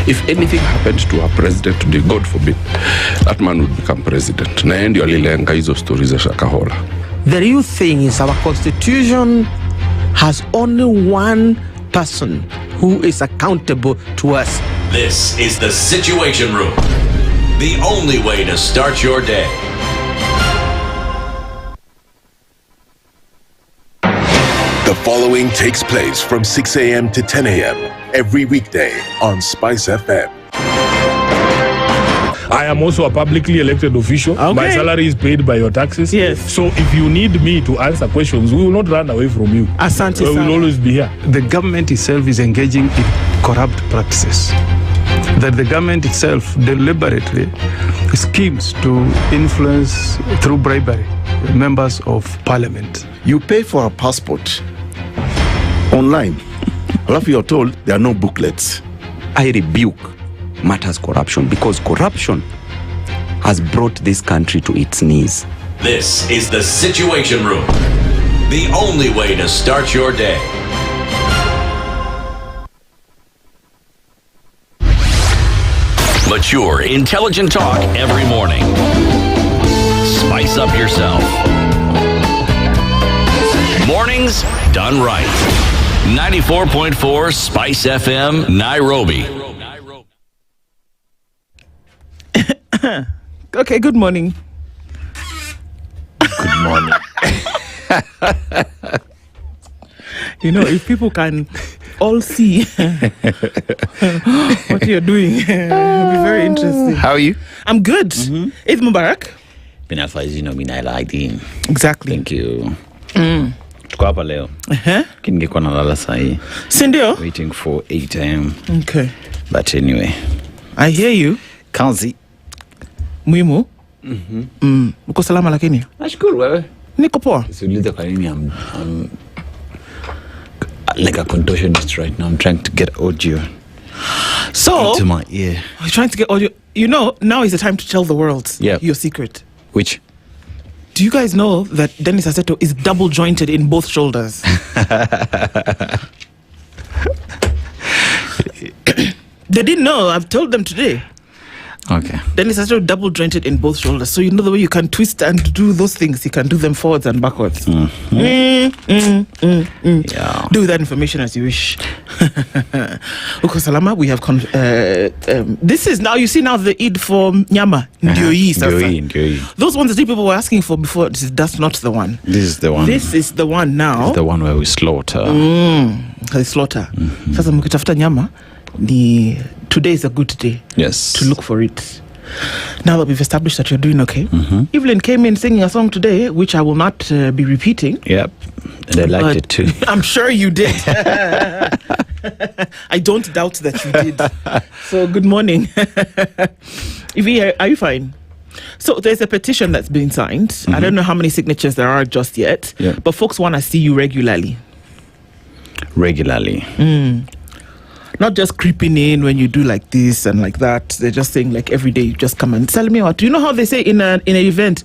If anything happened to our president today, God forbid, that man would become president. Na ndio alilenga hizo stories za Shakahola. The real thing is our constitution has only one person who is accountable to us. This is the Situation Room. The only way to start your day. The following takes place from 6 a.m. to 10 a.m. every weekday on SpiceFM. I am also a publicly elected official. Okay. My salary is paid by your taxes. Yes. So if you need me to answer questions, we will not run away from you. Asante We will always be here. The government itself is engaging in corrupt practices. That the government itself deliberately schemes to influence through bribery members of parliament. You pay for a passport online. Alafu you're told there are no booklets. I rebuke matters corruption because corruption has brought this country to its knees. This is the Situation Room. The only way to start your day. Mature, intelligent talk every morning. Spice up yourself. Mornings done right. 94.4 Spice FM, Nairobi. Okay, good morning. Good morning. You know, if people can all see what you're doing, it'll be very interesting. How are you? I'm good. Eid Mubarak. Exactly. Thank you. Tuko hapa leo. Ningekuwa nalala saa hii. Si ndio? Waiting for 8 a.m. Okay. But anyway. I hear you. Kazi. Muhimu. Uko salama lakini? Nashukuru wewe. Niko poa. Usiulize kwa nini I'm like a contortionist right now. I'm trying to get audio into my ear. You're trying to get audio. You know, now is the time to tell the world your secret. Which? Do you guys know that Dennis Aseto is double jointed in both shoulders? They didn't know. I've told them today. Okay. Dennis Aseto double jointed in both shoulders. So you know the way you can twist and do those things. You can do them forwards and backwards. Yeah. Do that information as you wish. Okoh Salama, we have this is now, you see now the Eid for Nyama. Njeri. Those ones that people were asking for before, that's not the one. This is the one. This is the one now. This is the one where we slaughter. They slaughter. Sasa mkitafuta nyama, today is a good day. Yes. To look for it. Now that we've established that you're doing okay, Evelyn came in singing a song today, which I will not be repeating. Yep. And I liked it too. I'm sure you did. I don't doubt that you did. So good morning. Evie, are you fine? So there's a petition that's been signed. I don't know how many signatures there are just yet, but folks want to see you regularly. Not just creeping in when you do like this and like that. They're just saying like every day you just come and salamia watu. You know how they say in an event,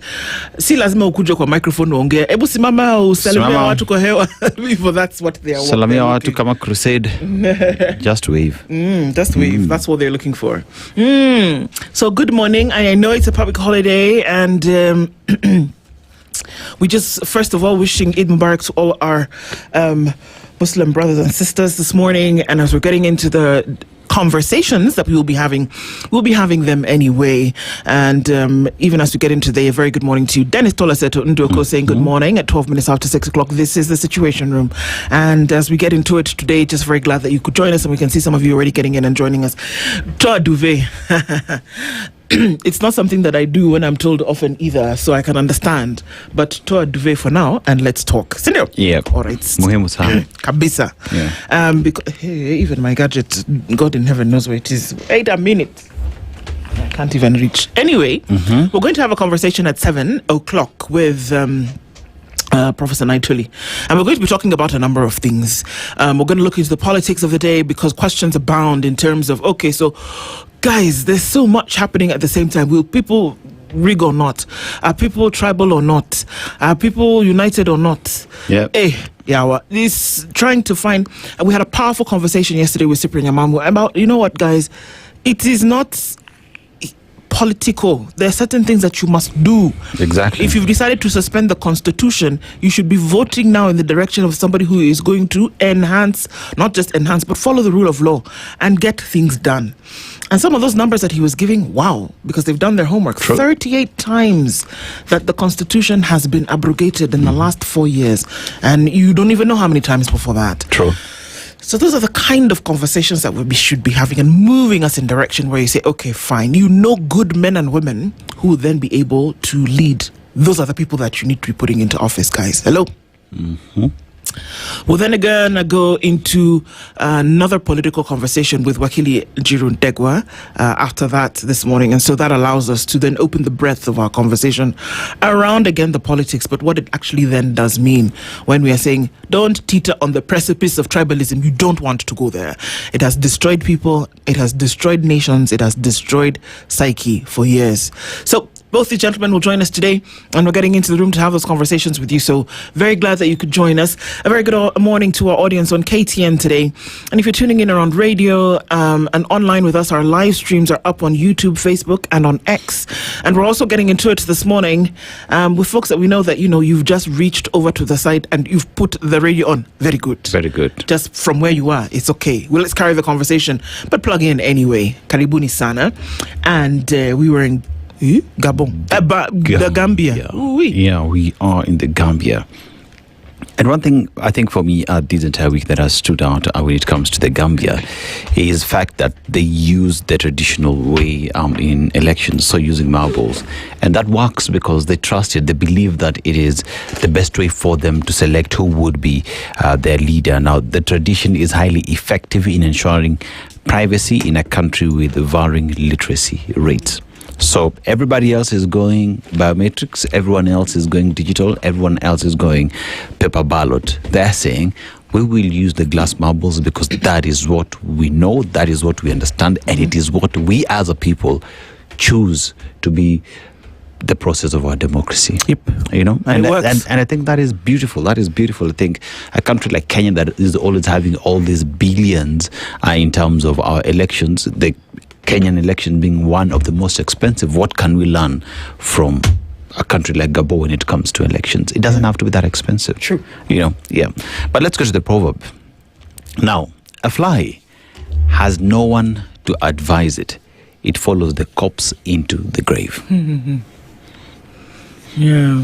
si lazima ukuje kwa microphone uongea. Ebu simama usalimia watu kwa hewa. That's what they are. Salamia watu kama crusade. Just wave. Just wave. That's what they're looking for. So good morning. I know it's a public holiday and we just first of all wishing Eid Mubarak to all our Muslim brothers and sisters this morning, and as we're getting into the conversations that we will be having, we'll be having them anyway. And even as we get into a very good morning to you, Dennis Aseto, Nduh saying good morning at 12 minutes after 6 o'clock. This is the Situation Room, and as we get into it today, just very glad that you could join us, and we can see some of you already getting in and joining us. Toi duvet. It's not something that I do when I'm told often either, so I can understand. But toi duvet for now, and let's talk. Sindio? Yep. All right. Muhimu sana. Kabisa. Yeah. Because even my gadget, God in heaven knows where it is. 8 a minute. I can't even reach. Anyway, we're going to have a conversation at 7 o'clock with Professor Naituli, and we're going to be talking about a number of things. We're going to look into the politics of the day because questions abound in terms of, okay, so guys, there's so much happening at the same time. Will people rig or not? Are people tribal or not? Are people united or not? This trying to find. We had a powerful conversation yesterday with Cyprian Yamamu about, you know what, guys, it is not political. There are certain things that you must do. Exactly. If you've decided to suspend the constitution, you should be voting now in the direction of somebody who is going to enhance, not just enhance, but follow the rule of law and get things done. And some of those numbers that he was giving, wow, because they've done their homework. True. 38 times that the constitution has been abrogated in the last 4 years. And you don't even know how many times before that. True. So those are the kind of conversations that we should be having and moving us in direction where you say, okay, fine, you know good men and women who will then be able to lead. Those are the people that you need to be putting into office, guys. Hello? Mm-hmm. We'll then again go into another political conversation with Wakili Njeri after that this morning. And so that allows us to then open the breadth of our conversation around, again, the politics, but what it actually then does mean when we are saying, don't teeter on the precipice of tribalism. You don't want to go there. It has destroyed people. It has destroyed nations. It has destroyed psyche for years. So both these gentlemen will join us today, and we're getting into the room to have those conversations with you. So very glad that you could join us. A very good morning to our audience on KTN today. And if you're tuning in around radio and online with us, our live streams are up on YouTube, Facebook, and on X. And we're also getting into it this morning with folks that we know that, you know, you've just reached over to the site and you've put the radio on. Very good. Very good. Just from where you are, it's okay. Well, let's carry the conversation, but plug in anyway. Karibuni sana. And we were in Gabon. The Gambia. Yeah, we are in the Gambia. And one thing I think for me this entire week that has stood out when it comes to the Gambia is the fact that they use the traditional way in elections, so using marbles. And that works because they trust it. They believe that it is the best way for them to select who would be their leader. Now, the tradition is highly effective in ensuring privacy in a country with varying literacy rates. So everybody else is going biometrics, everyone else is going digital, everyone else is going paper ballot. They're saying, we will use the glass marbles because that is what we know, that is what we understand, and it is what we as a people choose to be the process of our democracy. Yep. You know, and I think that is beautiful. That is beautiful. I think a country like Kenya that is always having all these billions in terms of our elections, the Kenyan election being one of the most expensive, what can we learn from a country like Gabon when it comes to elections? It doesn't have to be that expensive. True. You know, yeah. But let's go to the proverb. Now, a fly has no one to advise it. It follows the corpse into the grave. Mm-hmm. Yeah.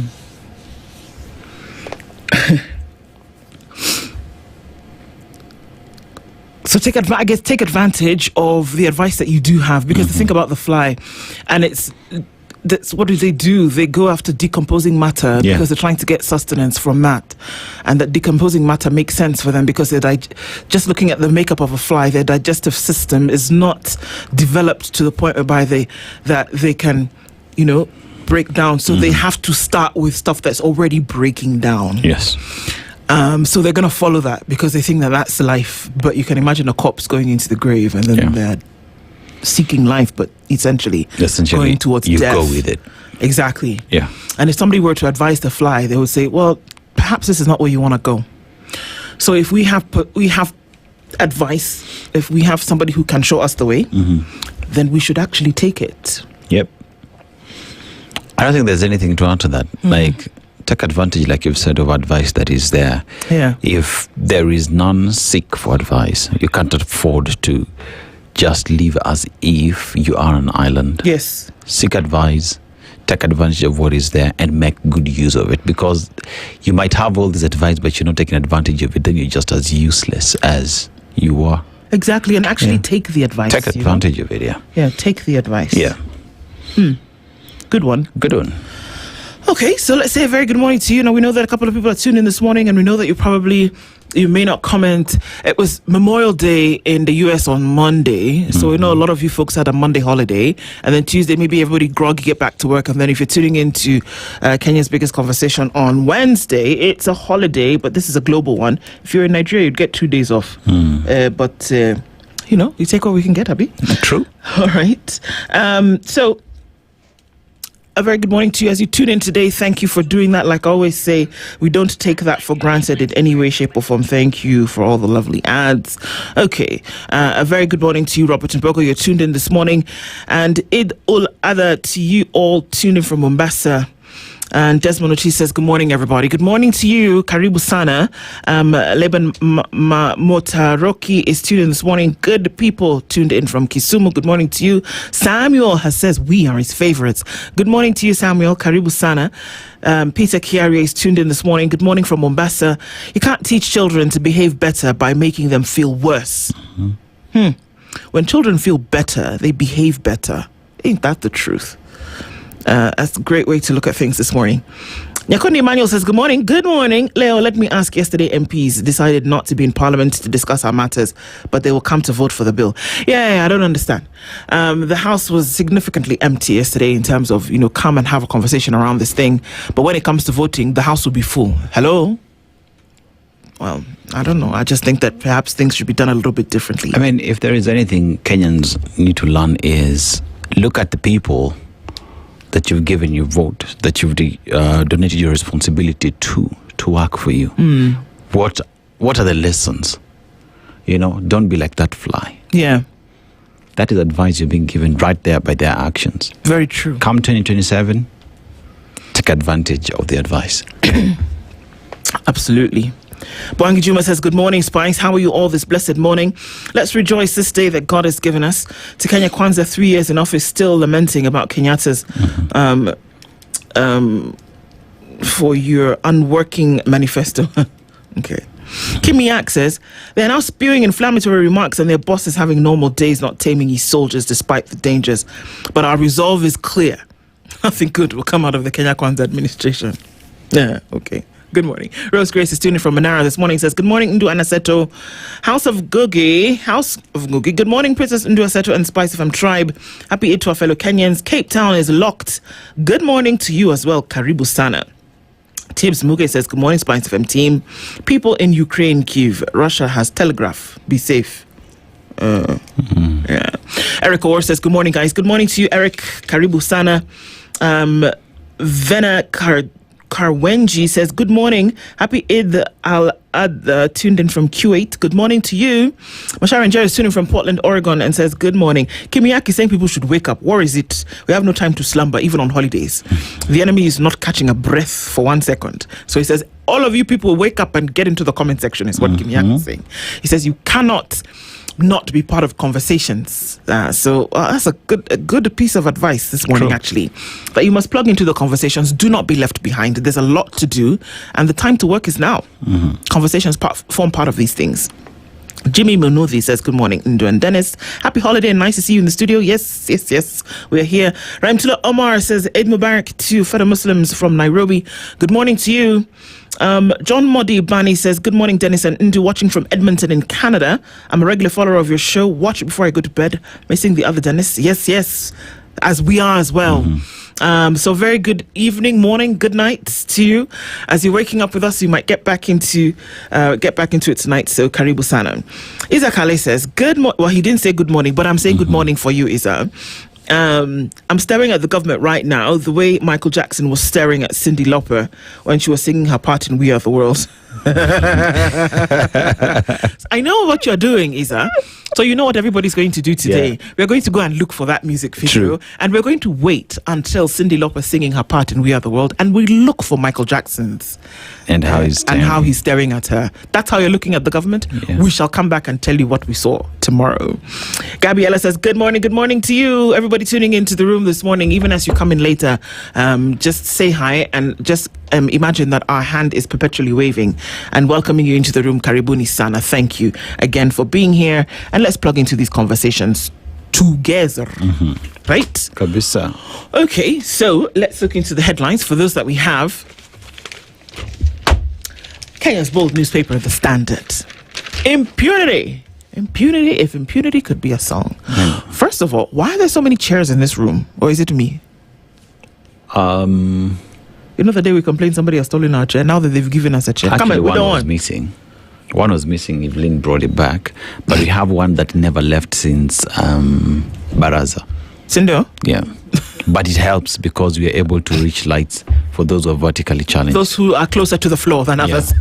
So take advantage of the advice that you do have, because the thing about the fly, and that's what do? They go after decomposing matter because they're trying to get sustenance from that, and that decomposing matter makes sense for them because they're just looking at the makeup of a fly, their digestive system is not developed to the point whereby they can, you know, break down. So they have to start with stuff that's already breaking down. Yes. So they're going to follow that because they think that that's life. But you can imagine a corpse going into the grave and then they're seeking life, but essentially going towards you death. Go with it. Exactly. Yeah. And if somebody were to advise the fly, they would say, well, perhaps this is not where you want to go. So if we have advice, if we have somebody who can show us the way, then we should actually take it. Yep. I don't think there's anything to add to that. Like, take advantage, like you've said, of advice that is there. Yeah. If there is none, seek for advice. You can't afford to just live as if you are an island. Yes. Seek advice, take advantage of what is there, and make good use of it. Because you might have all this advice, but you're not taking advantage of it, then you're just as useless as you are. Exactly, and actually take the advice. Take advantage of it, yeah. Yeah, take the advice. Yeah. Good one. Good one. Okay, so let's say a very good morning to you. Now, we know that a couple of people are tuned in this morning, and we know that you may not comment. It was Memorial Day in the US on Monday, so we know a lot of you folks had a Monday holiday, and then Tuesday, maybe everybody groggy, get back to work, and then if you're tuning into Kenya's biggest conversation on Wednesday, it's a holiday, but this is a global one. If you're in Nigeria, you'd get 2 days off, but you know, you take what we can get, Abby. True. All right. So a very good morning to you as you tune in today. Thank you for doing that. Like I always say, we don't take that for granted in any way, shape, or form. Thank you for all the lovely ads. Okay, a very good morning to you, Robert and Boko. You're tuned in this morning. And Eid ul Adha to you all tuned in from Mombasa. And Desmond Ochi says, good morning, everybody. Good morning to you, Karibu Sana. Leban Motaroki is tuned in this morning. Good people tuned in from Kisumu. Good morning to you. Samuel has says, we are his favorites. Good morning to you, Samuel. Karibu Sana. Peter Kiari is tuned in this morning. Good morning from Mombasa. You can't teach children to behave better by making them feel worse. When children feel better, they behave better. Ain't that the truth? That's a great way to look at things this morning. Nyakundi Emmanuel says, good morning. Good morning. Leo, let me ask, yesterday MPs decided not to be in Parliament to discuss our matters, but they will come to vote for the bill. Yeah, I don't understand. The House was significantly empty yesterday in terms of, come and have a conversation around this thing. But when it comes to voting, the House will be full. Hello? Well, I don't know. I just think that perhaps things should be done a little bit differently. I mean, if there is anything Kenyans need to learn is look at the people that you've given your vote, that you've donated your responsibility to work for you. What are the lessons? Don't be like that fly. Yeah. That is advice you're being given right there by their actions. Very true. Come 2027, take advantage of the advice. Absolutely. Boangi Juma says, good morning, Spice. How are you all this blessed morning? Let's rejoice this day that God has given us. To Kenya Kwanzaa, 3 years in office, still lamenting about Kenyatta's for your unworking manifesto. Okay. Kimi Yak says, they're now spewing inflammatory remarks and their boss is having normal days, not taming his soldiers despite the dangers. But our resolve is clear. Nothing good will come out of the Kenya Kwanzaa administration. Yeah, okay. Good morning. Rose Grace is tuning from Manara this morning. Says, good morning, Nduh and Aseto. House of Gugi. Good morning, Princess Nduh, Aseto and SpiceFM tribe. Happy Eid to our fellow Kenyans. Cape Town is locked. Good morning to you as well, Karibu Sana. Tibbs Muge says, good morning, SpiceFM team. People in Ukraine, Kyiv. Russia has telegraph. Be safe. Yeah. Eric Orr says, good morning, guys. Good morning to you, Eric. Karibu Sana. Vena Karwenji says, good morning. Happy Eid al-Adha, tuned in from Kuwait. Good morning to you. Mashara Njeri is tuning from Portland, Oregon and says, good morning. Kimiyaki saying people should wake up. What is it? We have no time to slumber, even on holidays. The enemy is not catching a breath for 1 second. So he says, all of you people wake up and get into the comment section is what Kimiyaki is saying. He says, you cannot not be part of conversations. So that's a good piece of advice this morning. True. Actually, that you must plug into the conversations. Do not be left behind. There's a lot to do and the time to work is now. Conversations form part of these things. Jimmy Munuthi says, good morning, Nduh and Dennis. Happy holiday and nice to see you in the studio. Yes, we're here. Ramtula Omar says, Eid Mubarak to fellow Muslims from Nairobi. Good morning to you. John Modi Bani says, good morning, Dennis and Nduh, watching from Edmonton in Canada. I'm a regular follower of your show. Watch it before I go to bed. Missing the other Dennis. Yes, as we are as well. So very good evening, morning, good night to you. As you're waking up with us, you might get back into it tonight. So Karibu Sana. Isa Kale says, well, he didn't say good morning, but I'm saying good morning for you, Isa. I'm staring at the government right now the way Michael Jackson was staring at Cyndi Lauper when she was singing her part in We Are the World. I know what you're doing, Isa. So you know what everybody's going to do today. Yeah. We're going to go and look for that music video. True. And we're going to wait until Cyndi Lauper singing her part in We Are the World, and we look for Michael Jackson's and how he's staring at her. That's how you're looking at the government. Yeah. We shall come back and tell you what we saw tomorrow. Gabriella says, good morning to you. Everybody tuning into the room this morning, even as you come in later, just say hi and just imagine that our hand is perpetually waving and welcoming you into the room. Karibuni Sana. Thank you again for being here. And let's plug into these conversations together. Right? Kabisa. Okay, so let's look into the headlines for those that we have. Kenya's bold newspaper, The Standard. Impunity. Impunity, if impunity could be a song. First of all, why are there so many chairs in this room? Or is it me? You know the day we complained somebody has stolen our chair? Now that they've given us a chair. Actually, come on, one was missing. One was missing. Evelyn brought it back. But we have one that never left since Barasa. Sindo? Yeah. But it helps because we are able to reach lights for those who are vertically challenged. Those who are closer to the floor than others.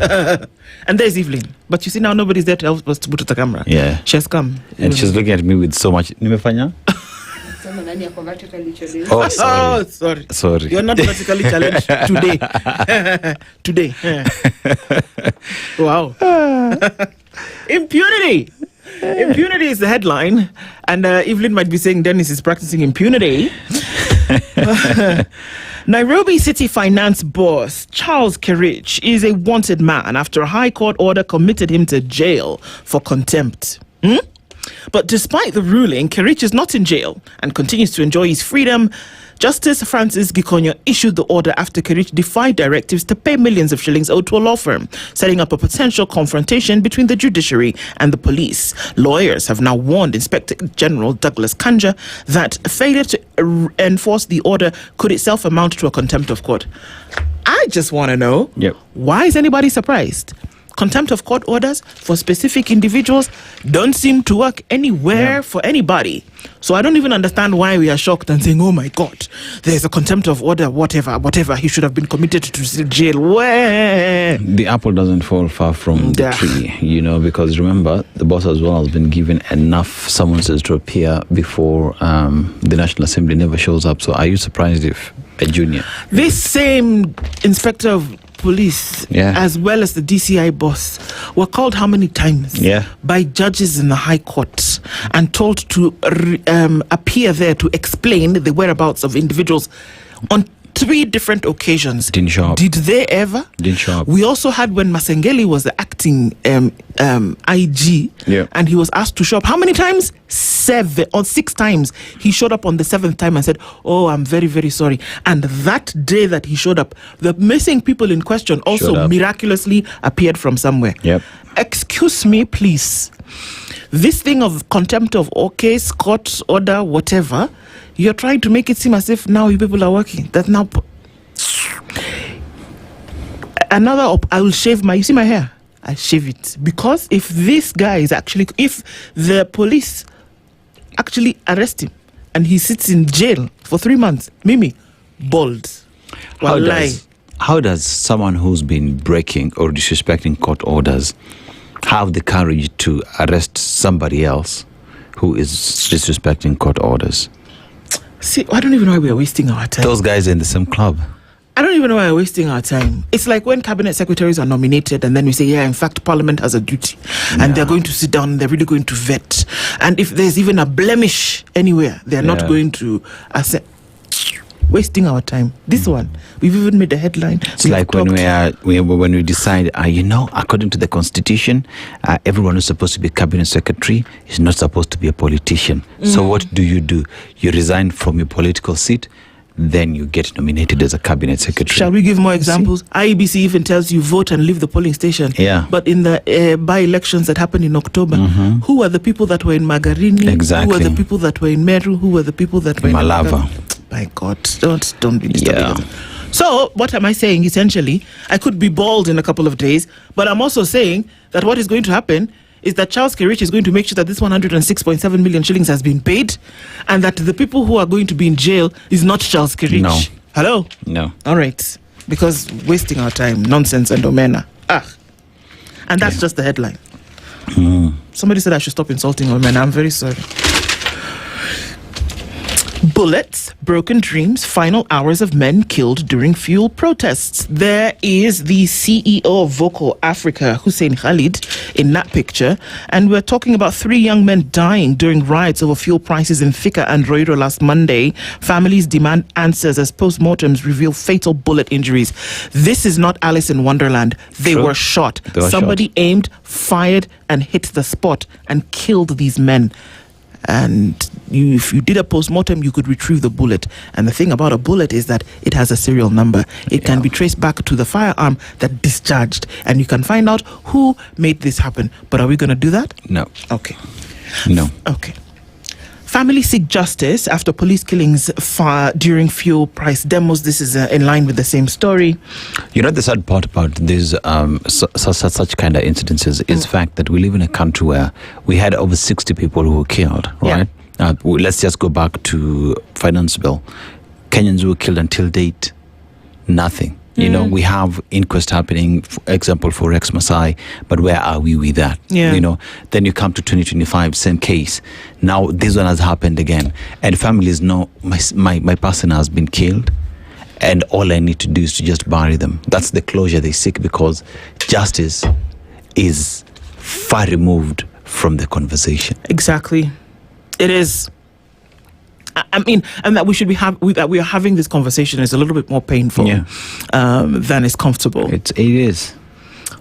And there's Evelyn. But you see now nobody's there to help us to put the camera. Yeah. She has come. And she's looking at me with so much. Nimefanya? Oh, sorry. Oh, sorry. Sorry. You're not vertically challenged today. Today. Wow. Impunity. Impunity is the headline. And Evelyn might be saying Dennis is practicing impunity. Nairobi City Finance boss Charles Kerich is a wanted man after a High Court order committed him to jail for contempt. But despite the ruling, Kerich is not in jail and continues to enjoy his freedom. Justice Francis Gikonyo issued the order after Kerich defied directives to pay millions of shillings owed to a law firm, setting up a potential confrontation between the judiciary and the police. Lawyers have now warned Inspector General Douglas Kanja that failure to enforce the order could itself amount to a contempt of court. I just want to know, why is anybody surprised? Contempt of court orders for specific individuals don't seem to work anywhere for anybody. So I don't even understand why we are shocked and saying, oh my God, there's a contempt of order, whatever. He should have been committed to jail. Where? The apple doesn't fall far from the tree, because remember, the boss as well has been given enough summonses to appear before the National Assembly never shows up. So are you surprised if a junior? This same inspector of police, as well as the DCI boss, were called how many times by judges in the High Court and told to appear there to explain the whereabouts of individuals on 3 different occasions. Didn't show up. Did they ever? Didn't show up. We also had when Masengeli was the acting IG, and he was asked to show up. How many times? 7 or 6 times. He showed up on the 7th time and said, oh, I'm very, very sorry. And that day that he showed up, the missing people in question also miraculously appeared from somewhere. Excuse me, please. This thing of contempt of case, court order, whatever, you're trying to make it seem as if now you people are working. That now I will shave you see my hair? I shave it. Because if this guy is if the police actually arrest him and he sits in jail for 3 months, Mimi, bald. How does someone who's been breaking or disrespecting court orders have the courage to arrest somebody else who is disrespecting court orders? See, I don't even know why we are wasting our time. Those guys are in the same club. I don't even know why we're wasting our time. It's like when cabinet secretaries are nominated and then we say, in fact, Parliament has a duty. And they're going to sit down and they're really going to vet. And if there's even a blemish anywhere, they're not going to accept. Wasting our time. This one, we've even made a headline. It's like when we decide, according to the Constitution, everyone who's supposed to be cabinet secretary is not supposed to be a politician. So what do? You resign from your political seat, then you get nominated as a cabinet secretary. Shall we give more examples? IEBC even tells you vote and leave the polling station. But in the by-elections that happened in October, who were the people that were in Magarini? Exactly. Who were the people that were in Meru? Who were the people that were Malava? In My God, don't be disturbing. So what am I saying? Essentially, I could be bald in a couple of days, but I'm also saying that what is going to happen is that Charles Kerich is going to make sure that this 106.7 million shillings has been paid, and that the people who are going to be in jail is not Charles Kerich. No. Hello? No. All right. Because wasting our time, nonsense and omena. And that's just the headline. Somebody said I should stop insulting omena. I'm very sorry. Bullets, broken dreams, final hours of men killed during fuel protests. There is the CEO of Okoh Africa, Hussein Khalid, in that picture. And we're talking about 3 young men dying during riots over fuel prices in Thika and Roiro last Monday. Families demand answers as postmortems reveal fatal bullet injuries. This is not Alice in Wonderland. They were shot. Somebody aimed, fired, and hit the spot and killed these men. And if you did a post-mortem, you could retrieve the bullet. And the thing about a bullet is that it has a serial number. It can be traced back to the firearm that discharged. And you can find out who made this happen. But are we going to do that? No. Okay. No. Okay. Families seek justice after police killings during fuel price demos. This is in line with the same story. The sad part about these such kind of incidences is the fact that we live in a country where we had over 60 people who were killed, right? Let's just go back to finance bill. Kenyans who were killed until date, nothing. You know, we have inquest happening, for example, for Rex Masai, but where are we with that? Yeah. You know, then you come to 2025, same case. Now this one has happened again. And families know my person has been killed, and all I need to do is to just bury them. That's the closure they seek, because justice is far removed from the conversation. Exactly. It is. I mean, and that that we are having this conversation is a little bit more painful than is comfortable. It is.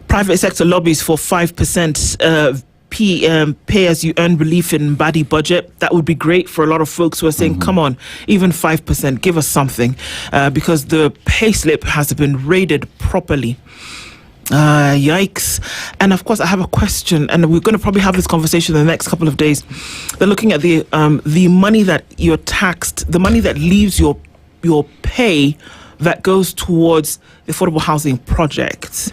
Private sector lobbies for 5% pay-as-you-earn relief in Mbadi budget. That would be great for a lot of folks who are saying, come on, even 5%, give us something, because the pay slip has been raided properly. Yikes. And of course I have a question, and we're going to probably have this conversation in the next couple of days. They're looking at the money that you're taxed, the money that leaves your pay that goes towards the affordable housing project.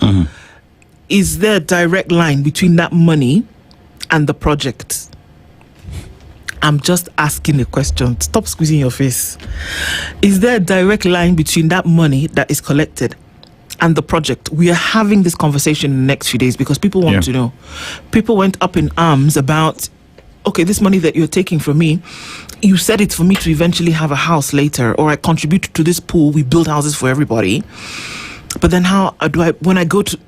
Is there a direct line between that money and the project? I'm just asking a question. Stop squeezing your face. Is there a direct line between that money that is collected and the project? We are having this conversation in the next few days because people want to know. People went up in arms about, okay, this money that you're taking from me, you said it's for me to eventually have a house later, or I contribute to this pool, we build houses for everybody. But then how do I, when I go to,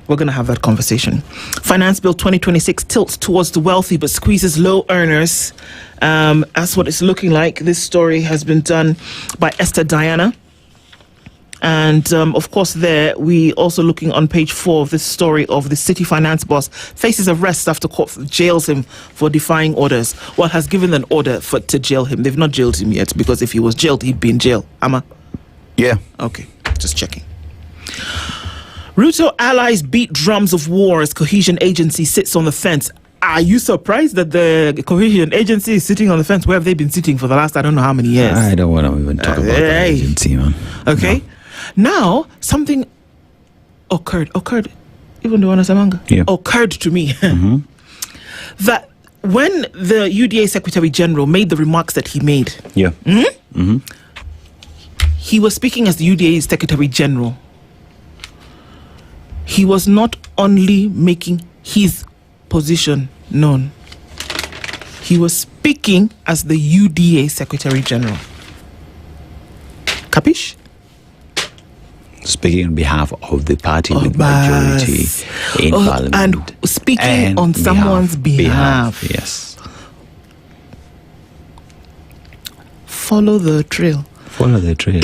we're going to have that conversation. Finance Bill 2026 tilts towards the wealthy but squeezes low earners. That's what it's looking like. This story has been done by Esther Diana. And of course, there we also looking on page 4 of this story of the city finance boss faces arrest after court jails him for defying orders. Well, has given an order to jail him. They've not jailed him yet, because if he was jailed, he'd be in jail. Amma? Yeah. Okay, just checking. Ruto allies beat drums of war as cohesion agency sits on the fence. Are you surprised that the cohesion agency is sitting on the fence? Where have they been sitting for the last I don't know how many years? I don't want to even talk about the agency, man. Okay. No. Now, something occurred, even the one occurred to me, that when the UDA Secretary General made the remarks that he made, he was speaking as the UDA Secretary General. He was not only making his position known, he was speaking as the UDA Secretary General. Capish? Speaking on behalf of the party with majority in parliament. And speaking on someone's behalf. Yes. Follow the trail. Follow the trail.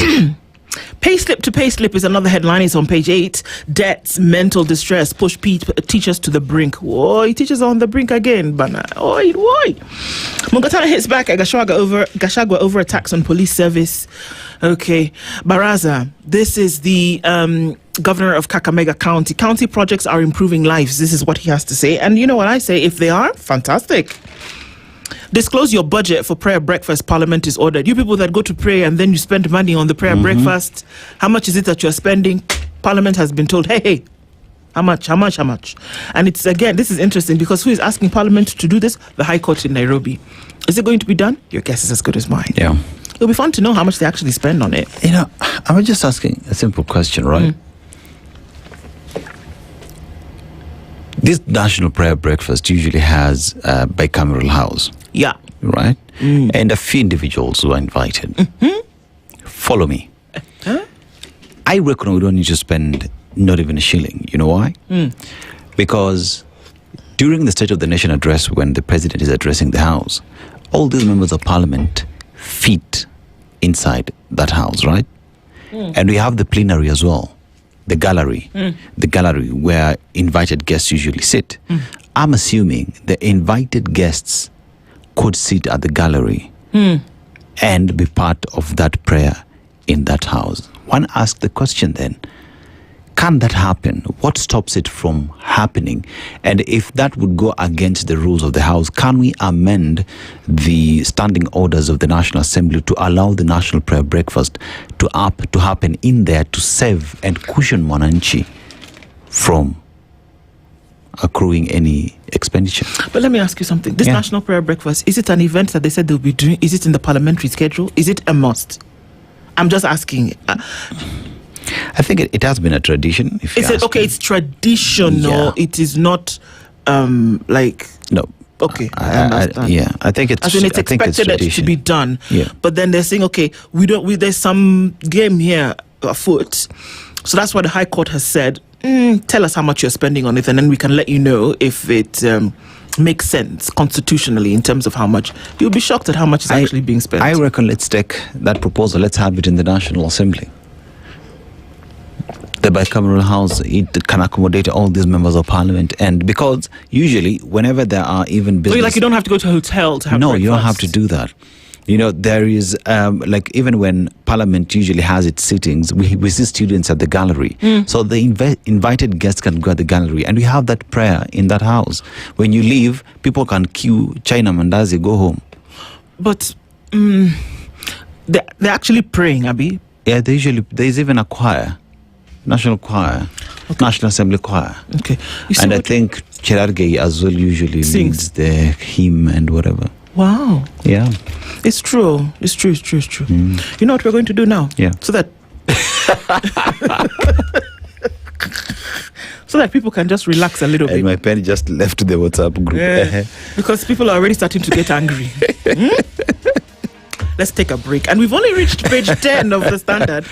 Payslip to payslip is another headline. It's on page 8. Debts, mental distress push teachers to the brink. Whoa, teachers are on the brink again. Bana. Oi. Mungatana hits back at Gachagua over attacks on police service. Okay. Barasa, this is the governor of Kakamega County. County projects are improving lives. This is what he has to say. And you know what I say? If they are, fantastic. Disclose your budget for prayer breakfast. Parliament is ordered. You people that go to pray and then you spend money on the prayer breakfast, how much is it that you're spending? Parliament has been told, hey, how much? And it's, again, this is interesting because who is asking Parliament to do this? The High Court in Nairobi. Is it going to be done? Your guess is as good as mine. Yeah. It'll be fun to know how much they actually spend on it. You know, I was just asking a simple question, right? This national prayer breakfast usually has a bicameral house. Yeah. Right? And a few individuals who are invited. Follow me. I reckon we don't need to spend not even a shilling. You know why? Because during the State of the Nation address, when the president is addressing the House, all these members of parliament fit inside that house, right? And we have the plenary as well. The gallery where invited guests usually sit. I'm assuming the invited guests could sit at the gallery and be part of that prayer in that house. One asks the question then, can that happen? What stops it from happening? And if that would go against the rules of the House, can we amend the standing orders of the National Assembly to allow the National Prayer Breakfast to happen in there to save and cushion Mwananchi from accruing any expenditure? But let me ask you something. This National Prayer Breakfast, is it an event that they said they'll be doing? Is it in the parliamentary schedule? Is it a must? I'm just asking. I think it has been a tradition. If Is it okay? It's traditional. Yeah. It is not like no. Okay, I understand. I think it's. As in, it's expected that it to be done. Yeah. But then they're saying, okay, there's some game here afoot, so that's why the High Court has said, tell us how much you're spending on it, and then we can let you know if it makes sense constitutionally in terms of how much. You'll be shocked at how much is actually being spent. I reckon let's take that proposal. Let's have it in the National Assembly. The bicameral house, it can accommodate all these members of parliament, and because usually whenever there are even business, like you don't have to go to a hotel to have breakfast. You don't have to do that. There is like even when parliament usually has its sittings, we see students at the gallery, so the invited guests can go at the gallery, and we have that prayer in that house. When you leave, people can queue China Mandazi, go home. But they're actually praying, Abi. Yeah, there's even a choir. National choir, okay. National Assembly choir. Okay. And I think Cherargei as well usually leads the hymn and whatever. Wow. Yeah. It's true. It's true. You know what we're going to do now? Yeah. So that people can just relax a little bit. And my pen just left the WhatsApp group. Yeah. Because people are already starting to get angry. Let's take a break. And we've only reached page 10 of the Standard.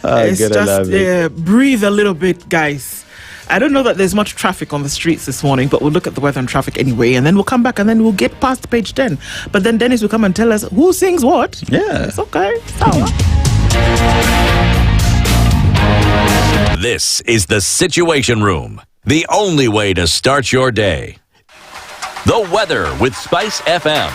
It's just breathe a little bit, guys. I don't know that there's much traffic on the streets this morning, but we'll look at the weather and traffic anyway, and then we'll come back and then we'll get past page 10. But then Dennis will come and tell us who sings what. Yeah. It's okay. This is the Situation Room, the only way to start your day. The weather with SpiceFM.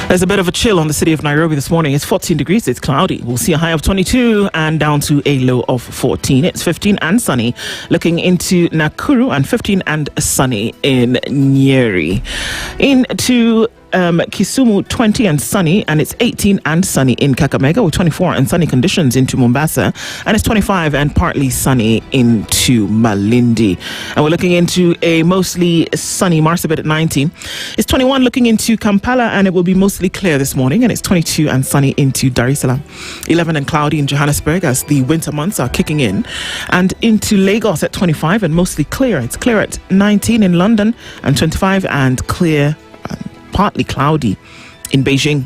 There's a bit of a chill on the city of Nairobi this morning. It's 14 degrees. It's cloudy. We'll see a high of 22 and down to a low of 14. It's 15 and sunny. Looking into Nakuru, and 15 and sunny in Njeri. Into Kisumu, 20 and sunny, and it's 18 and sunny in Kakamega, with 24 and sunny conditions into Mombasa, and it's 25 and partly sunny into Malindi. And we're looking into a mostly sunny Marsabit at 19. It's 21 looking into Kampala, and it will be mostly clear this morning, and it's 22 and sunny into Dar es Salaam. 11 and cloudy in Johannesburg as the winter months are kicking in, and into Lagos at 25 and mostly clear. It's clear at 19 in London, and 25 and clear, partly cloudy in Beijing.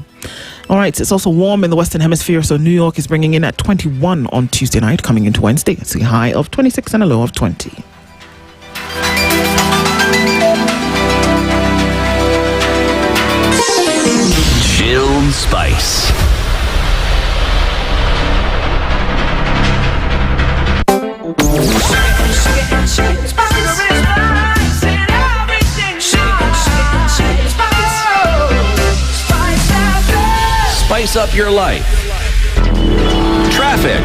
All right, it's also warm in the Western Hemisphere, so New York is bringing in at 21 on Tuesday night, coming into Wednesday. It's a high of 26 and a low of 20. Chilled Spice. Spice up your life. Traffic.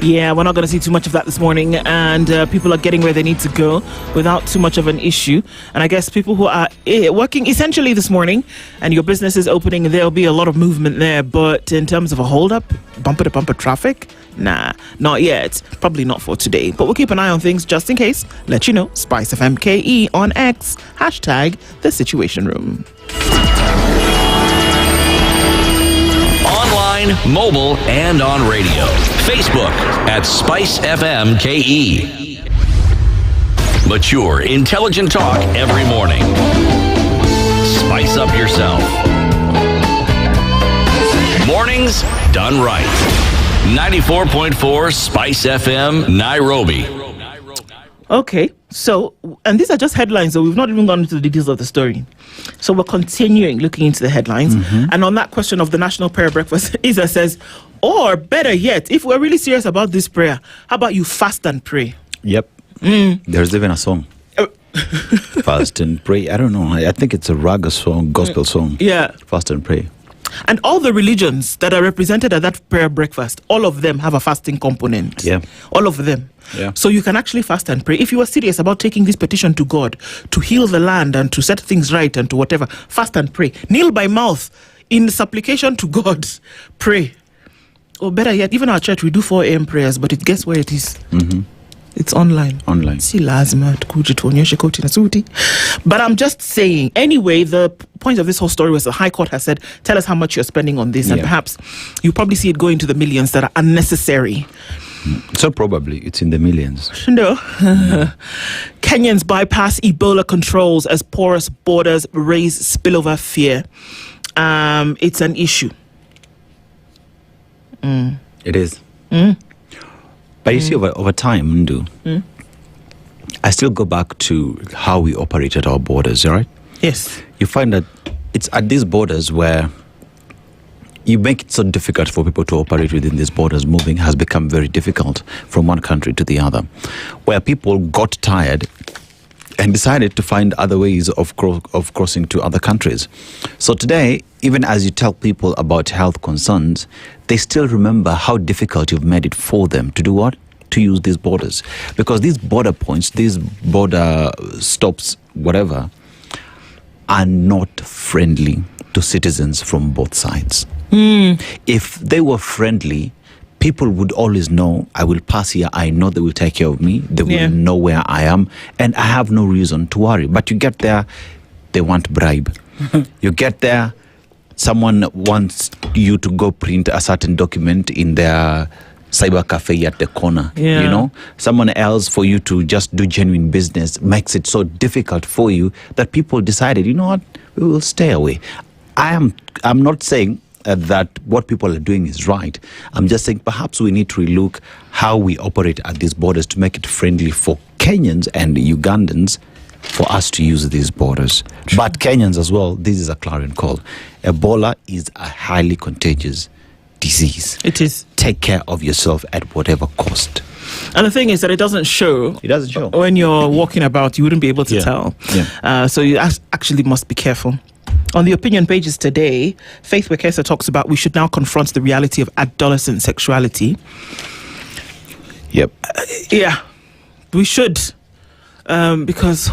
Yeah, we're not going to see too much of that this morning, and people are getting where they need to go without too much of an issue. And I guess people who are working essentially this morning and your business is opening, there'll be a lot of movement there. But in terms of a hold-up, bumper-to-bumper traffic, nah, not yet. Probably not for today. But we'll keep an eye on things just in case. Let you know. SpiceFM KE on X, hashtag The Situation Room. Online, mobile, and on radio. Facebook at SpiceFM KE. Mature, intelligent talk every morning. Spice up yourself. Mornings done right. 94.4 Spice FM, Nairobi. Okay, so, and these are just headlines, so we've not even gone into the details of the story. So we're continuing looking into the headlines. And on that question of the national prayer breakfast, Isa says, or better yet, if we're really serious about this prayer, how about you fast and pray? Yep. There's even a song. Fast and pray. I don't know. I think it's a raga song, gospel song. Yeah. Fast and pray. And all the religions that are represented at that prayer breakfast, all of them have a fasting component. Yeah. All of them. Yeah. So you can actually fast and pray. If you are serious about taking this petition to God to heal the land and to set things right and to whatever, fast and pray. Kneel by mouth in supplication to God. Pray. Or better yet, even our church, we do 4 a.m. prayers, but it guess where it is? It's online. Si lazima tukuje tuonyeshe koti na suti. But I'm just saying, anyway, the point of this whole story was the High Court has said, tell us how much you're spending on this, and perhaps you probably see it go into the millions that are unnecessary. So probably it's in the millions. No. Kenyans bypass Ebola controls as porous borders raise spillover fear. It's an issue. It is. But you see, over time, Nduh, I still go back to how we operate at our borders, right? Yes. You find that it's at these borders where you make it so difficult for people to operate within these borders. Moving has become very difficult from one country to the other, where people got tired and decided to find other ways of crossing to other countries. So today, even as you tell people about health concerns, they still remember how difficult you've made it for them to do what? To use these borders. Because these border points, these border stops, whatever, are not friendly to citizens from both sides. If they were friendly, people would always know, I will pass here, I know they will take care of me, they will know where I am, and I have no reason to worry. But you get there, they want bribe. You get there, someone wants you to go print a certain document in their cyber cafe at the corner. You know, someone else, for you to just do genuine business, makes it so difficult for you that people decided, you know what, we will stay away. I'm not saying that what people are doing is right. I'm just saying perhaps we need to relook how we operate at these borders to make it friendly for Kenyans and Ugandans for us to use these borders. But Kenyans as well, this is a clarion call. Ebola is a highly contagious disease. It is. Take care of yourself at whatever cost. And the thing is that it doesn't show. It doesn't show. When you're walking about, you wouldn't be able to tell. So you actually must be careful. On the opinion pages today, Faith Wekesa talks about we should now confront the reality of adolescent sexuality. We should. Because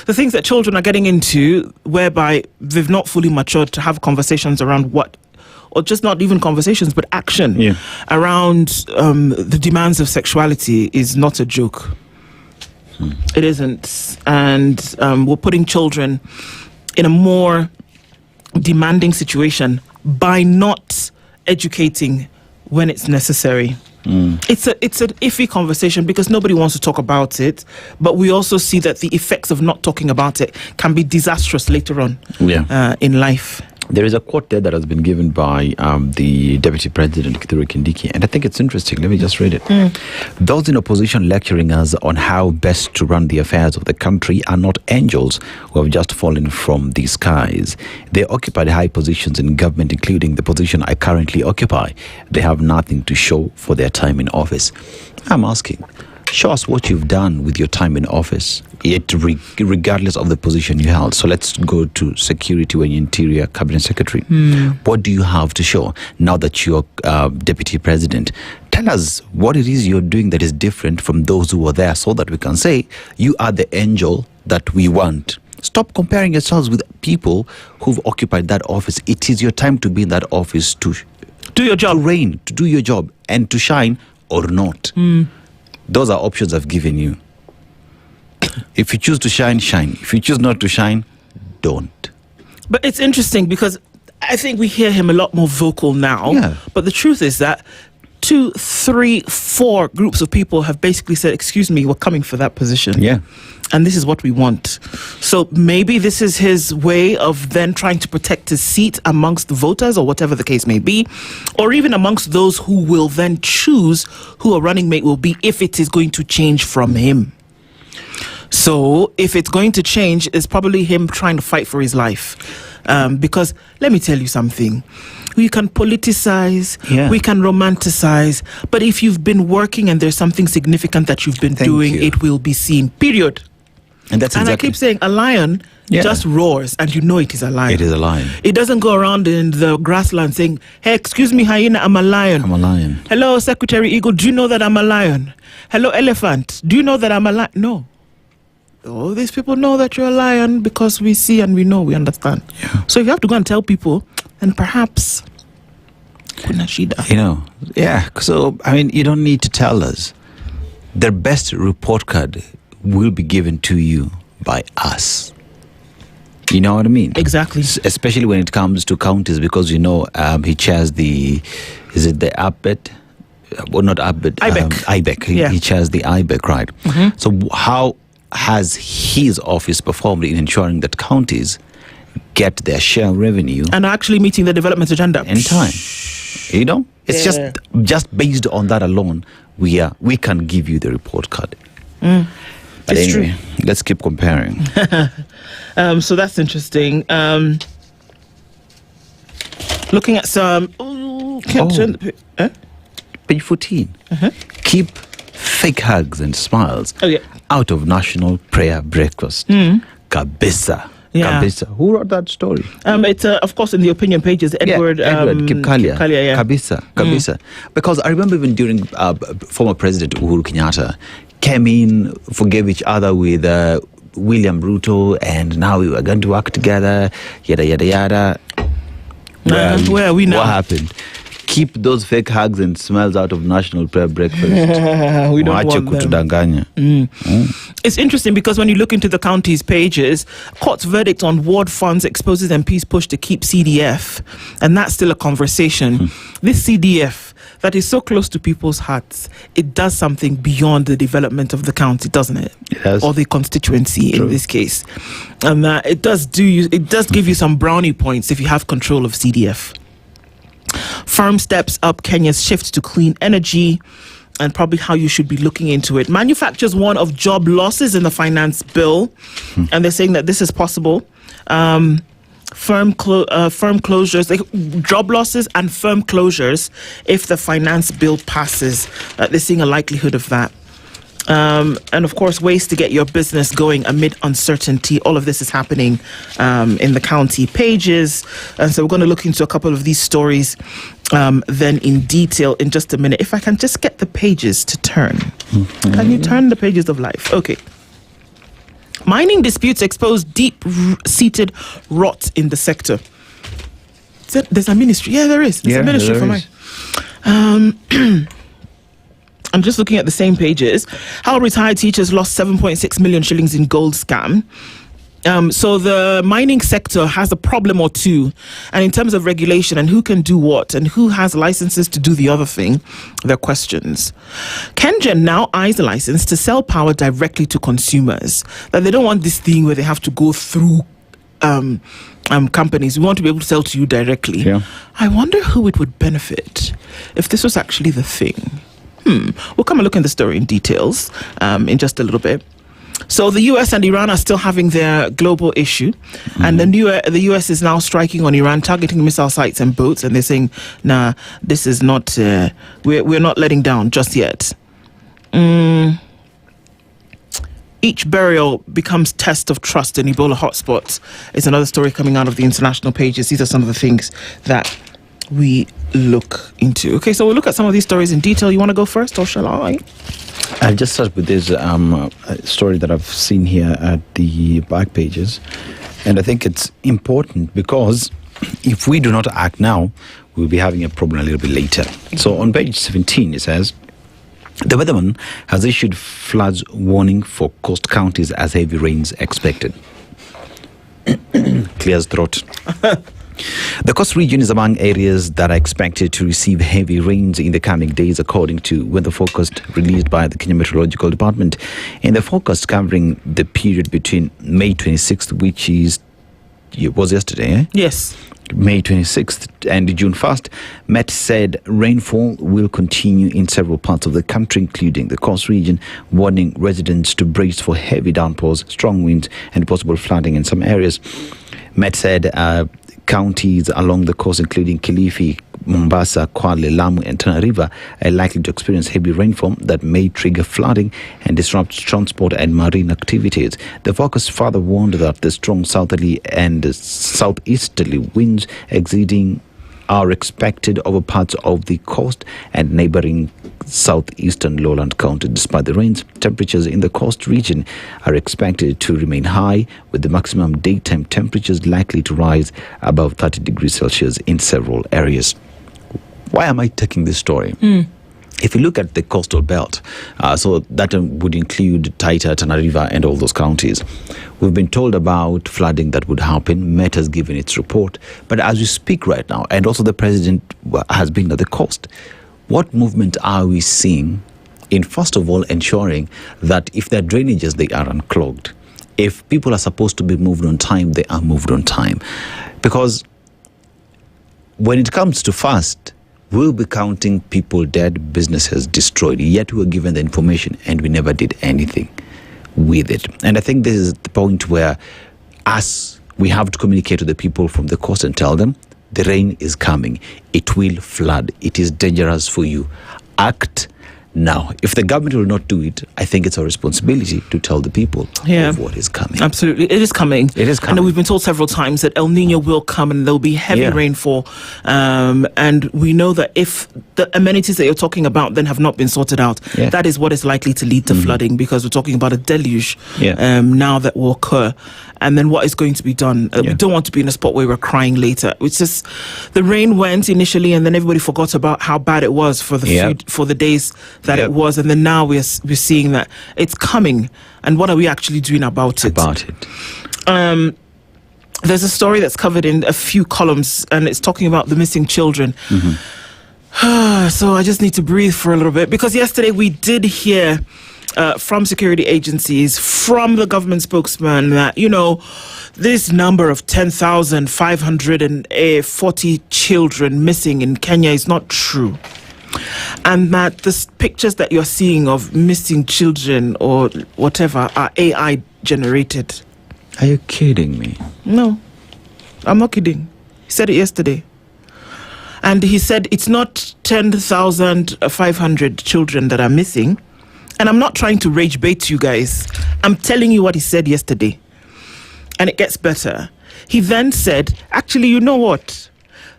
the things that children are getting into, whereby they've not fully matured to have conversations around what, or just not even conversations, but action around the demands of sexuality is not a joke. It isn't. And we're putting children in a more demanding situation by not educating when it's necessary. It's an iffy conversation because nobody wants to talk about it, but we also see that the effects of not talking about it can be disastrous later on in life. There is a quote there that has been given by the Deputy President, Kithure Kindiki, and I think it's interesting. Let me just read it. Those in opposition lecturing us on how best to run the affairs of the country are not angels who have just fallen from the skies. They occupied high positions in government, including the position I currently occupy. They have nothing to show for their time in office. I'm asking, show us what you've done with your time in office, regardless of the position you held. So let's go to security when you're Interior Cabinet Secretary. What do you have to show now that you're Deputy President? Tell us what it is you're doing that is different from those who were there so that we can say you are the angel that we want. Stop comparing yourselves with people who've occupied that office. It is your time to be in that office to do your job, to reign, to do your job, and to shine or not. Those are options I've given you. If you choose to shine, shine. If you choose not to shine, don't. But it's interesting because I think we hear him a lot more vocal now. But the truth is that 2, 3, 4 groups of people have basically said, excuse me, we're coming for that position. And this is what we want. So maybe this is his way of then trying to protect his seat amongst the voters or whatever the case may be, or even amongst those who will then choose who a running mate will be if it is going to change from him. So if it's going to change, it's probably him trying to fight for his life. Because let me tell you something. We can politicize, we can romanticize, but if you've been working and there's something significant that you've been doing, it will be seen, period. And that's I keep saying a lion just roars and you know it is a lion. It is a lion. It doesn't go around in the grassland saying, hey, excuse me, hyena, I'm a lion. I'm a lion. Hello, Secretary Eagle, do you know that I'm a lion? Hello, elephant, do you know that I'm a lion? No. Oh, these people know that you're a lion because we see and we know, we understand. So if you have to go and tell people, then perhaps you know, so I mean, you don't need to tell us. their best report card will be given to you by us. You know what I mean? Exactly. Especially when it comes to counties, because he chairs the ABET? Well, not ABET. IBEC. He chairs the IBEC, right? Mm-hmm. So how has his office performed in ensuring that counties get their share of revenue and actually meeting the development agenda in time? It's just based on that alone, we can give you the report card. But it's anyway, true. Let's keep comparing. So that's interesting. Looking at some. Page 14. Keep fake hugs and smiles out of National Prayer Breakfast. Kabisa. Yeah. Kabisa. Who wrote that story? It's of course in the opinion pages. Edward Kipkalia. Yeah. Kabisa. Because I remember even during former President Uhuru Kenyatta came in, forgave each other with William Ruto, and now we were going to work together. Yada yada yada. Where are we now? What happened? Keep those fake hugs and smiles out of National Prayer Breakfast. We don't want them. It's interesting because when you look into the county's pages, court's verdict on ward funds exposes MPs' push to keep CDF, and that's still a conversation. This CDF that is so close to people's hearts, it does something beyond the development of the county, doesn't it? It does. Or the constituency. True. In this case, and it does give you some brownie points if you have control of CDF. Firm steps up Kenya's shift to clean energy, and probably how you should be looking into it. Manufacturers warn of job losses in the finance bill, and they're saying that this is possible. Firm closures, job losses and firm closures if the finance bill passes. They're seeing a likelihood of that. And of course, ways to get your business going amid uncertainty. All of this is happening in the county pages. And so we're going to look into a couple of these stories then in detail in just a minute. If I can just get the pages to turn. Can you turn the pages of life? Okay. Mining disputes expose deep-seated rot in the sector. There's a ministry. Yeah, there is. There's a ministry for mine. I'm just looking at the same pages. How retired teachers lost 7.6 million shillings in gold scam. So the mining sector has a problem or two. And in terms of regulation and who can do what and who has licenses to do the other thing, there are questions. KenGen now eyes a license to sell power directly to consumers. That they don't want this thing where they have to go through companies. We want to be able to sell to you directly. Yeah. I wonder who it would benefit if this was actually the thing. We'll come and look in the story in details in just a little bit. So the US and Iran are still having their global issue, and the US is now striking on Iran, targeting missile sites and boats, and they're saying, nah, this is not, we're not letting down just yet. Each burial becomes test of trust in Ebola hotspots. It's another story coming out of the international pages. These are some of the things that we look into. Okay, so we'll look at some of these stories in detail. You want to go first, or shall I? I'll just start with this story that I've seen here at the back pages. And I think it's important because if we do not act now, we'll be having a problem a little bit later. So on page 17, it says, the weatherman has issued floods warning for coast counties as heavy rains expected. Clears throat. The coast region is among areas that are expected to receive heavy rains in the coming days, according to weather forecast released by the Kenya Meteorological Department. In the forecast covering the period between May 26th, which was yesterday, Yes. May 26th and June 1st, Met said rainfall will continue in several parts of the country, including the coast region, warning residents to brace for heavy downpours, strong winds, and possible flooding in some areas. Met said counties along the coast, including Kilifi, Mombasa, Kwale, Lamu, and Tana River, are likely to experience heavy rainfall that may trigger flooding and disrupt transport and marine activities. The forecast further warned that the strong southerly and southeasterly winds exceeding are expected over parts of the coast and neighboring southeastern lowland counties. Despite the rains, temperatures in the coast region are expected to remain high, with the maximum daytime temperatures likely to rise above 30 degrees Celsius in several areas. Why am I taking this story? If you look at the coastal belt, so that would include Taita, Tana River, and all those counties, we've been told about flooding that would happen. Met has given its report. But as we speak right now, and also the president has been at the coast, what movement are we seeing in, first of all, ensuring that if there are drainages, they are unclogged? If people are supposed to be moved on time, they are moved on time. Because when it comes to fast, we'll be counting people dead, businesses destroyed, yet we were given the information and we never did anything with it. And I think this is the point where we have to communicate to the people from the coast and tell them, the rain is coming, it will flood, it is dangerous for you. Act now. If the government will not do it, I think it's our responsibility to tell the people of what is coming. Absolutely. It is coming. It is coming. And we've been told several times that El Nino will come and there'll be heavy rainfall. And we know that if the amenities that you're talking about then have not been sorted out, that is what is likely to lead to flooding, because we're talking about a deluge now that will occur. And then what is going to be done? We don't want to be in a spot where we're crying later. It's just the rain went initially, and then everybody forgot about how bad it was for the days that it was, and then now we're seeing that it's coming. And what are we actually doing about it? There's a story that's covered in a few columns, and it's talking about the missing children. So I just need to breathe for a little bit, because yesterday we did hear from security agencies, from the government spokesman, that, this number of 10,540 children missing in Kenya is not true. And that the pictures that you're seeing of missing children or whatever are AI generated. Are you kidding me? No, I'm not kidding. He said it yesterday. And he said it's not 10,500 children that are missing. And I'm not trying to rage bait you guys. I'm telling you what he said yesterday. And it gets better. He then said, actually, you know what?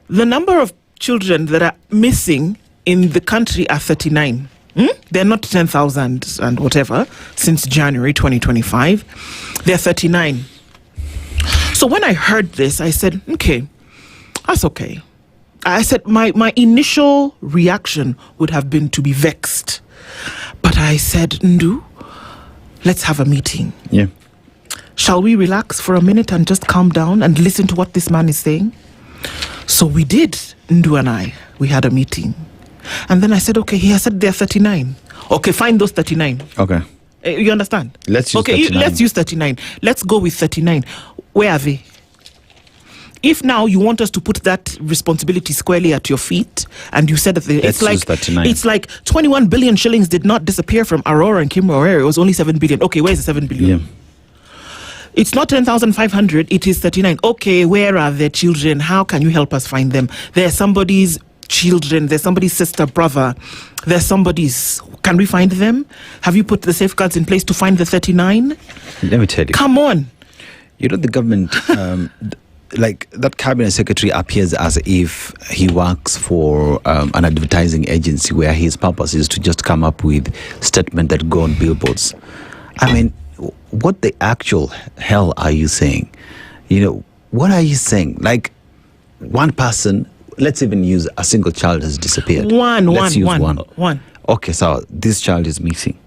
The number of children that are missing in the country are 39. They're not 10,000 and whatever since January 2025. They're 39. So when I heard this, I said, okay, that's okay. I said my initial reaction would have been to be vexed. But I said, Nduh, let's have a meeting. Yeah. Shall we relax for a minute and just calm down and listen to what this man is saying? So we did, Nduh and I. We had a meeting. And then I said, okay, he has said they're 39. Okay, find those 39. Okay. You understand? Let's use 39. Let's use 39. Let's go with 39. Where are they? If now you want us to put that responsibility squarely at your feet, and you said that it's like 21 billion shillings did not disappear from Aurora and Kimberley. It was only 7 billion. Okay, where's the 7 billion? Yeah. It's not 10,500. It is 39. Okay, where are their children? How can you help us find them? They're somebody's children. They're somebody's sister, brother. They're somebody's. Can we find them? Have you put the safeguards in place to find the 39? Let me tell you. Come on. The government... like that cabinet secretary appears as if he works for an advertising agency where his purpose is to just come up with statements that go on billboards. I mean, what the actual hell are you saying? What are you saying? Like, one person, let's even use a single child has disappeared. One. Okay, so this child is missing.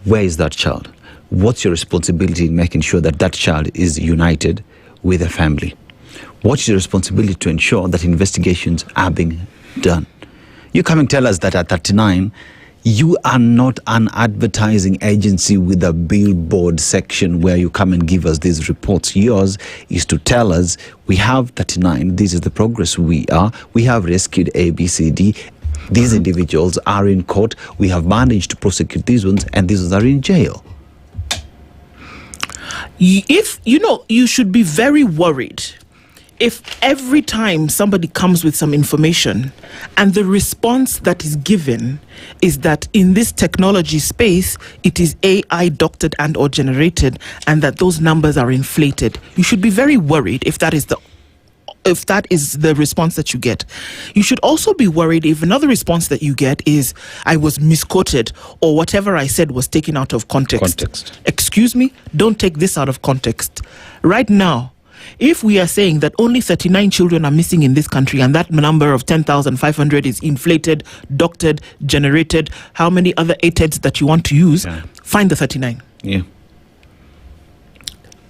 Where is that child? What's your responsibility in making sure that that child is united with a family? What's your responsibility to ensure that investigations are being done? You come and tell us that at 39, you are not an advertising agency with a billboard section where you come and give us these reports. Yours is to tell us, we have 39, this is the progress we have rescued A, B, C, D. These individuals are in court. We have managed to prosecute these ones, and these ones are in jail. If you should be very worried if every time somebody comes with some information and the response that is given is that in this technology space it is AI doctored and or generated, and that those numbers are inflated. You should be very worried if that is the response that you get. You should also be worried if another response that you get is, I was misquoted, or whatever I said was taken out of context. Excuse me, don't take this out of context. Right now, if we are saying that only 39 children are missing in this country and that number of 10,500 is inflated, doctored, generated, how many other ATEDs that you want to use, find the 39. Yeah.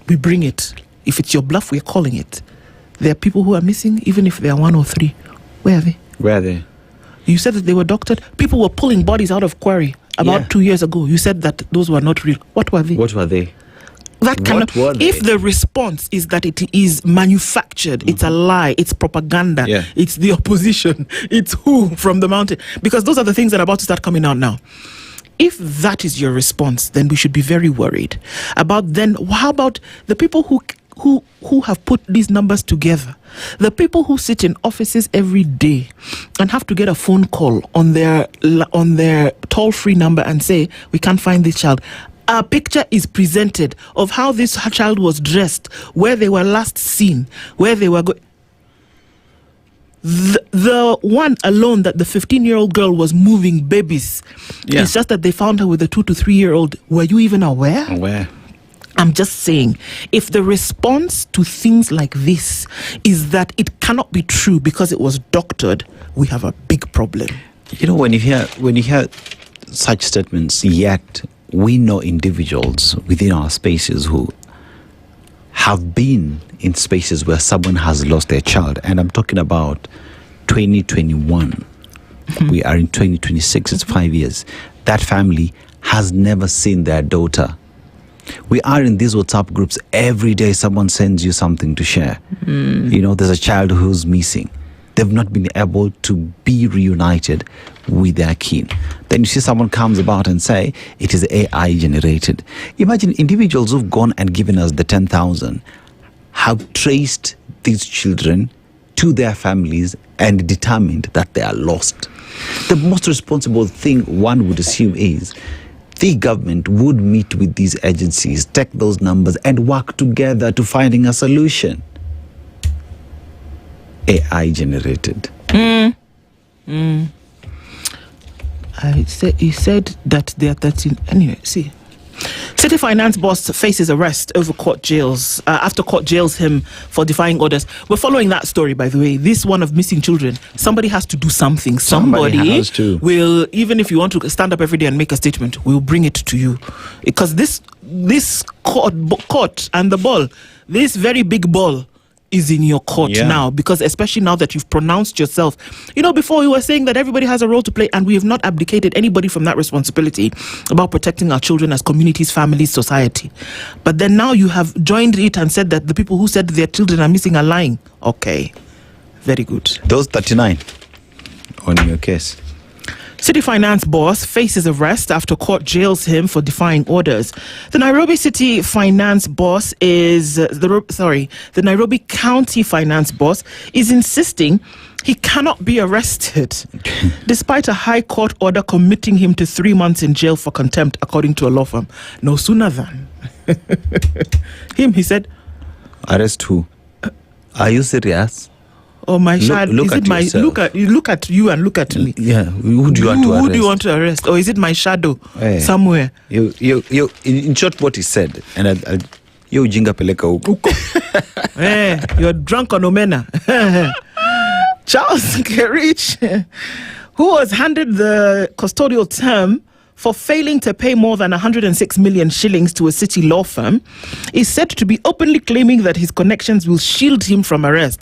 We bring it. If it's your bluff, we're calling it. There are people who are missing, even if they are 1 or 3. Where are they? Where are they? You said that they were doctored. People were pulling bodies out of quarry about 2 years ago. You said that those were not real. What were they? What were they? That kind of, if the response is that it is manufactured, it's a lie, it's propaganda, it's the opposition, it's who from the mountain, because those are the things that are about to start coming out now. If that is your response, then we should be very worried about. Then how about the people who have put these numbers together, the people who sit in offices every day and have to get a phone call on their toll-free number and say, we can't find this child. A picture is presented of how this child was dressed, where they were last seen, where they were going. The one alone that the 15-year-old girl was moving babies. It's just that they found her with a 2 to 3 year old. Were you even aware? Aware. I'm just saying, if the response to things like this is that it cannot be true because it was doctored, we have a big problem. You know, when you hear such statements, yet we know individuals within our spaces who have been in spaces where someone has lost their child. And I'm talking about 2021. We are in 2026. It's 5 years. That family has never seen their daughter. We are in these WhatsApp groups. Every day someone sends you something to share. You know, there's a child who's missing. They've not been able to be reunited with their kin. Then you see someone comes about and say, it is AI generated. Imagine individuals who've gone and given us the 10,000 have traced these children to their families and determined that they are lost. The most responsible thing one would assume is the government would meet with these agencies, take those numbers and work together to finding a solution. AI generated. He said that they are 13. Anyway, see. City Finance boss faces arrest over court jails after court jails him for defying orders. We're following that story, by the way. This one of missing children. Somebody has to do something. Somebody has to. Will, even if you want to stand up every day and make a statement, we'll bring it to you. Because this court and the ball, this very big ball, is in your court now, because especially now that you've pronounced yourself. You know, before we were saying that everybody has a role to play, and we have not abdicated anybody from that responsibility about protecting our children as communities, families, society. But then now you have joined it and said that the people who said their children are missing are lying. Okay, very good. Those 39 on your case. City Finance boss faces arrest after court jails him for defying orders. The Nairobi City Finance boss the Nairobi County Finance boss is insisting he cannot be arrested despite a high court order committing him to 3 months in jail for contempt, according to a law firm. No sooner than he said, arrest who? Are you serious? Oh, my shadow. Look at yourself. Look at you and look at me. Yeah, who do you want to arrest? Who do you want to arrest? Or is it my shadow somewhere? You in short, what he said, and you jinga peleka huko. You're drunk on omena. Charles Kerich, who was handed the custodial term for failing to pay more than 106 million shillings to a city law firm, is said to be openly claiming that his connections will shield him from arrest.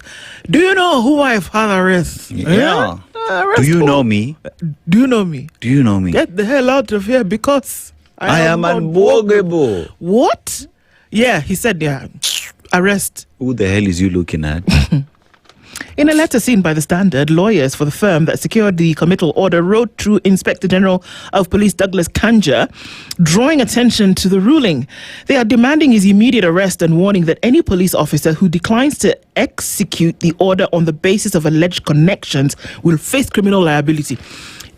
Do you know who I've had arrest? Yeah. Do you know me? Do you know me? Do you know me? Get the hell out of here, because I am unbogable. What? Yeah, he said, arrest. Who the hell is you looking at? In a letter seen by The Standard, lawyers for the firm that secured the committal order wrote through Inspector General of Police Douglas Kanja, drawing attention to the ruling. They are demanding his immediate arrest and warning that any police officer who declines to execute the order on the basis of alleged connections will face criminal liability.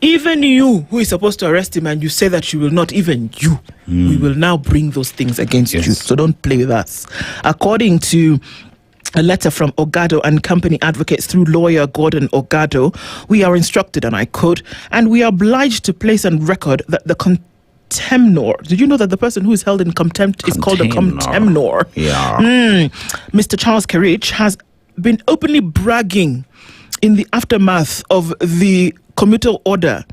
Even you, who is supposed to arrest him, and you say that you will not, even you, we will now bring those things against you. So don't play with us. According to a letter from Ogado and Company advocates through lawyer Gordon Ogado, we are instructed, and I quote, and we are obliged to place on record that the contemnor. Did you know that the person who is held in contempt is called a contemnor? Yeah. Mr. Charles Kerich has been openly bragging in the aftermath of the commutal order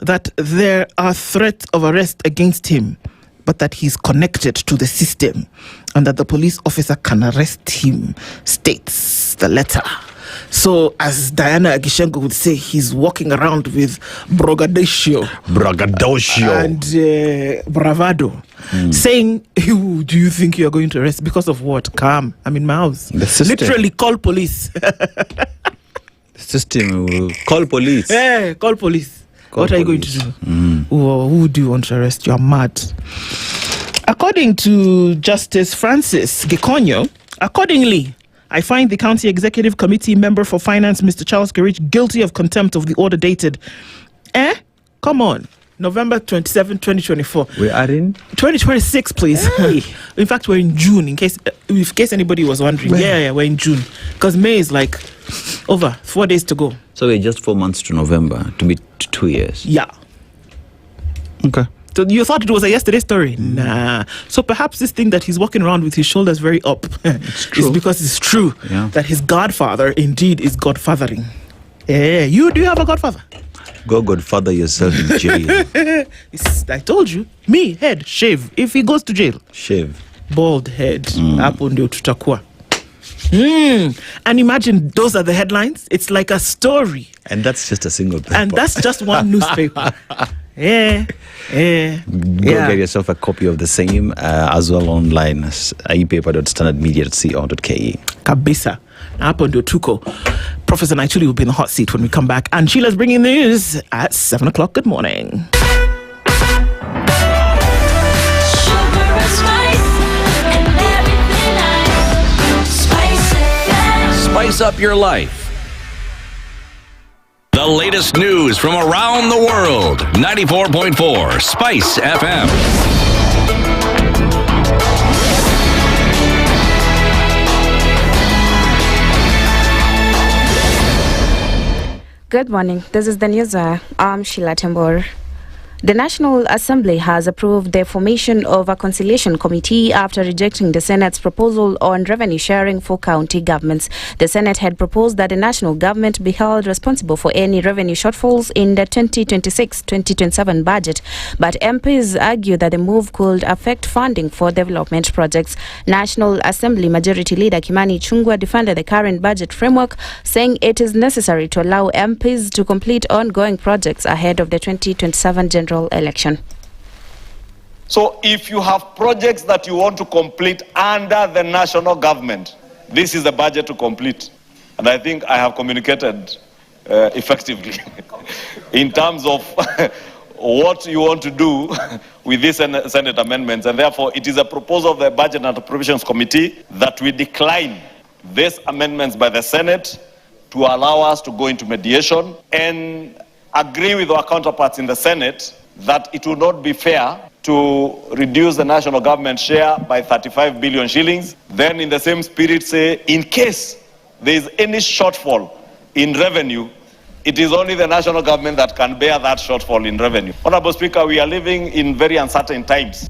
that there are threats of arrest against him, but that he's connected to the system and that the police officer can arrest him, states the letter. So, as Diana Agishengo would say, he's walking around with braggadocio and bravado, saying, "Who do you think you are going to arrest? Because of what? Come, I'm in my house. Literally, call police." The system will call police. Hey, call police. What are you going to do? Who do you want to arrest? You are mad. According to Justice Francis Gikonyo, accordingly, I find the County Executive Committee member for Finance, Mr. Charles Kerich, guilty of contempt of the order dated. Come on. November 27, 2024. We are in 2026, please. Hey. In fact, we're in June, in case anybody was wondering. Yeah, we're in June. Because May is like over 4 days to go. So we're just 4 months to November, to be 2 years. Yeah. Okay. So you thought it was a yesterday story? Nah. So perhaps this thing that he's walking around with his shoulders very up is because it's true that his godfather indeed is godfathering. Yeah. Do you have a godfather? Go godfather yourself in jail. I told you. Me, head, shave. If he goes to jail. Shave. Bald head. Hapo ndio tutakuwa. And imagine those are the headlines. It's like a story. And that's just a single paper. And that's just one newspaper. Go get yourself a copy of the same as well online, epaper.standardmedia.co.ke. Kabisa. Hapo ndio tuko. Professor Naituli will be in the hot seat when we come back. And Sheila's bringing the news at 7 o'clock. Good morning. Spice up your life. The latest news from around the world. 94.4 Spice FM. Good morning. This is the news. I'm Sheila Tembor. The National Assembly has approved the formation of a conciliation committee after rejecting the Senate's proposal on revenue sharing for county governments. The Senate had proposed that the national government be held responsible for any revenue shortfalls in the 2026-2027 budget, but MPs argue that the move could affect funding for development projects. National Assembly Majority Leader Kimani Ichung'wah defended the current budget framework, saying it is necessary to allow MPs to complete ongoing projects ahead of the 2027 general election. So if you have projects that you want to complete under the national government, this is the budget to complete. And I think I have communicated effectively in terms of what you want to do with these Senate amendments. And therefore, it is a proposal of the Budget and Appropriations Committee that we decline these amendments by the Senate to allow us to go into mediation and agree with our counterparts in the Senate that it will not be fair to reduce the national government share by 35 billion shillings. Then in the same spirit say, in case there is any shortfall in revenue, it is only the national government that can bear that shortfall in revenue. Honorable Speaker, we are living in very uncertain times.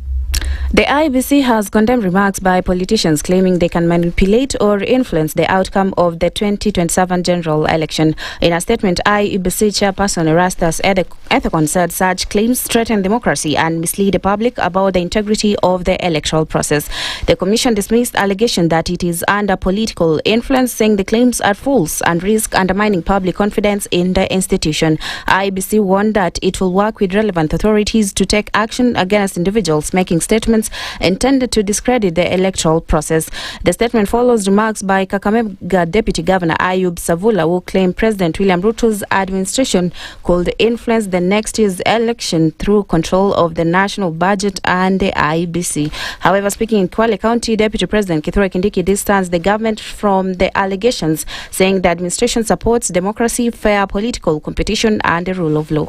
The IEBC has condemned remarks by politicians claiming they can manipulate or influence the outcome of the 2027 general election. In a statement, IEBC chairperson Erastus Ethekon said such claims threaten democracy and mislead the public about the integrity of the electoral process. The commission dismissed allegation that it is under political influence, saying the claims are false and risk undermining public confidence in the institution. IEBC warned that it will work with relevant authorities to take action against individuals making statements intended to discredit the electoral process. The statement follows remarks by Kakamega Deputy Governor Ayub Savula, who claimed President William Ruto's administration could influence the next year's election through control of the national budget and the IEBC. However, speaking in Kwale County, Deputy President Kithure Kindiki distanced the government from the allegations, saying the administration supports democracy, fair political competition and the rule of law.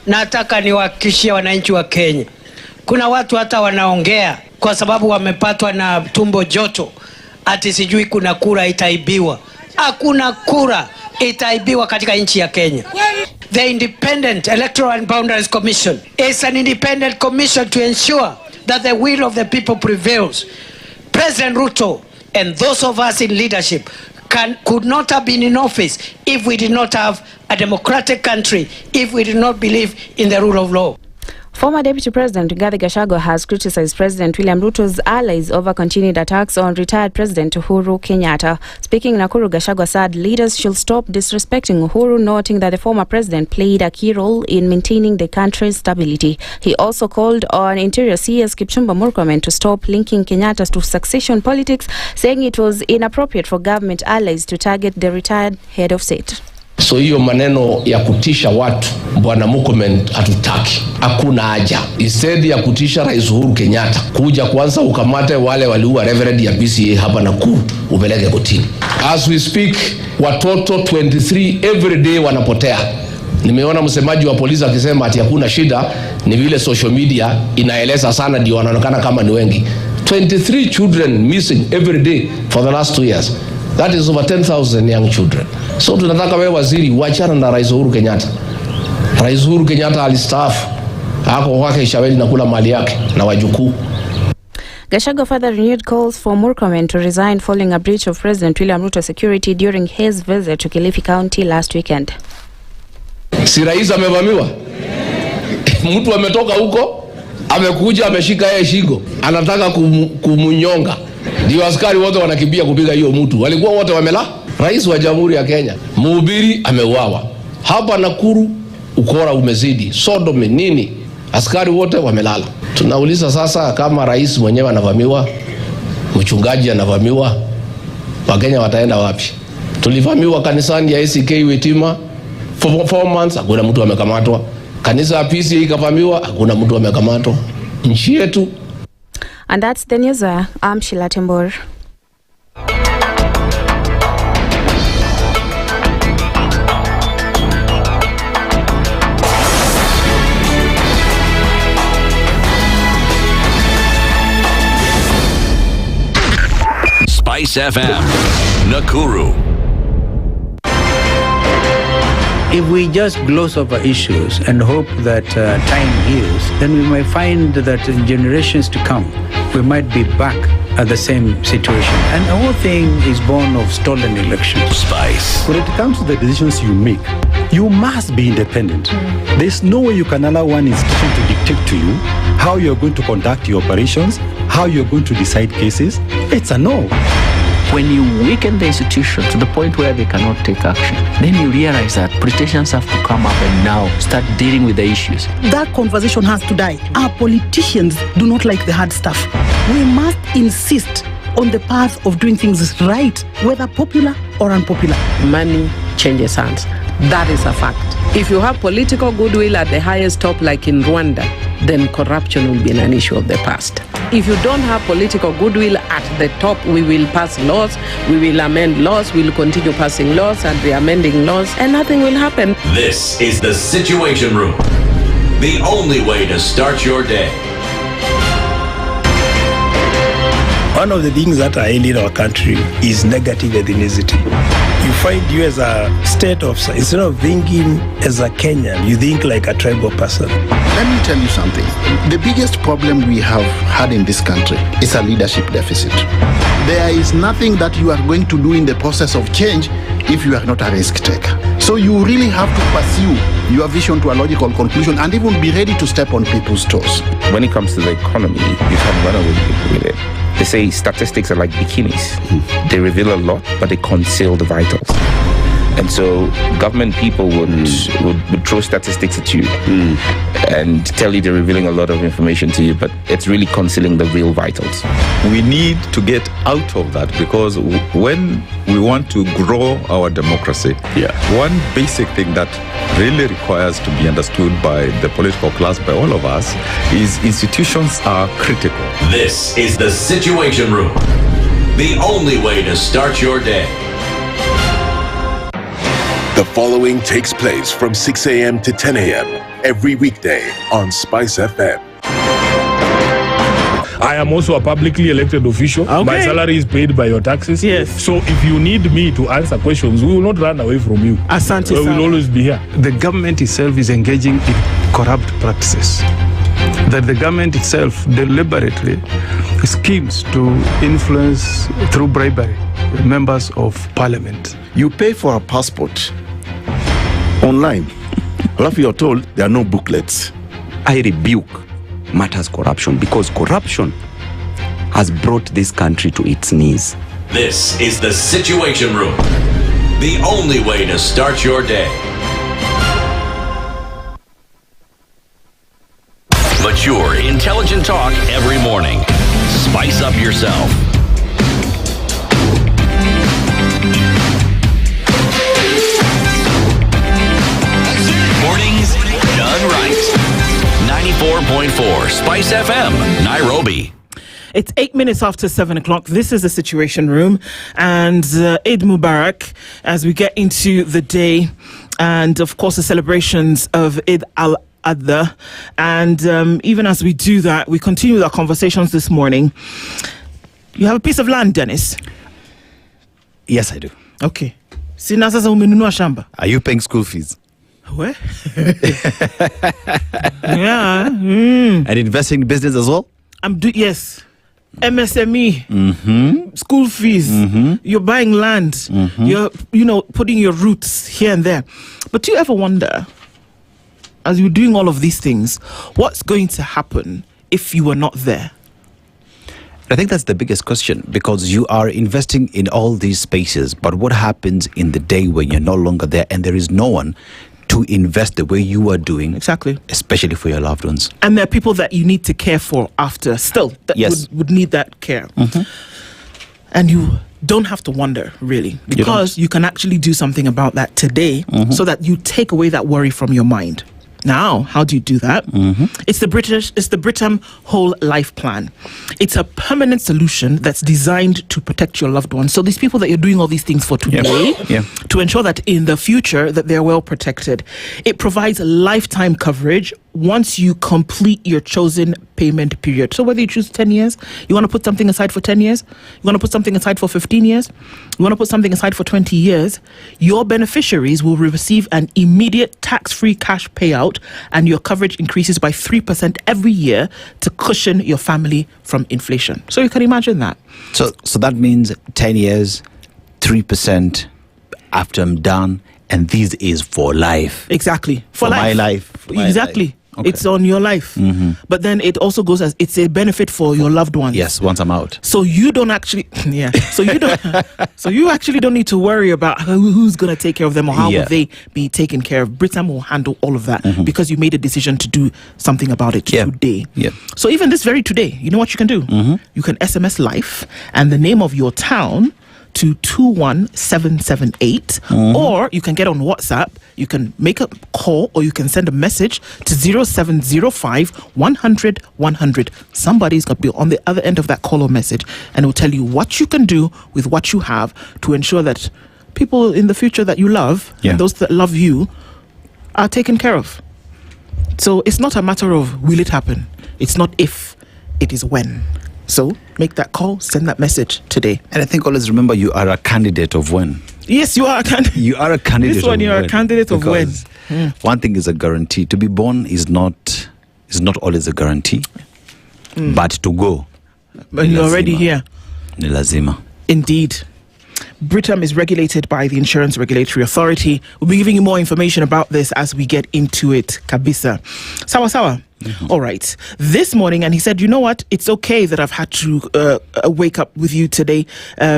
Nataka niwahakikishie wananchi wa Kenya, kuna watu hata wanaongea kwa sababu wamepatwa na tumbo joto ati sijui kuna kura itaibiwa. Hakuna kura itaibiwa katika nchi ya Kenya. the Independent Electoral and Boundaries Commission is an independent commission to ensure that the will of the people prevails. President Ruto and those of us in leadership could not have been in office if we did not have a democratic country, if we did not believe in the rule of law. Former Deputy President Rigathi Gachagua has criticized President William Ruto's allies over continued attacks on retired President Uhuru Kenyatta. Speaking in Nakuru, Gachagua said leaders should stop disrespecting Uhuru, noting that the former president played a key role in maintaining the country's stability. He also called on Interior CS Kipchumba Murkomen to stop linking Kenyatta to succession politics, saying it was inappropriate for government allies to target the retired head of state. So hiyo maneno ya kutisha watu bwana Murkomen hatutaki, hakuna haja. Instead ya kutisha Rais Uhuru Kenyatta, kuja kwanza ukamate wale waliua Reverend ya BCA hapa Nakuru upeleke kotini. As we speak, watoto 23 every day wanapotea. Nimeona msemaji wa polisi akisema ati hakuna shida, ni vile social media inaeleza sana ndio wanaonekana kama ni wengi. 23 children missing every day for the last 2 years. That is over 10,000 young children. So tunataka wewe waziri uachana na Rais Uhuru Kenyatta. Rais Uhuru Kenyatta alistaafu. Hako kwake Shaweli na kula mali yake na wajukuu. Gachagua further renewed calls for Murkomen to resign following a breach of President William Ruto's security during his visit to Kilifi County last weekend. Si rais amevamiwa? Mtu ametoka huko, amekuja ameshika yeye shingo, anataka kumunyonga. Ndio askari wote wanakimbia kupiga hiyo mtu. Walikuwa wote wamela. Rais wa Jamhuri ya Kenya, mhubiri ameuawa. Hapa Nakuru ukora umezidi. Sodomi nini? Askari wote wamelala. Tunauliza sasa kama rais mwenyewe anavamiwa, mchungaji anavamiwa, Wakenya wataenda wapi? Tulivamiwa kanisani ya ACK Wetima for 4 months, hakuna mtu amekamatwa. Kanisa ya PCA ikavamiwa, hakuna mtu amekamatwa. Nchi yetu. And that's the news. I'm Sheila Tembor. SpiceFM, Nakuru. If we just gloss over issues and hope that time heals, then we might find that in generations to come, we might be back at the same situation. And the whole thing is born of stolen elections. Spice. When it comes to the decisions you make, you must be independent. There's no way you can allow one institution to dictate to you how you're going to conduct your operations, how you're going to decide cases. It's a no. When you weaken the institution to the point where they cannot take action, then you realize that politicians have to come up and now start dealing with the issues. That conversation has to die. Our politicians do not like the hard stuff. We must insist on the path of doing things right, whether popular or unpopular. Money changes hands. That is a fact. If you have political goodwill at the highest top, like in Rwanda, then corruption will be an issue of the past. If you don't have political goodwill at the top, we will pass laws, we will amend laws, we will continue passing laws and re-amending laws, and nothing will happen. This is the Situation Room, the only way to start your day. One of the things that are ailing our country is negative ethnicity. You find you as a state officer, instead of thinking as a Kenyan, you think like a tribal person. Let me tell you something. The biggest problem we have had in this country is a leadership deficit. There is nothing that you are going to do in the process of change if you are not a risk taker. So you really have to pursue your vision to a logical conclusion and even be ready to step on people's toes. When it comes to the economy, you can run away with it. They say statistics are like bikinis. They reveal a lot, but they conceal the vitals. And so government people would throw statistics at you and tell you they're revealing a lot of information to you, but it's really concealing the real vitals. We need to get out of that, because when we want to grow our democracy, one basic thing that really requires to be understood by the political class, by all of us, is institutions are critical. This is the Situation Room, the only way to start your day. The following takes place from 6 a.m. to 10 a.m. every weekday on SpiceFM. I am also a publicly elected official. Okay. My salary is paid by your taxes. Yes. So if you need me to answer questions, we will not run away from you. Asante We will sana. always be here. The government itself is engaging in corrupt practices. That the government itself deliberately schemes to influence through bribery members of parliament. You pay for a passport online. Alafu you're told there are no booklets. I rebuke matters corruption because corruption has brought this country to its knees. This is the Situation Room, the only way to start your day. Mature, intelligent talk every morning. Spice up yourself. Mornings done right. 94.4 Spice FM, Nairobi. It's 8 minutes after 7 o'clock. This is the Situation Room, and Eid Mubarak as we get into the day, and of course the celebrations of Eid al-Adha. And even as we do that, we continue with our conversations this morning. You have a piece of land, Dennis? Yes, I do. Okay. Sina sasa umenunua shamba? Are you paying school fees? Where? Yeah. Mm. And investing in business as well? Yes. MSME, Mm-hmm. school fees, you're buying land, you're, putting your roots here and there. But do you ever wonder, as you're doing all of these things, what's going to happen if you were not there? I think that's the biggest question, because you are investing in all these spaces, but what happens in the day when you're no longer there and there is no one to invest the way you are doing? Exactly. Especially for your loved ones. And there are people that you need to care for after still that Yes. would need that care. And you don't have to wonder, really, because you can actually do something about that today so that you take away that worry from your mind. Now, how do you do that? It's the Britam Whole Life Plan. It's a permanent solution that's designed to protect your loved ones. So these people that you're doing all these things for today, to ensure that in the future that they're well protected. It provides lifetime coverage once you complete your chosen payment period. So whether you choose 10 years, you want to put something aside for 10 years, you want to put something aside for 15 years, you want to put something aside for 20 years, your beneficiaries will receive an immediate tax-free cash payout, and your coverage increases by 3% every year to cushion your family from inflation. So you can imagine that. So that means 10 years, 3% after I'm done, and this is for life. Exactly. For my life. Exactly. Okay. It's on your life. But then it also goes as it's a benefit for your loved ones. Yes, once I'm out. So you don't actually, so you actually don't need to worry about who's going to take care of them or how will they be taken care of. Britam will handle all of that because you made a decision to do something about it today. Yeah. So even this very today, you know what you can do? You can SMS life and the name of your town to 21778, or you can get on WhatsApp, you can make a call, or you can send a message to 0705 100 100. Somebody's going to be on the other end of that call or message, and it will tell you what you can do with what you have to ensure that people in the future that you love, and those that love you, are taken care of. So it's not a matter of will it happen, it's not if, it is when. So make that call, send that message today. And I think always remember, you are a candidate of when. Yes, you are a candidate. You are a candidate. This one, you're a candidate of when. One thing is a guarantee. To be born is not always a guarantee. But to go, when you're already here. Ni lazima. Indeed. Britam is regulated by the Insurance Regulatory Authority. We'll be giving you more information about this as we get into it. Kabisa. Sawa. All right. This morning, and he said, you know what? It's okay that I've had to wake up with you today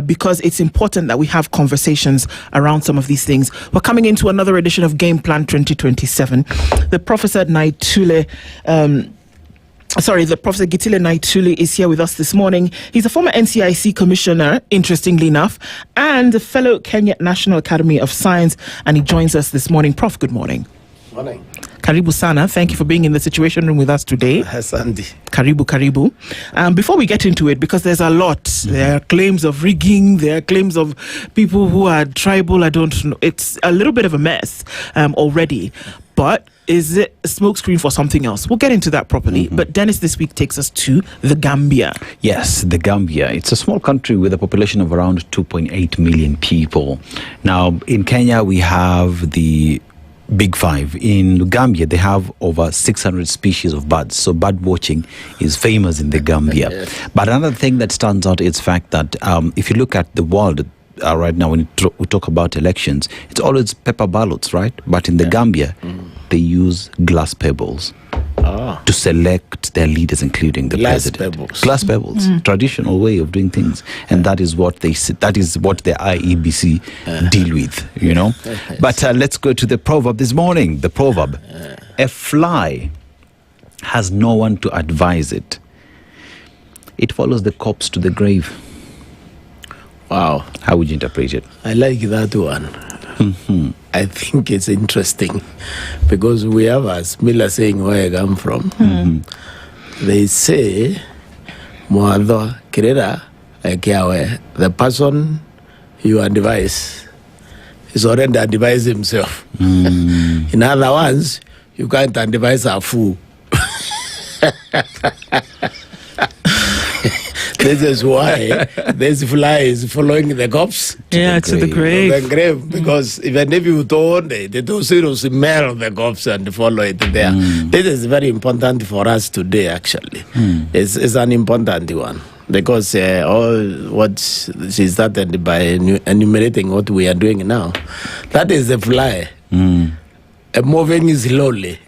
because it's important that we have conversations around some of these things. We're coming into another edition of Game Plan 2027. The Professor Naituli, the Professor Gitile Naituli is here with us this morning. He's a former NCIC commissioner, interestingly enough, and a fellow Kenya National Academy of Science, and he joins us this morning. Prof, good morning. Morning. Karibu sana. Thank you for being in the Situation Room with us today. Asante. Karibu. Before we get into it, because there's a lot, there are claims of rigging, there are claims of people who are tribal, I don't know. It's a little bit of a mess already. But is it a smokescreen for something else? We'll get into that properly. But Dennis this week takes us to the Gambia. Yes, the Gambia. It's a small country with a population of around 2.8 million people. Now, in Kenya, we have the Big Five. In Gambia, they have over 600 species of birds. So bird watching is famous in the Gambia. But another thing that stands out is the fact that if you look at the world right now, when we talk about elections, it's always paper ballots, right? But in the Gambia, they use glass pebbles to select their leaders, including the president. Glass pebbles, traditional way of doing things, and that is what they that is what the IEBC deal with, you know. But let's go to the proverb this morning. The proverb: a fly has no one to advise it. It follows the corpse to the grave. Wow. How would you interpret it? I like that one. I think it's interesting because we have a similar saying where I come from. They say, Moadho Kirera, the person you advise is already advised himself. In other words, you can't advise a fool. This is why this fly is following the corpse to the grave. The grave, because even if you don't, they don't smell the corpse and follow it there. This is very important for us today, actually. It's an important one. Because all what she started by enumerating what we are doing now, that is the fly. Moving slowly.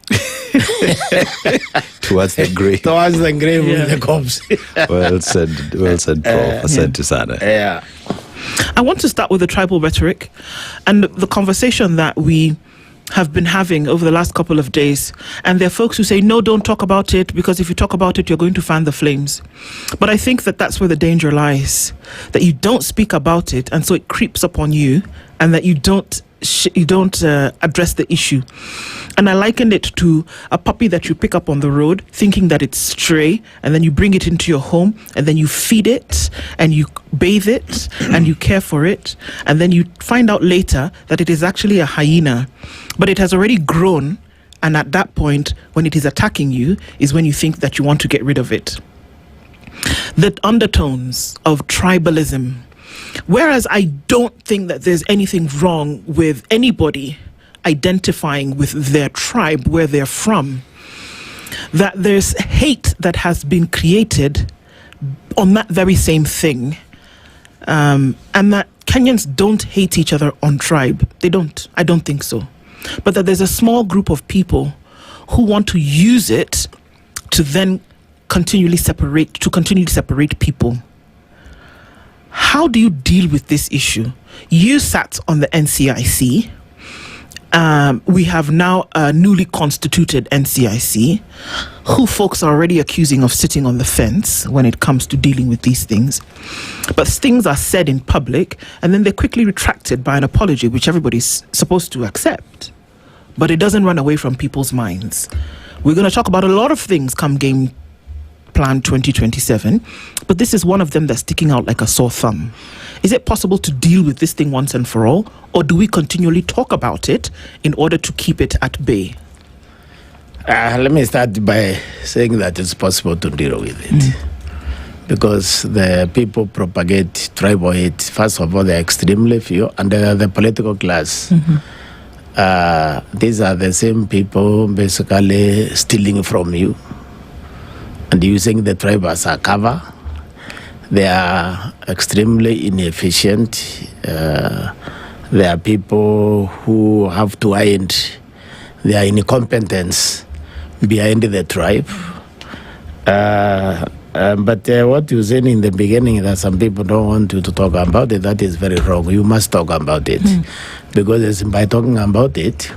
Towards the grave. Towards the grave with the corpse. Well said, Prof. Aseto Sana. Yeah. I want to start with the tribal rhetoric and the conversation that we have been having over the last couple of days. And there are folks who say, no, don't talk about it, because if you talk about it, you're going to fan the flames. But I think that that's where the danger lies, that you don't speak about it, and so it creeps up on you, and that you don't address the issue. And I likened it to a puppy that you pick up on the road thinking that it's stray, and then you bring it into your home, and then you feed it and you bathe it and you care for it, and then you find out later that it is actually a hyena, but it has already grown, and at that point when it is attacking you is when you think that you want to get rid of it. The undertones of tribalism. Whereas I don't think that there's anything wrong with anybody identifying with their tribe, where they're from, that there's hate that has been created on that very same thing, and that Kenyans don't hate each other on tribe. They don't. I don't think so. But that there's a small group of people who want to use it to then continue to separate people. How do you deal with this issue? You sat on the NCIC. We have now a newly constituted NCIC, who folks are already accusing of sitting on the fence when it comes to dealing with these things. But things are said in public, and then they're quickly retracted by an apology, which everybody's supposed to accept. But it doesn't run away from people's minds. We're going to talk about a lot of things come Game Plan 2027, but this is one of them that's sticking out like a sore thumb. Is it possible to deal with this thing once and for all, or do we continually talk about it in order to keep it at bay? Let me start by saying that it's possible to deal with it. Because the people propagate tribal hate. First of all, they're extremely few, and the political class. These are the same people basically stealing from you and using the tribe as a cover. They are extremely inefficient. There are people who have to hide their incompetence behind the tribe. But what you said in the beginning, that some people don't want to talk about it, that is very wrong. You must talk about it. Because it's by talking about it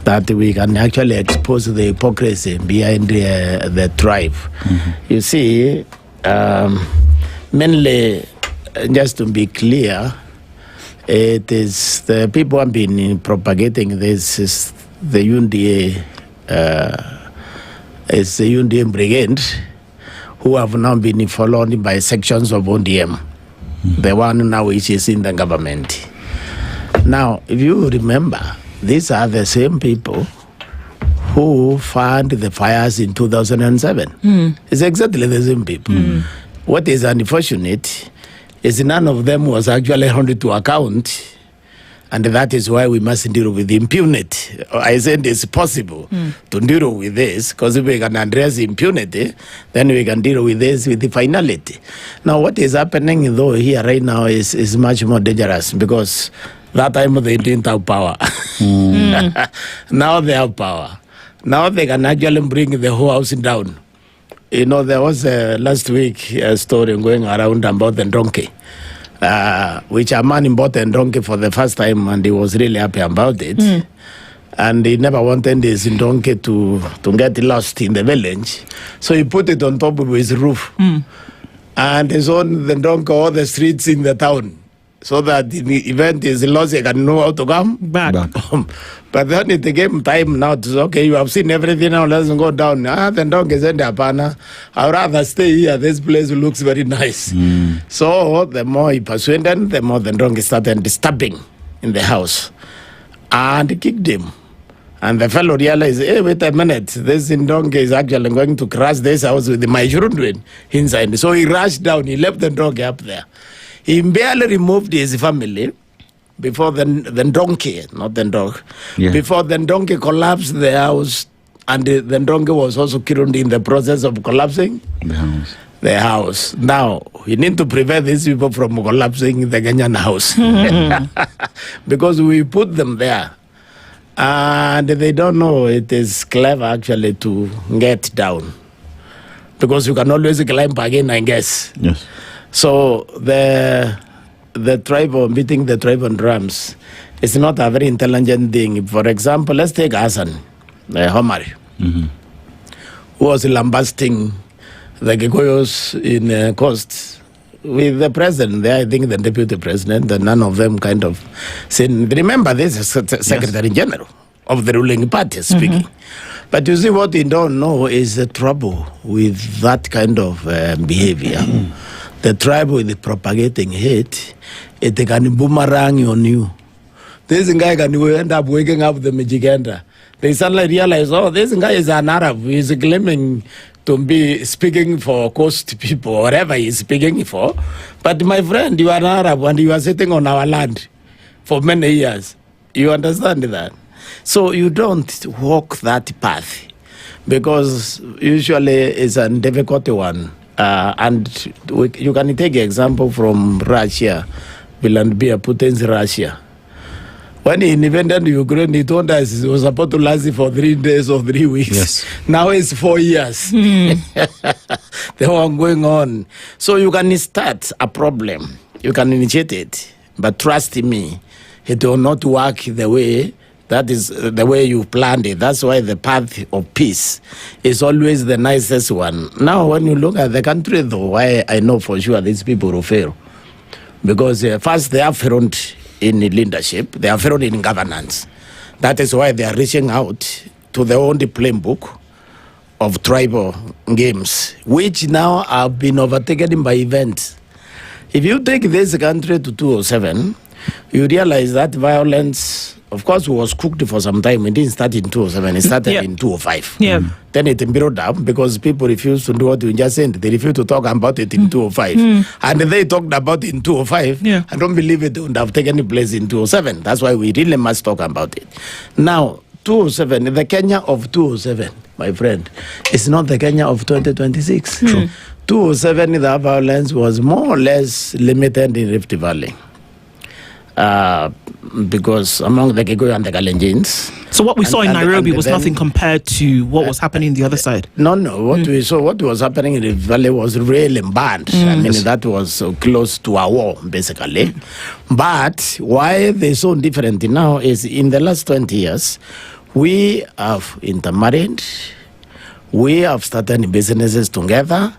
that we can actually expose the hypocrisy behind the tribe. You see, mainly, just to be clear, it is the people who have been propagating this is the UNDA, it's the UNDA brigade, who have now been followed by sections of ODM, the one now which is in the government. Now, if you remember, these are the same people who fund the fires in 2007. It's exactly the same people. What is unfortunate is none of them was actually held to account, and that is why we must deal with impunity. I said it's possible to deal with this, because if we can address impunity, then we can deal with this with the finality. Now, what is happening though here right now is much more dangerous, because that time they didn't have power. Now they have power. Now they can actually bring the whole house down. You know, there was last week a story going around about the donkey. Which a man bought a donkey for the first time, and he was really happy about it. And he never wanted his donkey to get lost in the village. So he put it on top of his roof. And he showed the donkey all the streets in the town, so that in the event is lost, he can know how to come back. But then it came time now to say, okay, you have seen everything, now let's go down. The donkey said, I'd rather stay here. This place looks very nice. So the more he persuaded, the more the donkey started disturbing in the house. And he kicked him. And the fellow realized, hey, wait a minute, this donkey is actually going to crash this house with my children inside. So he rushed down, he left the donkey up there. He barely removed his family before the donkey, not the dog, before the donkey collapsed the house, and the donkey was also killed in the process of collapsing the house. Now, we need to prevent these people from collapsing the Kenyan house. Because we put them there, and they don't know it is clever actually to get down. Because you can always climb again, I guess. Yes. So the tribal, beating the tribal drums is not a very intelligent thing. For example, let's take Hassan Homari, who was lambasting the Gikoyos in Coast with the president there, I think the deputy president, and none of them kind of said, remember this is Secretary General of the ruling party speaking. But you see, what you don't know is the trouble with that kind of behavior. The tribe with propagating hate, it can boomerang on you. This guy can end up waking up the Mijigenda. They suddenly realize, oh, this guy is an Arab. He's claiming to be speaking for coast people, or whatever he's speaking for. But my friend, you are an Arab and you are sitting on our land for many years. You understand that? So you don't walk that path, because usually it's a difficult one. And you can take an example from Russia, Vladimir Putin's Russia. When he invaded Ukraine, he told us it was supposed to last for 3 days or 3 weeks. Yes. Now it's 4 years. The one going on. So you can start a problem. You can initiate it. But trust me, it will not work the way that is the way you planned it. That's why the path of peace is always the nicest one. Now, when you look at the country, though, why I know for sure these people will fail. Because first, they are failed in leadership. They are failed in governance. That is why they are reaching out to the only playing book of tribal games, which now have been overtaken by events. If you take this country to 2007, you realize that violence, of course, was cooked for some time. It didn't start in 2007. It started in 2005. Then it built up because people refused to do what you just said. They refused to talk about it in 2005. And they talked about it in 2005. I don't believe it would have taken place in 2007. That's why we really must talk about it. Now, 2007, the Kenya of 2007, my friend, is not the Kenya of 2026. 2007, the violence was more or less limited in Rift Valley. Because among the Gikuyu and the Kalenjins. So what we saw in Nairobi was nothing compared to what was happening the other side? No. What we saw, what was happening in the valley was really bad. I mean, that was close to a war, basically. But why they're so different now is in the last 20 years, we have intermarried, we have started businesses together,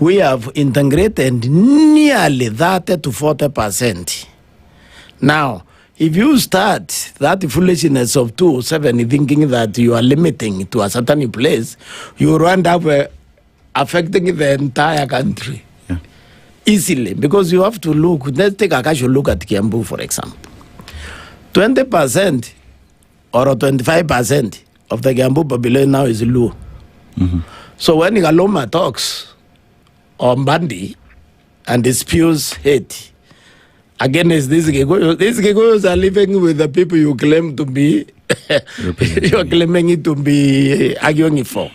we have integrated nearly 30 to 40%. Now, if you start that foolishness of 2007 thinking that you are limiting to a certain place, you will end up affecting the entire country easily. Because you have to look, let's take a casual look at Kiambu, for example. 20% or 25% of the Gambu population now is Luo. So when Galoma talks on Bandi and spews hate against these Gigos are living with the people you claim to be, you are claiming it to be arguing it for.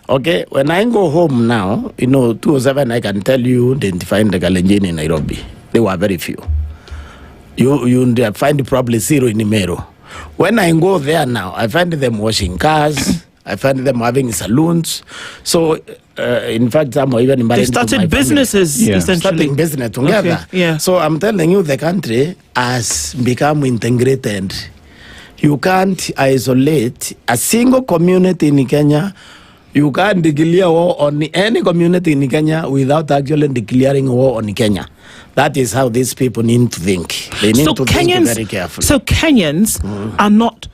Okay, when I go home now, 207, I can tell you, identifying the Kalenjin in Nairobi. There were very few. You find probably zero in Imero. When I go there now, I find them washing cars. I find them having saloons. So, in fact, some are even they started businesses, essentially. Starting business together. Okay. Yeah. So I'm telling you, the country has become integrated. You can't isolate a single community in Kenya. You can't declare war on any community in Kenya without actually declaring war on Kenya. That is how these people need to think. They need to think very carefully. So Kenyans are not...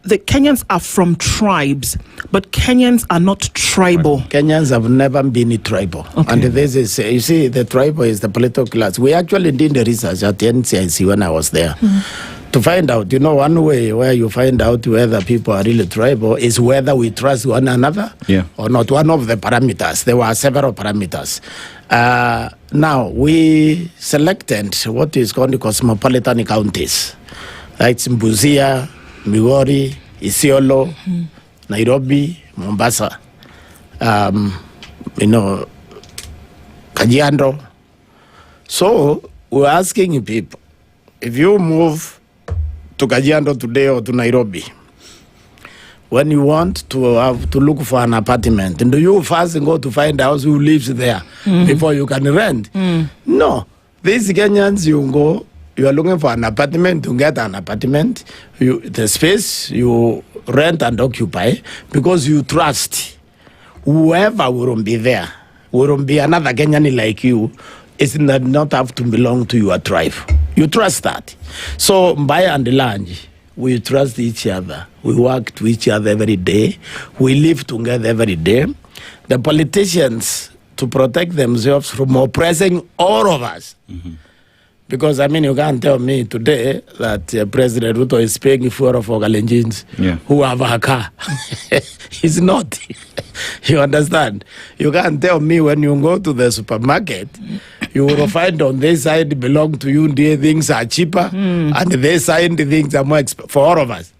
The Kenyans are from tribes, but Kenyans are not tribal. Kenyans have never been tribal. Okay. And this is, you see, the tribal is the political class. We actually did the research at the NCIC when I was there to find out, one way where you find out whether people are really tribal is whether we trust one another or not. One of the parameters. There were several parameters. Now, we selected what is called the cosmopolitan counties. Like Busia, Migori, Isiolo, Nairobi, Mombasa, Kajiado. So we're asking people, if you move to Kajiado today or to Nairobi, when you want to look for an apartment, do you first go to find a house who lives there before you can rent? No. These Kenyans, you are looking for an apartment, to get an apartment, the space you rent and occupy, because you trust whoever will be there, will be another Kenyan like you, is not have to belong to your tribe. You trust that. So by and large, we trust each other. We work to each other every day. We live together every day. The politicians, to protect themselves from oppressing all of us, because, you can't tell me today that President Ruto is paying for Kalenjins who have a car. He's not. You understand? You can't tell me when you go to the supermarket, you will find on this side belong to you, the things are cheaper, and this side the things are more expensive for all of us.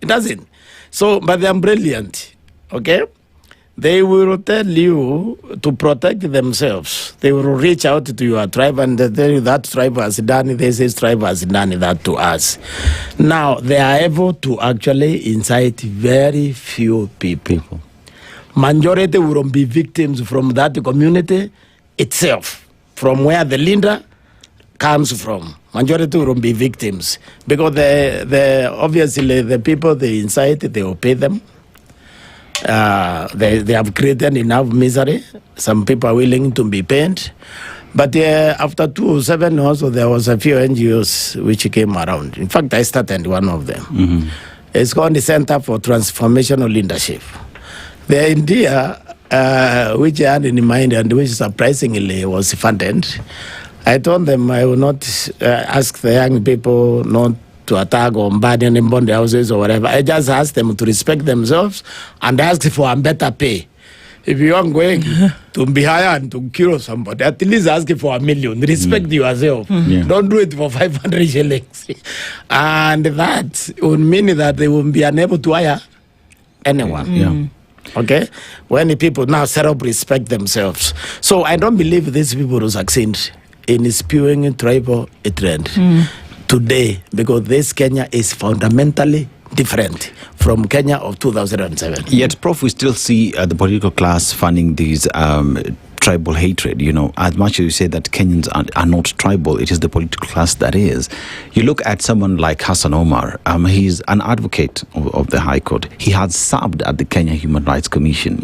It doesn't. So, but they're brilliant, okay? They will tell you to protect themselves. They will reach out to your tribe and they tell you that tribe has done this, this tribe has done that to us. Now, they are able to actually incite very few people. Majority will be victims from that community itself, from where the leader comes from. Majority will be victims because obviously the people they incite, they will pay them. They have created enough misery. Some people are willing to be paid. But after 2007 also, there was a few NGOs which came around. In fact, I started one of them. It's called the Center for Transformational Leadership. The idea, which I had in mind and which surprisingly was funded, I told them I will not ask the young people not to attack or burden and burn the houses or whatever. I just ask them to respect themselves and ask for a better pay. If you are going to be hired to kill somebody, at least ask for $1 million. Respect yourself. Don't do it for 500 shillings. And that would mean that they will be unable to hire anyone. Okay? When the people now set up respect themselves. So I don't believe these people will succeed in spewing tribal trend today, because this Kenya is fundamentally different from Kenya of 2007. Yet, Prof, we still see the political class funding these tribal hatred. As much as you say that Kenyans are not tribal, it is the political class that is. You look at someone like Hassan Omar. He's an advocate of the High Court. He has served at the Kenya Human Rights Commission.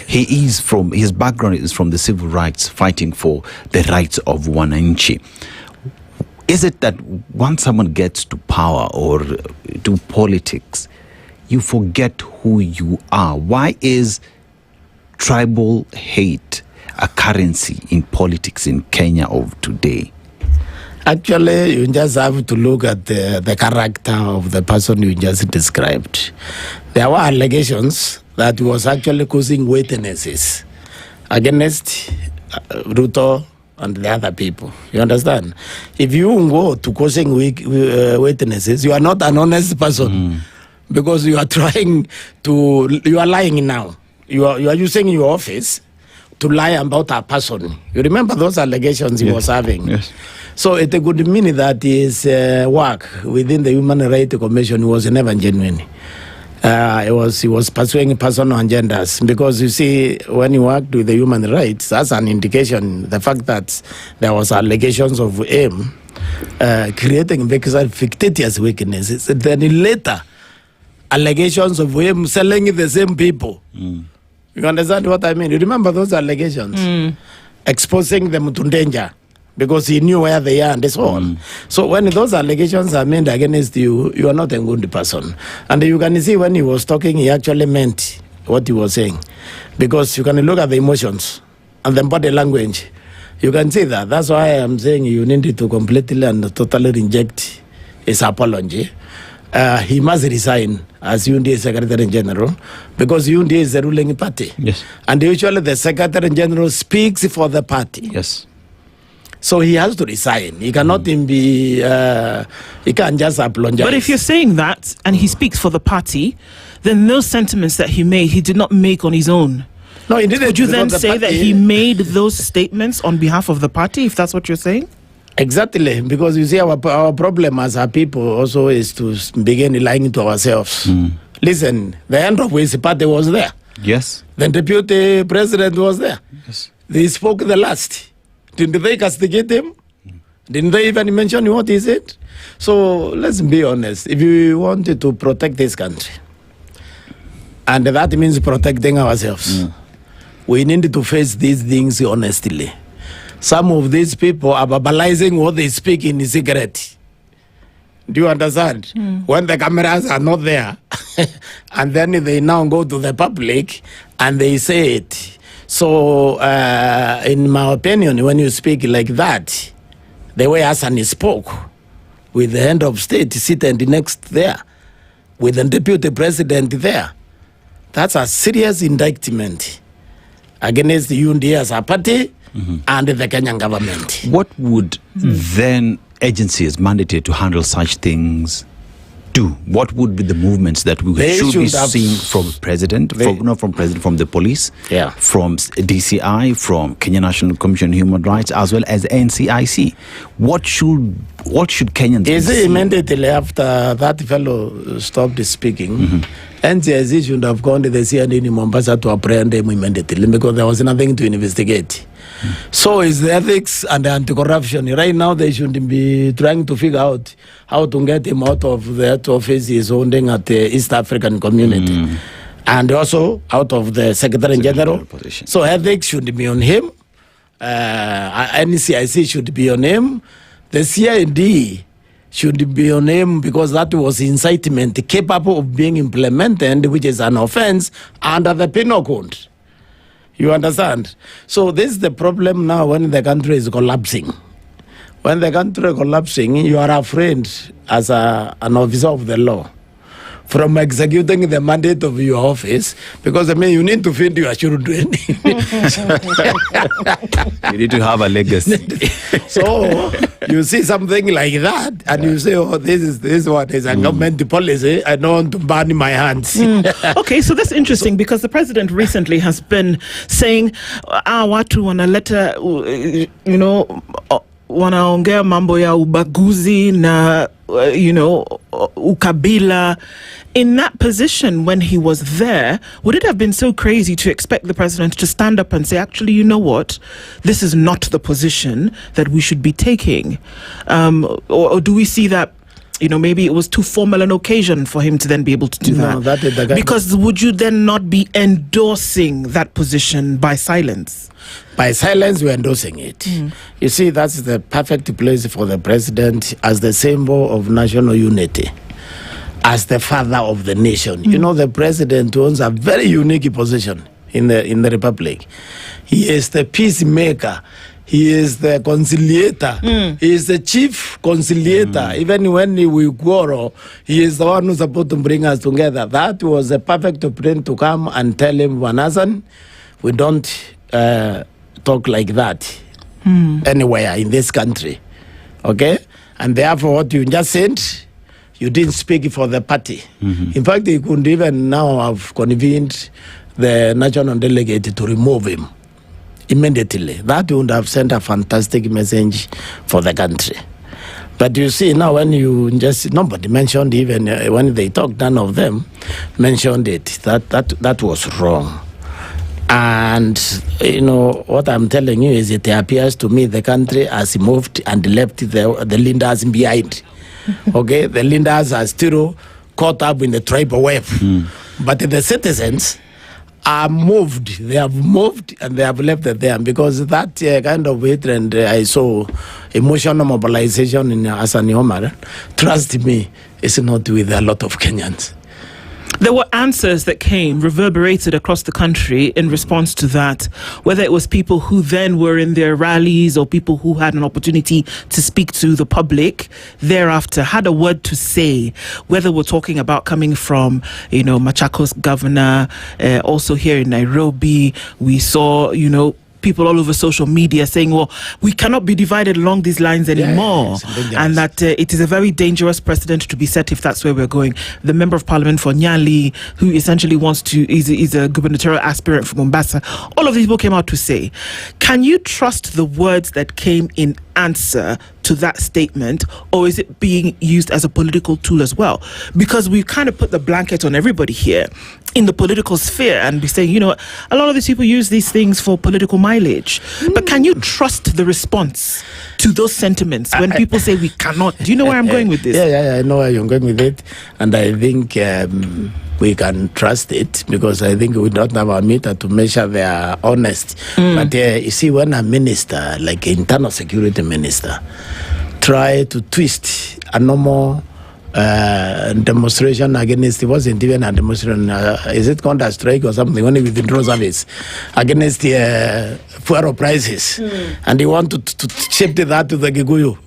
His background is from the civil rights, fighting for the rights of Wananchi. Is it that once someone gets to power or to politics, you forget who you are? Why is tribal hate a currency in politics in Kenya of today? Actually, you just have to look at the character of the person you just described. there were allegations that he was actually causing witnesses against Ruto and the other people. You understand? If you go to causing witnesses, you are not an honest person because you are you are lying now. You are using your office to lie about a person. You remember those allegations he was having? Yes. So it could mean that his work within the Human Rights Commission was never genuine. He was pursuing personal agendas because you see, when he worked with the human rights, that's an indication. The fact that there was allegations of him creating fictitious weaknesses, then later allegations of him selling the same people. You understand what I mean? You remember those allegations, exposing them to danger because he knew where they are and so on. So when those allegations are made against you, you are not a good person. And you can see when he was talking, he actually meant what he was saying. Because you can look at the emotions and the body language. You can see that. That's why I'm saying you need to completely and totally reject his apology. He must resign as UNDA Secretary General because UNDA is the ruling party. Yes. And usually the Secretary General speaks for the party. Yes. So he has to resign. He cannot be, he can't just apologize. But if you're saying that, and he speaks for the party, then those sentiments that he made, he did not make on his own. No, he didn't. Would you then say that he made those statements on behalf of the party, if that's what you're saying? Exactly, because you see, our problem as a people also is to begin lying to ourselves. Listen, the end of his party was there. Yes. The deputy president was there. Yes. They spoke the last. Didn't they castigate him? Didn't they even mention what he said? So let's be honest. If you wanted to protect this country, and that means protecting ourselves, we need to face these things honestly. Some of these people are verbalizing what they speak in secret. Do you understand? When the cameras are not there, and then they now go to the public and they say it. So, in my opinion, when you speak like that, the way Hassan spoke, with the head of state sitting next there, with the deputy president there, that's a serious indictment against the UNDA as a party and the Kenyan government. What would then agencies mandated to handle such things do? What would be the movements that we should be seeing from president, from the police, from DCI, from Kenya National Commission on Human Rights, as well as NCIC? What should Kenyans be seeing? Immediately after that fellow stopped speaking, NCIC should have gone to the CND in Mombasa to apprehend him immediately because there was nothing to investigate. So is the ethics and the anti-corruption. Right now they should be trying to figure out how to get him out of the office he's holding at the East African community. And also out of the Secretary General. So ethics should be on him. NCIC should be on him. The CID should be on him because that was incitement capable of being implemented, which is an offense under the penal code. You understand? So this is the problem now when the country is collapsing. When the country is collapsing, you are afraid as an officer of the law from executing the mandate of your office because, I mean, you need to feed your children. You need to have a legacy. So you see something like that and you say, oh, this is what is a government policy. I don't want to burn my hands. Okay, so that's interesting because the president recently has been saying, watu wanaleta, wanaongea mambo ya ubaguzi na, ukabila. In that position, when he was there, would it have been so crazy to expect the president to stand up and say, actually, you know what? This is not the position that we should be taking. Or do we see that, maybe it was too formal an occasion for him to then be able to do that? Because would you then not be endorsing that position by silence? By silence, we're endorsing it. You see, that's the perfect place for the president as the symbol of national unity, as the father of the nation. The president owns a very unique position in the republic. He is the peacemaker. He is the conciliator. He is the chief conciliator. Even when we quarrel, he is the one who's supposed to bring us together. That was a perfect opportunity to come and tell him, Wanasan, we don't talk like that anywhere in this country. Okay? And therefore, what you just said, you didn't speak for the party. In fact, he could even now have convened the national delegate to remove him immediately. That would have sent a fantastic message for the country. But you see, now when you just, nobody mentioned, even when they talked, none of them mentioned it. That was wrong. And, you know, what I'm telling you is it appears to me the country has moved and left the leaders behind. Okay? The leaders are still caught up in the tribal web. But the citizens are moved. They have moved and they have left it there because that kind of hatred I saw, emotional mobilization in Hassan Omar, trust me, it's not with a lot of Kenyans. There were answers that came, reverberated across the country in response to that, whether it was people who then were in their rallies or people who had an opportunity to speak to the public thereafter, had a word to say, whether we're talking about coming from, you know, Machakos governor, also here in Nairobi, we saw, you know, people all over social media saying, well, we cannot be divided along these lines anymore, and that it is a very dangerous precedent to be set if that's where we're going. The member of parliament for Nyali, who essentially wants to, is a gubernatorial aspirant from Mombasa, all of these people came out to say, can you trust the words that came in answer to that statement, or is it being used as a political tool as well? Because we kind of put the blanket on everybody here in the political sphere and be saying, you know, a lot of these people use these things for political mileage. But can you trust the response to those sentiments when people say we cannot? Do you know where I'm going with this? Yeah, I know where you're going with it. And I think we can trust it because I think we don't have a meter to measure their honesty. But you see, when a minister, like an internal security minister, try to twist a normal demonstration against, it wasn't even a demonstration, is it called a strike or something, when he withdraw service against the fuel prices, and he wanted to shift that to the Gikuyu.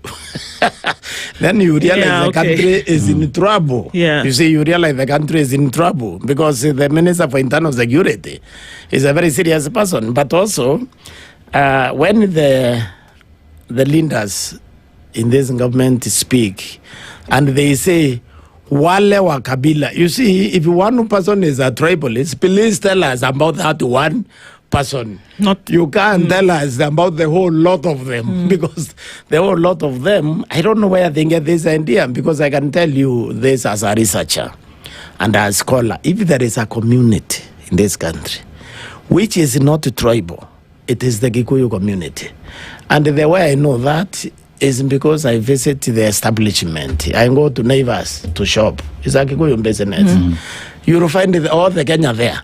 Then you realize the country is in trouble. You see, you realize the country is in trouble because the Minister for Internal Security is a very serious person. But also, when the leaders in this government speak and they say, Wale wa Kabila, you see, if one person is a tribalist, please tell us about that one person. You can't tell us about the whole lot of them because the whole lot of them, I don't know where they get this idea, because I can tell you this as a researcher and as a scholar. If there is a community in this country which is not tribal, it is the Gikuyu community. And the way I know that is because I visit the establishment. I go to neighbors to shop. It's a Gikuyu business. You will find all the Kenya there.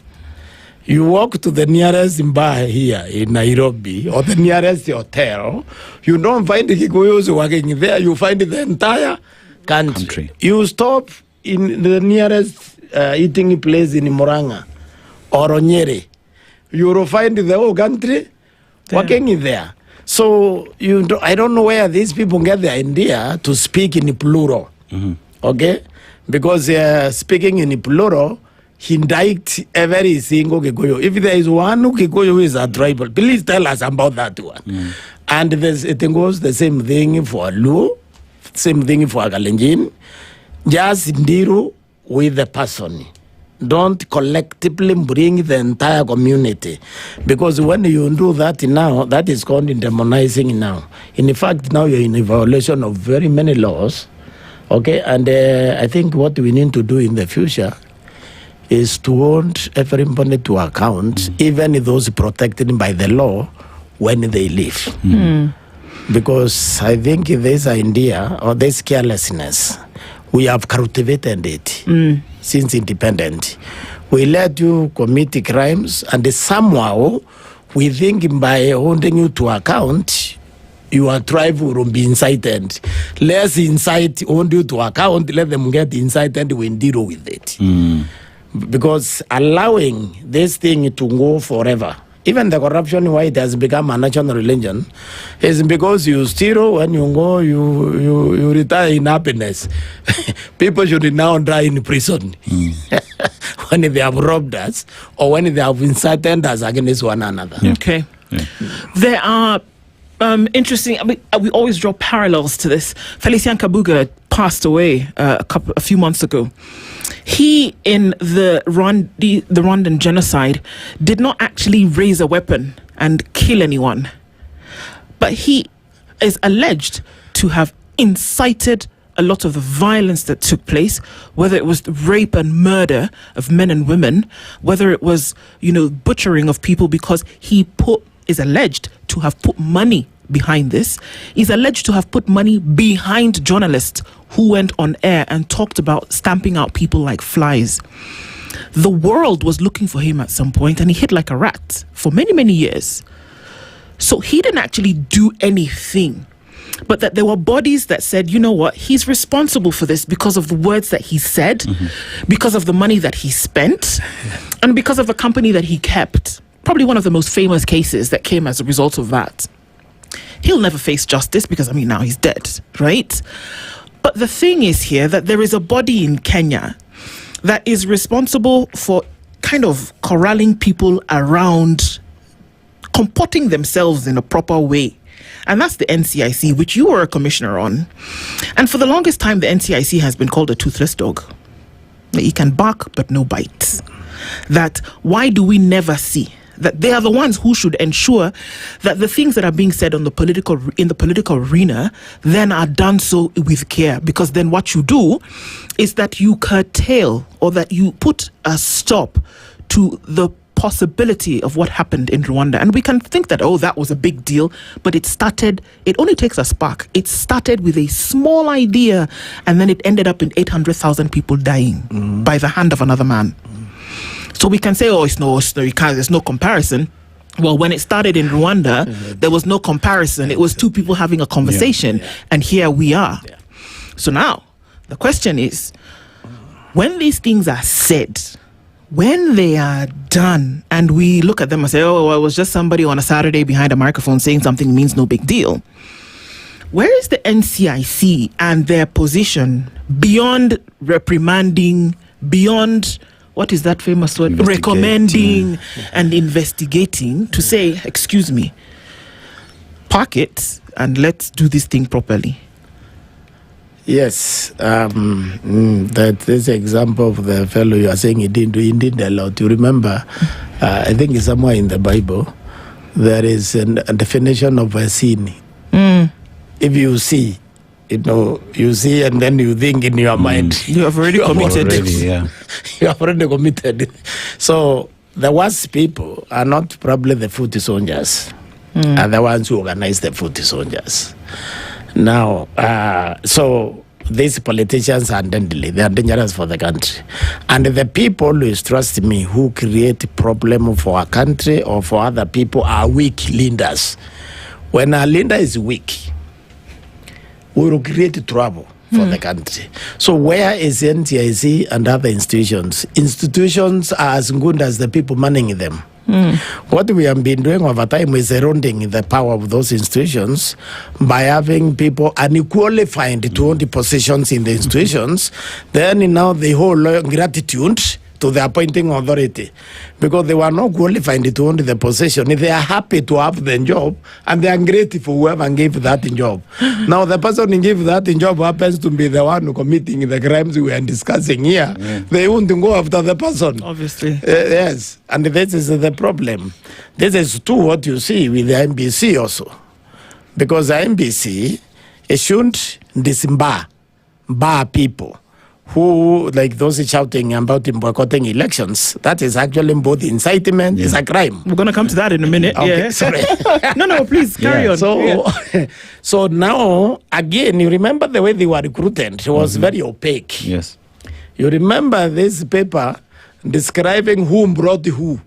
You walk to the nearest bar here in Nairobi or the nearest hotel, you don't find the Kikuyus working there, you find the entire country. You stop in the nearest eating place in Murang'a or Njeri, you will find the whole country working there. So I don't know where these people get the idea to speak in plural, okay? Because speaking in plural, he indict every single Kikuyu. If there is one Kikuyu who is a tribal, please tell us about that one. And it goes the same thing for Luo, same thing for Kalenjin. Just Ndiru with the person. Don't collectively bring the entire community. Because when you do that now, that is called demonizing now. In fact, now you're in a violation of very many laws. Okay, and I think what we need to do in the future is to hold everybody to account, even those protected by the law when they leave. Because I think this idea or this carelessness, we have cultivated it since independence. We let you commit crimes, and somehow we think by holding you to account, your tribe will be incited. Let's incite, hold you to account, let them get incited, we deal with it. Because allowing this thing to go forever Even the corruption, why it has become a national religion, is because you steal, when you go, you retire in happiness. People should now die in prison when they have robbed us or when they have incited us against one another. Yeah. Okay. Yeah. There are interesting. We always draw parallels to this. Felician Kabuga passed away a few months ago. He, in the Rwandan genocide, did not actually raise a weapon and kill anyone, but he is alleged to have incited a lot of the violence that took place, whether it was the rape and murder of men and women, whether it was, butchering of people, because he is alleged to have put money behind this. He's alleged to have put money behind journalists who went on air and talked about stamping out people like flies. The world was looking for him at some point, and he hid like a rat for many, many years. So he didn't actually do anything, but that there were bodies that said, you know what, he's responsible for this because of the words that he said, because of the money that he spent, and because of the company that he kept. Probably one of the most famous cases that came as a result of that. He'll never face justice because, now he's dead, right? But the thing is here that there is a body in Kenya that is responsible for kind of corralling people around comporting themselves in a proper way. And that's the NCIC, which you were a commissioner on. And for the longest time, the NCIC has been called a toothless dog. He can bark, but no bite. That why do we never see that they are the ones who should ensure that the things that are being said in the political arena then are done so with care? Because then what you do is that you curtail, or that you put a stop to the possibility of what happened in Rwanda. And we can think that, that was a big deal, but it only takes a spark. It started with a small idea, and then it ended up in 800,000 people dying by the hand of another man. So we can say, there's no comparison. Well, when it started in Rwanda, there was no comparison. It was two people having a conversation, and here we are. So now, the question is, when these things are said, when they are done, and we look at them and say, it was just somebody on a Saturday behind a microphone saying something means no big deal. Where is the NCIC and their position beyond reprimanding, beyond... what is that famous word? Recommending and investigating, to say, excuse me, park it and let's do this thing properly? Yes. That is example of the fellow you are saying he did a lot. You remember, I think it's somewhere in the Bible, there is a definition of a sin. If you see, you see, and then you think in your mind. You have already committed. You have already committed. So the worst people are not probably the foot soldiers, are the ones who organize the foot soldiers. Now, so these politicians are deadly. They are dangerous for the country. And the people, always trust me, who create problem for our country or for other people are weak leaders. When a leader is weak, we will create trouble for the country. So where is NTIC and other institutions? Institutions are as good as the people manning them. What we have been doing over time is eroding the power of those institutions by having people unqualified to own the positions in the institutions. Then now the whole gratitude to the appointing authority, because they were not qualified to own the position. They are happy to have the job, and they are grateful whoever gave that job. Now the person who gave that job happens to be the one committing the crimes we are discussing here. They won't go after the person. Obviously. Yes, and this is the problem. This is too what you see with the MBC also. Because the MBC, it shouldn't bar people who, like those shouting about boycotting elections. That is actually both incitement, it's a crime. We're going to come to that in a minute. Okay, sorry. No, please, carry on. So now, again, you remember the way they were recruited? It was very opaque. Yes. You remember this paper describing who brought who?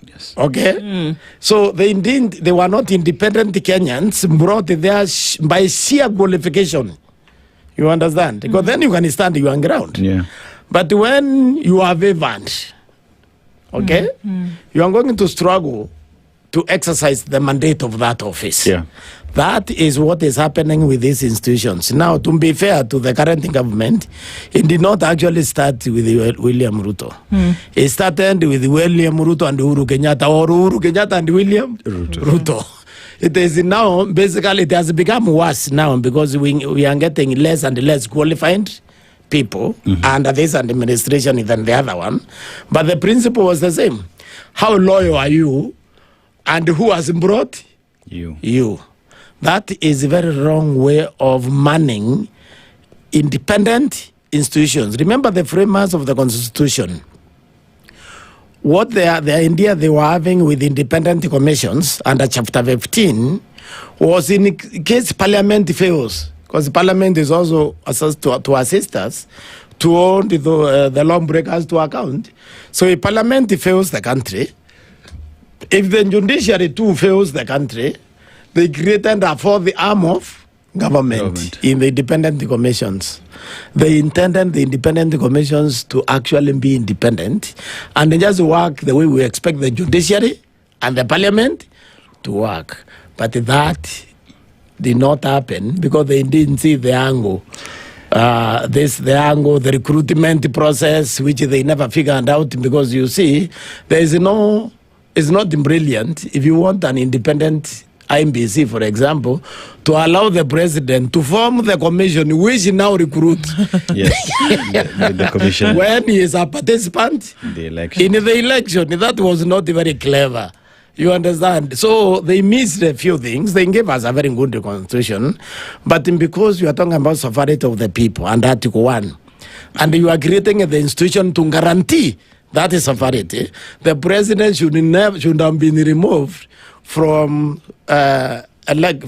Yes. Okay? So they were not independent Kenyans, brought there by sheer qualification. You understand? Because then you can stand your ground. Yeah. But when you are vibrant, okay? You are going to struggle to exercise the mandate of that office. Yeah. That is what is happening with these institutions. Now, to be fair to the current government, it did not actually start with William Ruto. It started with William Ruto and Uhuru Kenyatta, or Uhuru Kenyatta and William Ruto. It is now, basically, it has become worse now because we are getting less and less qualified people under this administration than the other one. But the principle was the same. How loyal are you, and who has brought you? That is a very wrong way of manning independent institutions. Remember the framers of the Constitution. What the idea they were having with independent commissions under Chapter 15 was in case Parliament fails, because Parliament is also to assist us to hold the lawbreakers to account. So if Parliament fails the country, if the judiciary too fails the country, they created for the arm of government in the independent commissions. They intended the independent commissions to actually be independent and they just work the way we expect the judiciary and the parliament to work. But that did not happen because they didn't see the angle. The recruitment process, which they never figured out, because you see, it's not brilliant if you want an independent IMBC, for example, to allow the president to form the commission which now recruits. the commission. When he is a participant in the election. That was not very clever. You understand? So they missed a few things. They gave us a very good constitution. But because you are talking about sovereignty of the people under Article 1, and you are creating the institution to guarantee that is sovereignty, the president should have been removed from nominating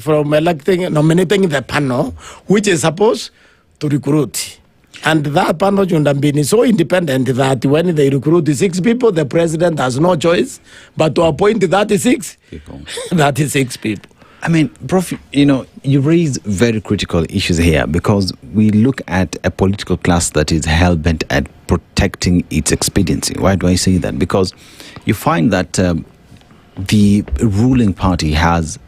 the panel, which is supposed to recruit. And that panel should have been so independent that when they recruit 6 people, the president has no choice but to appoint 36 people. 36 people. I mean, Prof, you raise very critical issues here because we look at a political class that is hell-bent at protecting its expediency. Why do I say that? Because you find that the ruling party has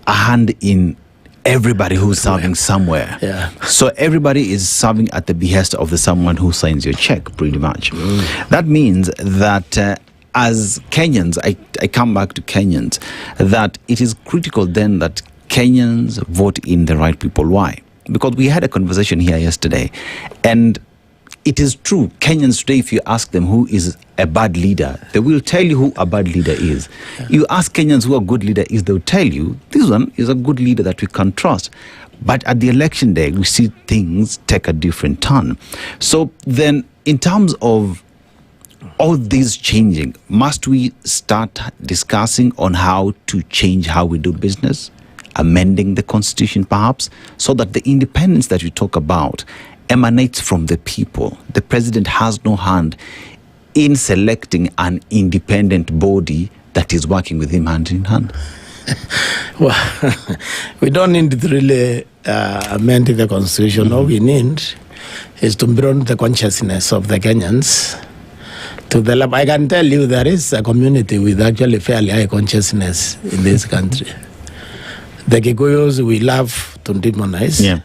a hand in everybody who's serving somewhere. Yeah. So everybody is serving at the behest of the someone who signs your check, pretty much. That means that as Kenyans, I come back to Kenyans, that it is critical then that Kenyans vote in the right people. Why? Because we had a conversation here yesterday, and it is true, Kenyans today, if you ask them who is a bad leader, they will tell you who a bad leader is. Yeah. You ask Kenyans who a good leader is, they'll tell you, this one is a good leader that we can trust. But at the election day, we see things take a different turn. So then, in terms of all this changing, must we start discussing on how to change how we do business, amending the constitution perhaps, so that the independence that we talk about emanates from the people? The president has no hand in selecting an independent body that is working with him hand in hand. Well, we don't need to really amend the constitution. All we need is to bring the consciousness of the Kenyans to the level. I can tell you there is a community with actually fairly high consciousness in this country. The Kikuyus, we love to demonize. Yeah.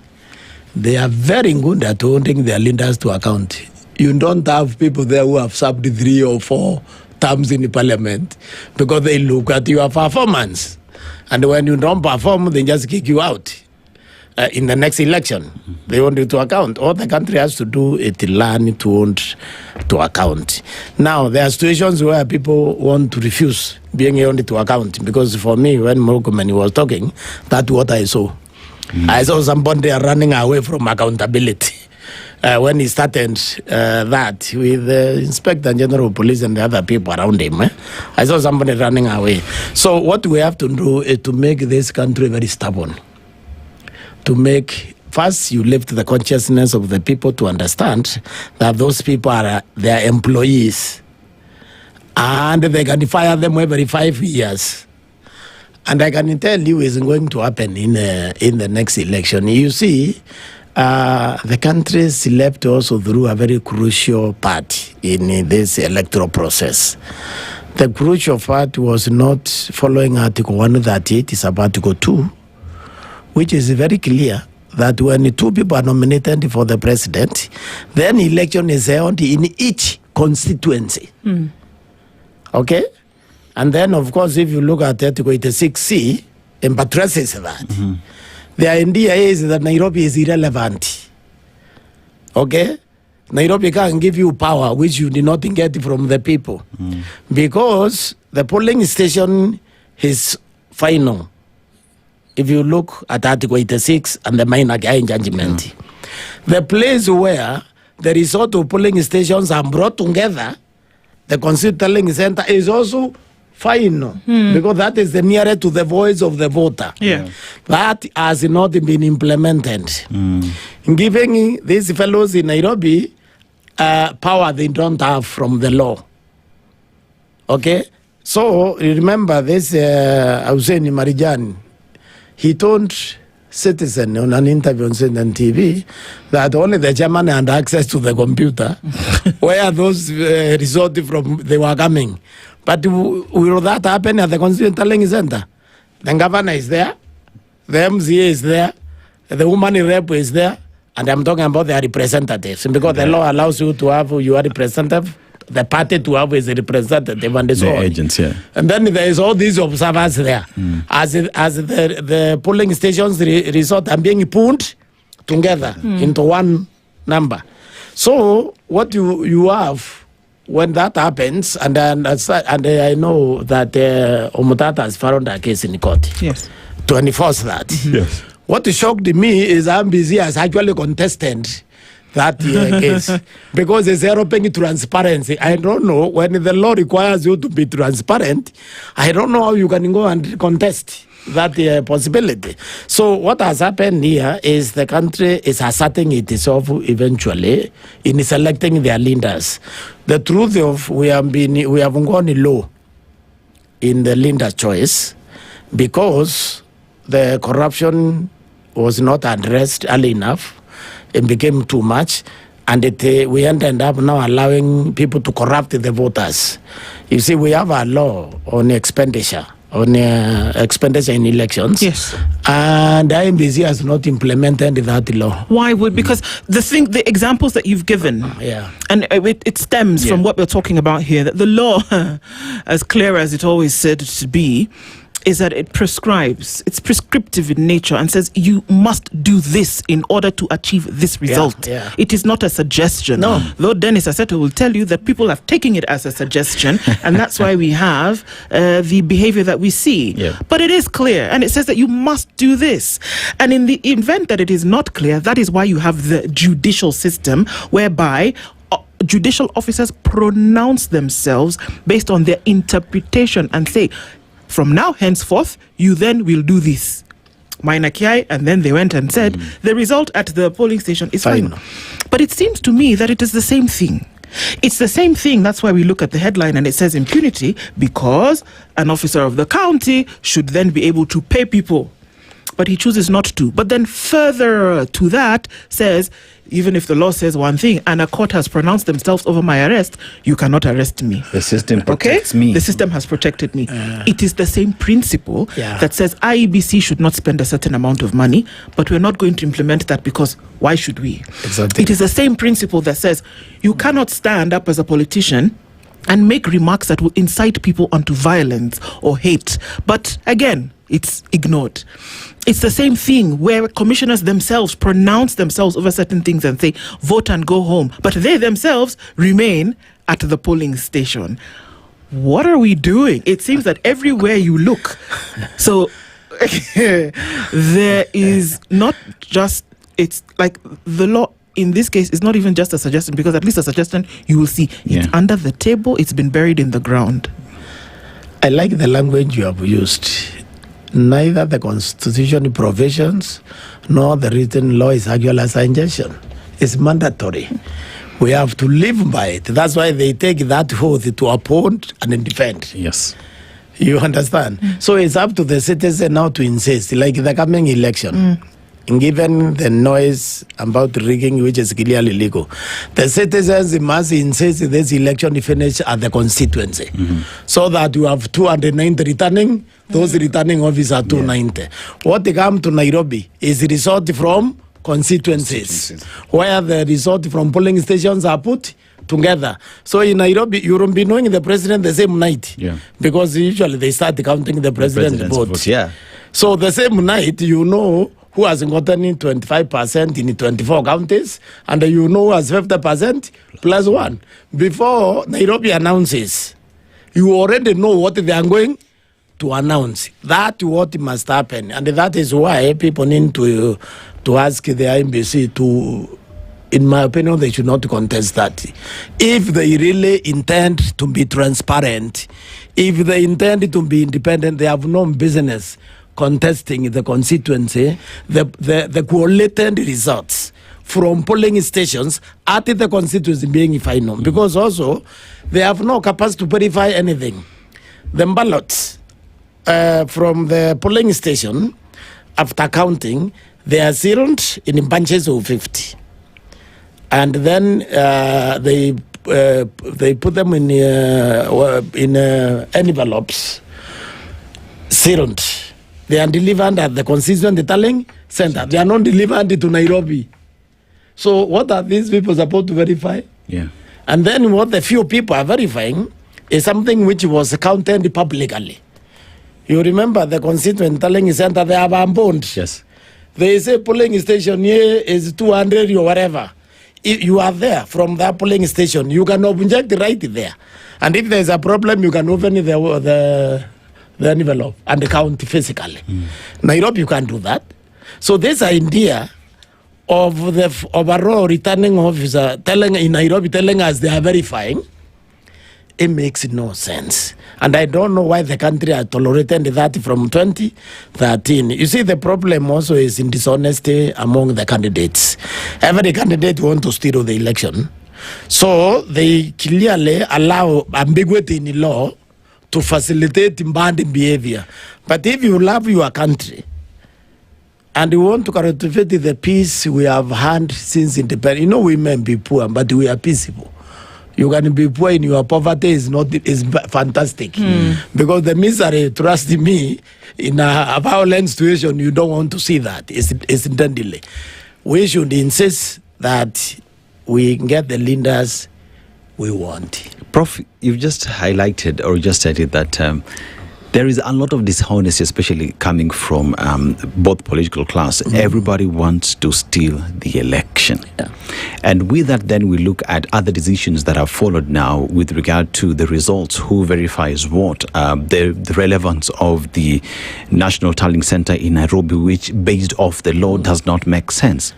They are very good at holding their leaders to account. You don't have people there who have served 3 or 4 terms in the parliament because they look at your performance. And when you don't perform, they just kick you out in the next election. They want you to account. All the country has to do is to learn to hold to account. Now, there are situations where people want to refuse being held to account, because for me, when Murkomen was talking, that's what I saw. I saw somebody running away from accountability. When he started that with the Inspector General of Police and the other people around him, I saw somebody running away. So what we have to do is to make this country very stubborn. To make, first you lift the consciousness of the people to understand that those people are their employees. And they can fire them every 5 years. And I can tell you it's going to happen in the next election. You see, the country slept also through a very crucial part in this electoral process. The crucial part was not following Article 138, it's about Article 2, which is very clear that when 2 people are nominated for the president, then election is held in each constituency. Okay? And then, of course, if you look at Article 86C, it buttresses that. The idea is that Nairobi is irrelevant. Okay? Nairobi can give you power which you did not get from the people. Because the polling station is final. If you look at Article 86 and the minor gain judgment. The place where the resort of polling stations are brought together, the constituent center is also final. Because that is the nearest to the voice of the voter. That has not been implemented. Giving these fellows in Nairobi power they don't have from the law. Okay? So, remember this Hussein Marijan, he told Citizen on an interview on Citizen TV that only the chairman had access to the computer where those resorted from, they were coming. But will that happen at the Constituent Telling Center? The governor is there, the MCA is there, the woman in rep is there, and I'm talking about their representatives. Because the law allows you to have your representative, the party to have is a representative and so on. Agents, yeah. And then there is all these observers there. As the polling stations resort are being pulled together into one number. So what you have when that happens, and I know that Omutata has filed a case in court. Yes. To enforce that. Yes. What shocked me is MBC has actually contested that case because there's European transparency. I don't know, when the law requires you to be transparent, I don't know how you can go and contest that possibility. So what has happened here is the country is asserting itself eventually in selecting their leaders. The truth of we have gone low in the leader choice because the corruption was not addressed early enough. It became too much, and we ended up now allowing people to corrupt the voters. You see, we have a law on expenditure in elections. Yes. And IMBC has not implemented that law. Why would? Because the examples that you've given, and it stems from what we're talking about here, that the law, as clear as it always said to be, is that it prescribes, it's prescriptive in nature and says you must do this in order to achieve this result. It is not a suggestion. No. Though Dennis Aseto will tell you that people have taken it as a suggestion and that's why we have the behavior that we see. But it is clear and it says that you must do this. And in the event that it is not clear, that is why you have the judicial system whereby judicial officers pronounce themselves based on their interpretation and say, from now henceforth, you then will do this. Mainakiai, and then they went and said, the result at the polling station is final. But it seems to me that it is the same thing. It's the same thing. That's why we look at the headline and it says impunity because an officer of the county should then be able to pay people. But he chooses not to. But then further to that says, even if the law says one thing and a court has pronounced themselves over my arrest, you cannot arrest me. The system protects me. The system has protected me. It is the same principle that says IEBC should not spend a certain amount of money, but we're not going to implement that because why should we? Exactly. It is the same principle that says you cannot stand up as a politician and make remarks that will incite people onto violence or hate. But again, it's ignored. It's the same thing where commissioners themselves pronounce themselves over certain things and say, vote and go home. But they themselves remain at the polling station. What are we doing? It seems that everywhere you look. So there is not just, it's like the law in this case is not even just a suggestion, because at least a suggestion you will see it's under the table, it's been buried in the ground. I like the language you have used. Neither the constitution provisions nor the written law is actually a suggestion. It's mandatory. We have to live by it. That's why they take that oath to uphold and defend. Yes. You understand? So it's up to the citizen now to insist, like the coming election. given the noise about rigging, which is clearly legal, the citizens must insist this election finish at the constituency, so that you have 290 returning, those returning officers are 290. What they come to Nairobi is result from constituencies, where the result from polling stations are put together. So in Nairobi, you won't be knowing the president the same night, because usually they start counting the president's vote. So the same night, you know who has gotten in 25% in 24 counties, and you know who has 50% plus one. Before Nairobi announces, you already know what they are going to announce. That's what must happen, and that is why people need to ask the IMBC to, in my opinion, they should not contest that. If they really intend to be transparent, if they intend to be independent, they have no business contesting the constituency, the collated results from polling stations at the constituency being final, because also they have no capacity to verify anything. The ballots from the polling station, after counting, they are sealed in bunches of 50, and then they put them in envelopes, sealed. They are delivered at the constituent tallying center. They are not delivered to Nairobi. So what are these people supposed to verify? And then what the few people are verifying is something which was counted publicly. You remember the constituent tallying center, they have abandoned. They say polling station here is 200 or whatever. If you are there from that polling station, you can object right there. And if there's a problem, you can open the envelope and count physically. Nairobi, you can't do that. So this idea of the overall returning officer in Nairobi telling us they are verifying, it makes no sense. And I don't know why the country has tolerated that from 2013. You see, the problem also is in dishonesty among the candidates. Every candidate wants to steal the election. So they clearly allow ambiguity in the law to facilitate bad behavior. But if you love your country and you want to cultivate the peace we have had since independence, you know, we may be poor, but we are peaceable. You can be poor in your poverty is fantastic, because the misery, trust me, in a violent situation, you don't want to see that. It's intendedly. We should insist that we get the leaders we want. Prof, you've just highlighted or just stated that there is a lot of dishonesty, especially coming from both political class. Everybody wants to steal the election. And with that, then we look at other decisions that have followed now with regard to the results, who verifies what, the relevance of the National Tallying Center in Nairobi, which based off the law does not make sense.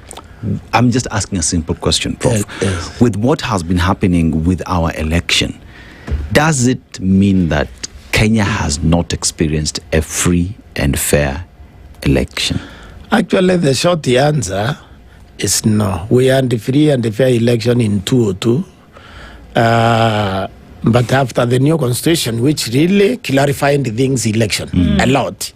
I'm just asking a simple question, Prof. With what has been happening with our election, does it mean that Kenya has not experienced a free and fair election? Actually, the short answer is no. We had a free and fair election in 2002. But after the new constitution, which really clarified things election a lot,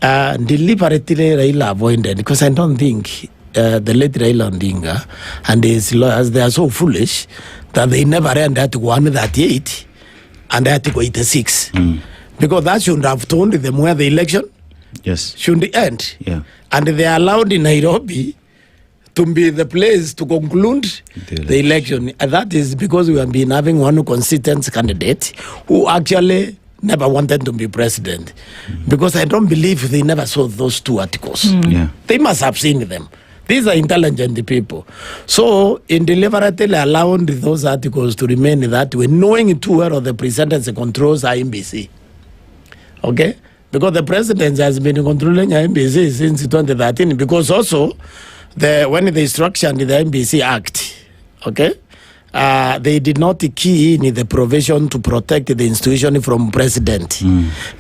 deliberately Raila avoided, because I don't think the late Raila Odinga and his lawyers, they are so foolish that they never ran Article 138 and Article 86. Because that should have told them where the election should end. And they allowed in Nairobi to be the place to conclude the election. And that is because we have been having one consistent candidate who actually never wanted to be president. Because I don't believe they never saw those two articles. They must have seen them. These are intelligent people. So, in deliberately allowing those articles to remain that way, knowing too well the presidency controls IMBC. Okay? Because the president has been controlling IMBC since 2013. Because also, when they structured the IMBC Act, okay, they did not key in the provision to protect the institution from president.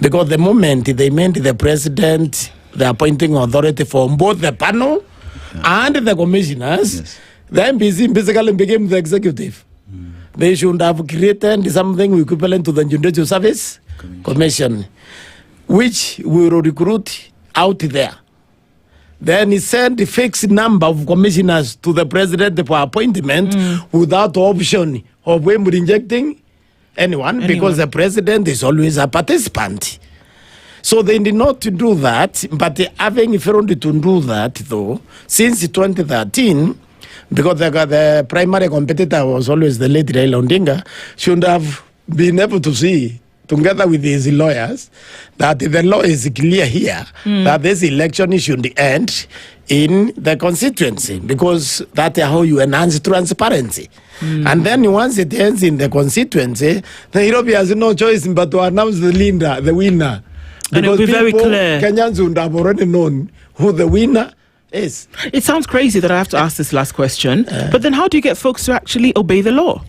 Because the moment they made the president the appointing authority for both the panel and the commissioners, the MPC basically became the executive. They should have created something equivalent to the Judicial Service Commission, which will recruit out there Then he sent a fixed number of commissioners to the president for appointment without option of when rejecting anyone, because the president is always a participant. So they did not do that, but having failed to do that, though, since 2013, because the primary competitor was always the late Raila Odinga, should have been able to see, together with his lawyers, that the law is clear here, that this election should end in the constituency, because that's how you enhance transparency. And then once it ends in the constituency, the Nairobi has no choice but to announce the winner. And it'll be very clear. Kenyans would have already known who the winner is. It sounds crazy that I have to ask this last question, but then how do you get folks to actually obey the law?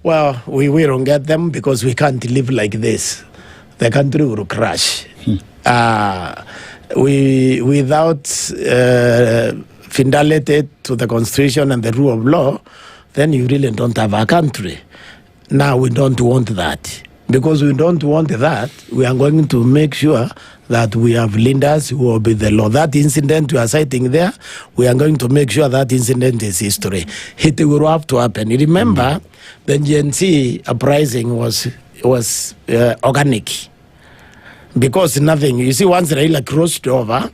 Well, we don't get them because we can't live like this. The country will crash. Without fidelity to the constitution and the rule of law, then you really don't have a country. Now we don't want that. Because we don't want that, we are going to make sure that we have leaders who obey the law. That incident you are citing there, we are going to make sure that incident is history. It will have to happen. You remember, the Gen Z uprising was organic. Because nothing, you see, once Raila crossed over,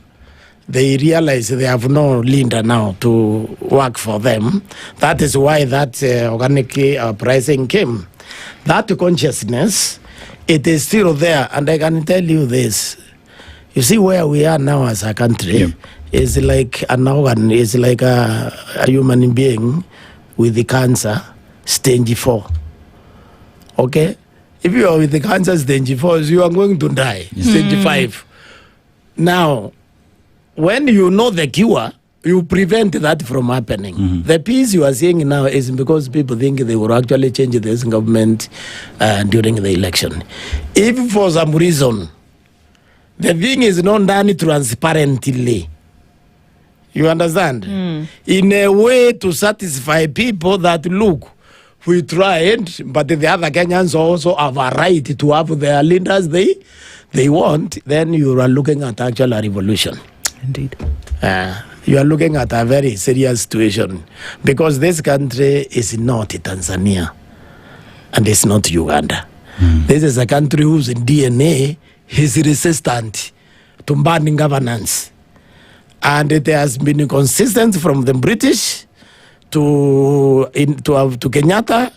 they realized they have no leader now to work for them. That is why that organic uprising came. That consciousness, it is still there. And I can tell you this. You see where we are now as a country is like an organ, is like a human being with the cancer, stage 4. Okay? If you are with the cancer stage 4, you are going to die, stage 5. Now, when you know the cure, you prevent that from happening. The peace you are seeing now is because people think they will actually change this government during the election. If for some reason the thing is not done transparently, you understand? In a way to satisfy people that, look, we tried, but the other Kenyans also have a right to have their leaders they want, then you are looking at actual revolution. Indeed. You are looking at a very serious situation, because this country is not Tanzania and it's not Uganda. This is a country whose DNA is resistant to bad governance, and it has been consistent from the British to Kenyatta,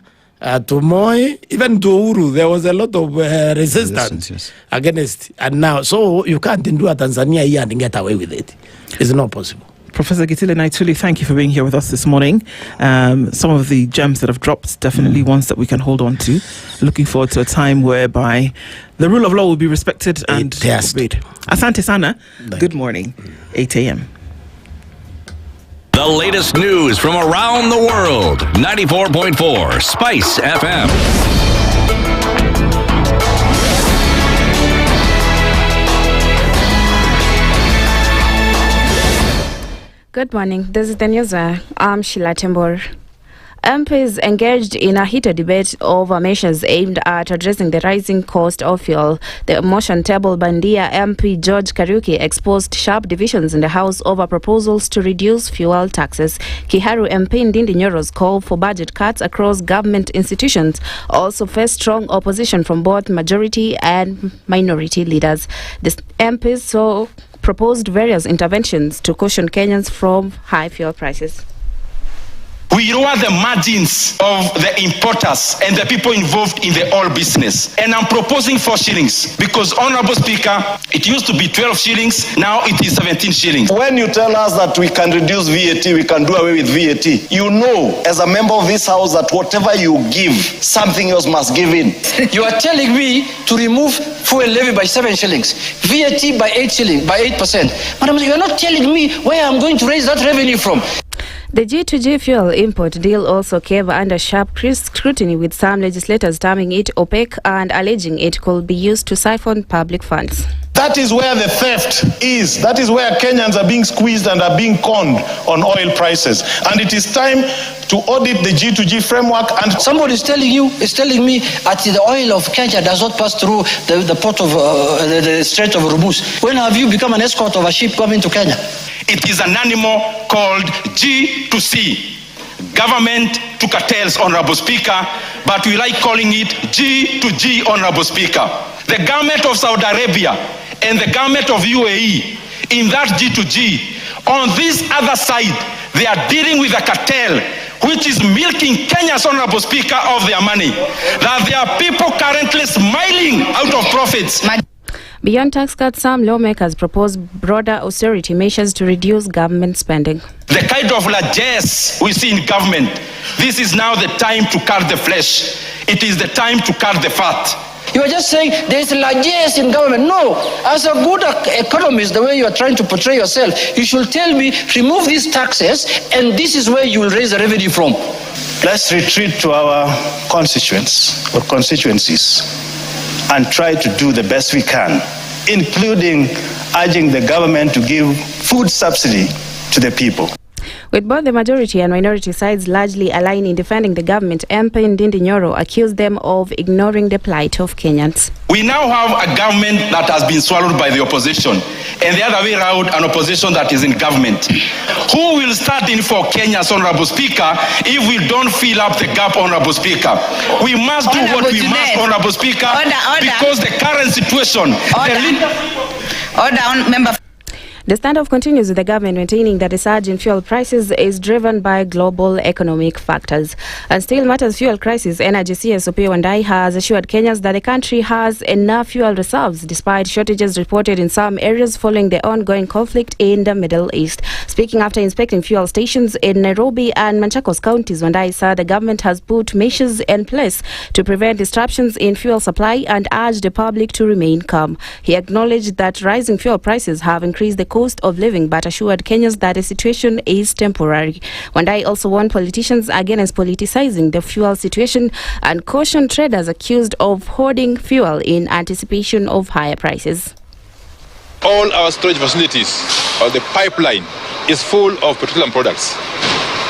to Moi, even to Uhuru. There was a lot of resistance against, and now, so you can't do a Tanzania here and get away with it. It's not possible. Professor Gitile Naituli, thank you for being here with us this morning. Some of the gems that have dropped, definitely ones that we can hold on to. Looking forward to a time whereby the rule of law will be respected and obeyed. Asante Sana, good morning, 8 a.m. The latest news from around the world. 94.4 Spice FM. Good morning. This is the news. I'm Sheila Tembor. MPs engaged in a heated debate over measures aimed at addressing the rising cost of fuel. The motion tabled by Nduh MP George Kariuki exposed sharp divisions in the House over proposals to reduce fuel taxes. Kiharu MP Ndindi Nyoro's call for budget cuts across government institutions also faced strong opposition from both majority and minority leaders. The MPs proposed various interventions to cushion Kenyans from high fuel prices. We lower the margins of the importers and the people involved in the oil business. And I'm proposing 4 shillings because, Honorable Speaker, it used to be 12 shillings, now it is 17 shillings. When you tell us that we can reduce VAT, we can do away with VAT, you know, as a member of this House, that whatever you give, something else must give in. You are telling me to remove fuel levy by 7 shillings, VAT by 8 shillings, by 8%. Madam, you are not telling me where I'm going to raise that revenue from. The G2G fuel import deal also came under sharp scrutiny, with some legislators terming it opaque and alleging it could be used to siphon public funds. That is where the theft is. That is where Kenyans are being squeezed and are being conned on oil prices. And it is time to audit the G2G framework. And somebody is telling me that the oil of Kenya does not pass through the port of the Strait of Hormuz. When have you become an escort of a ship coming to Kenya? It is an animal called G2C. Government to cartels, Honorable Speaker, but we like calling it G2G, Honorable Speaker. The government of Saudi Arabia and the government of UAE in that G2G. On this other side, they are dealing with a cartel which is milking Kenya's, Honorable Speaker, of their money. That there are people currently smiling out of profits. Beyond tax cuts, some lawmakers propose broader austerity measures to reduce government spending. The kind of largesse we see in government, this is now the time to cut the flesh. It is the time to cut the fat. You are just saying there is largesse in government. No, as a good economist, the way you are trying to portray yourself, you should tell me, remove these taxes, and this is where you will raise the revenue from. Let's retreat to our constituents or constituencies and try to do the best we can, including urging the government to give food subsidy to the people. With both the majority and minority sides largely aligned in defending the government, MP Ndindi Nyoro accused them of ignoring the plight of Kenyans. We now have a government that has been swallowed by the opposition, and the other way around, an opposition that is in government. Who will stand in for Kenya's, Honorable Speaker, if we don't fill up the gap, Honorable Speaker? We must do what we must, Honorable Speaker, because the current situation... Member. The standoff continues with the government maintaining that the surge in fuel prices is driven by global economic factors. And still matters fuel crisis, Energy CS Mungai has assured Kenyans that the country has enough fuel reserves despite shortages reported in some areas following the ongoing conflict in the Middle East. Speaking after inspecting fuel stations in Nairobi and Machakos counties, Mungai said the government has put measures in place to prevent disruptions in fuel supply and urged the public to remain calm. He acknowledged that rising fuel prices have increased the cost of living, but assured Kenyans that the situation is temporary. Mungai also warned politicians against politicizing the fuel situation and cautioned traders accused of hoarding fuel in anticipation of higher prices. All our storage facilities, or the pipeline, is full of petroleum products.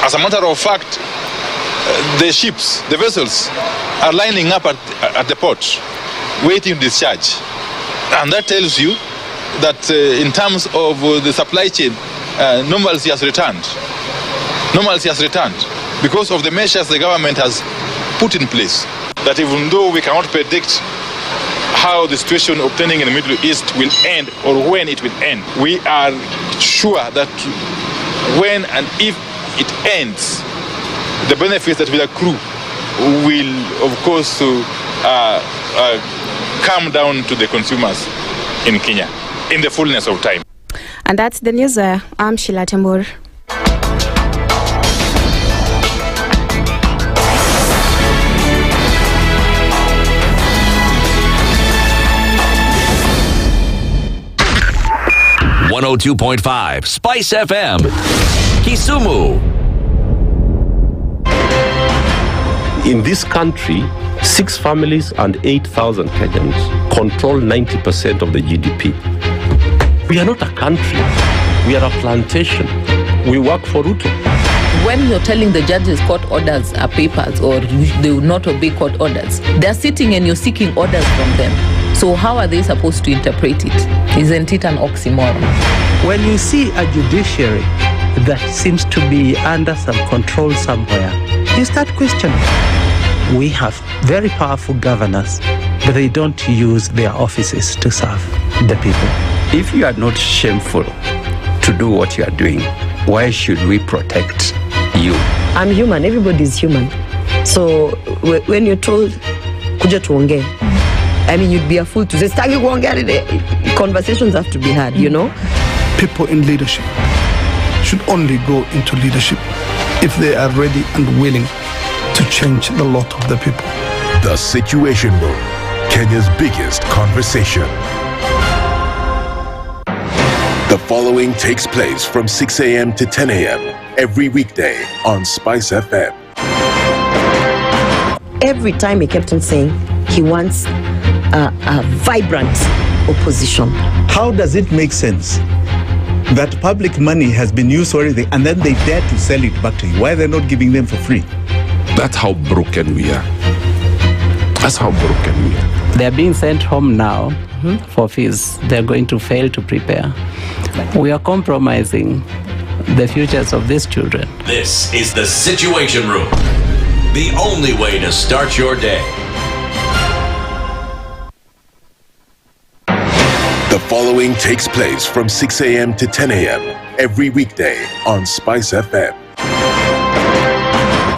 As a matter of fact, the ships, the vessels, are lining up at the port, waiting to discharge. And that tells you that in terms of the supply chain, normalcy has returned. Normalcy has returned because of the measures the government has put in place. That even though we cannot predict how the situation obtaining in the Middle East will end or when it will end, we are sure that when and if it ends, the benefits that will accrue will, of course, come down to the consumers in Kenya in the fullness of time. And that's the news. I'm Sheila Tambur. .5 Spice FM, Kisumu. In this country, 6 families and 8,000 Kenyans control 90% of the GDP. We are not a country. We are a plantation. We work for Ruto. When you're telling the judges court orders are papers or they will not obey court orders, they're sitting and you're seeking orders from them. So how are they supposed to interpret it? Isn't it an oxymoron? When you see a judiciary that seems to be under some control somewhere, you start questioning. We have very powerful governors, but they don't use their offices to serve the people. If you are not shameful to do what you are doing, why should we protect you? I'm human. Everybody's human. So when you're told, kuja tuongee, I mean, you'd be a fool to say, stagi kuongea. Conversations have to be had, you know? People in leadership should only go into leadership if they are ready and willing to change the lot of the people. The Situation Room, Kenya's biggest conversation. The following takes place from 6 a.m. to 10 a.m. every weekday on Spice FM. Every time he kept on saying he wants a vibrant opposition. How does it make sense that public money has been used already and then they dare to sell it back to you? Why are they not giving them for free? That's how broken we are. That's how broken we are. They're being sent home now for fees. They're going to fail to prepare. We are compromising the futures of these children. This is the Situation Room, the only way to start your day. The following takes place from 6 a.m. to 10 a.m. every weekday on SpiceFM.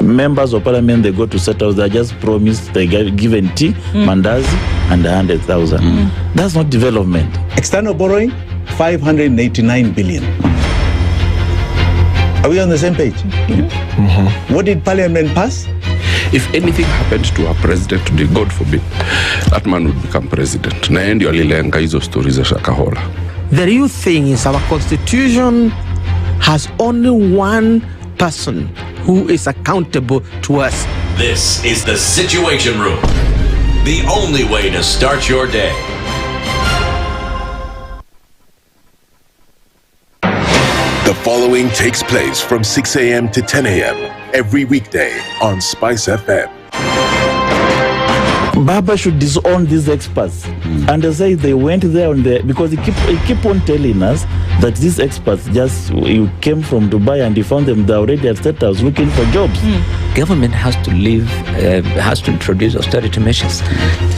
Members of parliament, they go to settle, they just promised they get given tea, mandazi, and 100,000. That's not development. External borrowing, 589 billion. Are we on the same page? What did parliament pass? If anything happened to our president today, God forbid, that man would become president. Na ndio alilenga hizo stories za Shakahola. The real thing is our constitution has only one person who is accountable to us. This is the Situation Room, the only way to start your day. The following takes place from 6 a.m. to 10 a.m. every weekday on SpiceFM. Baba should disown these experts and they say they went there on the, because he keep on telling us that these experts just came from Dubai and he found them there already at State House looking for jobs. Government has to live, has to introduce austerity measures.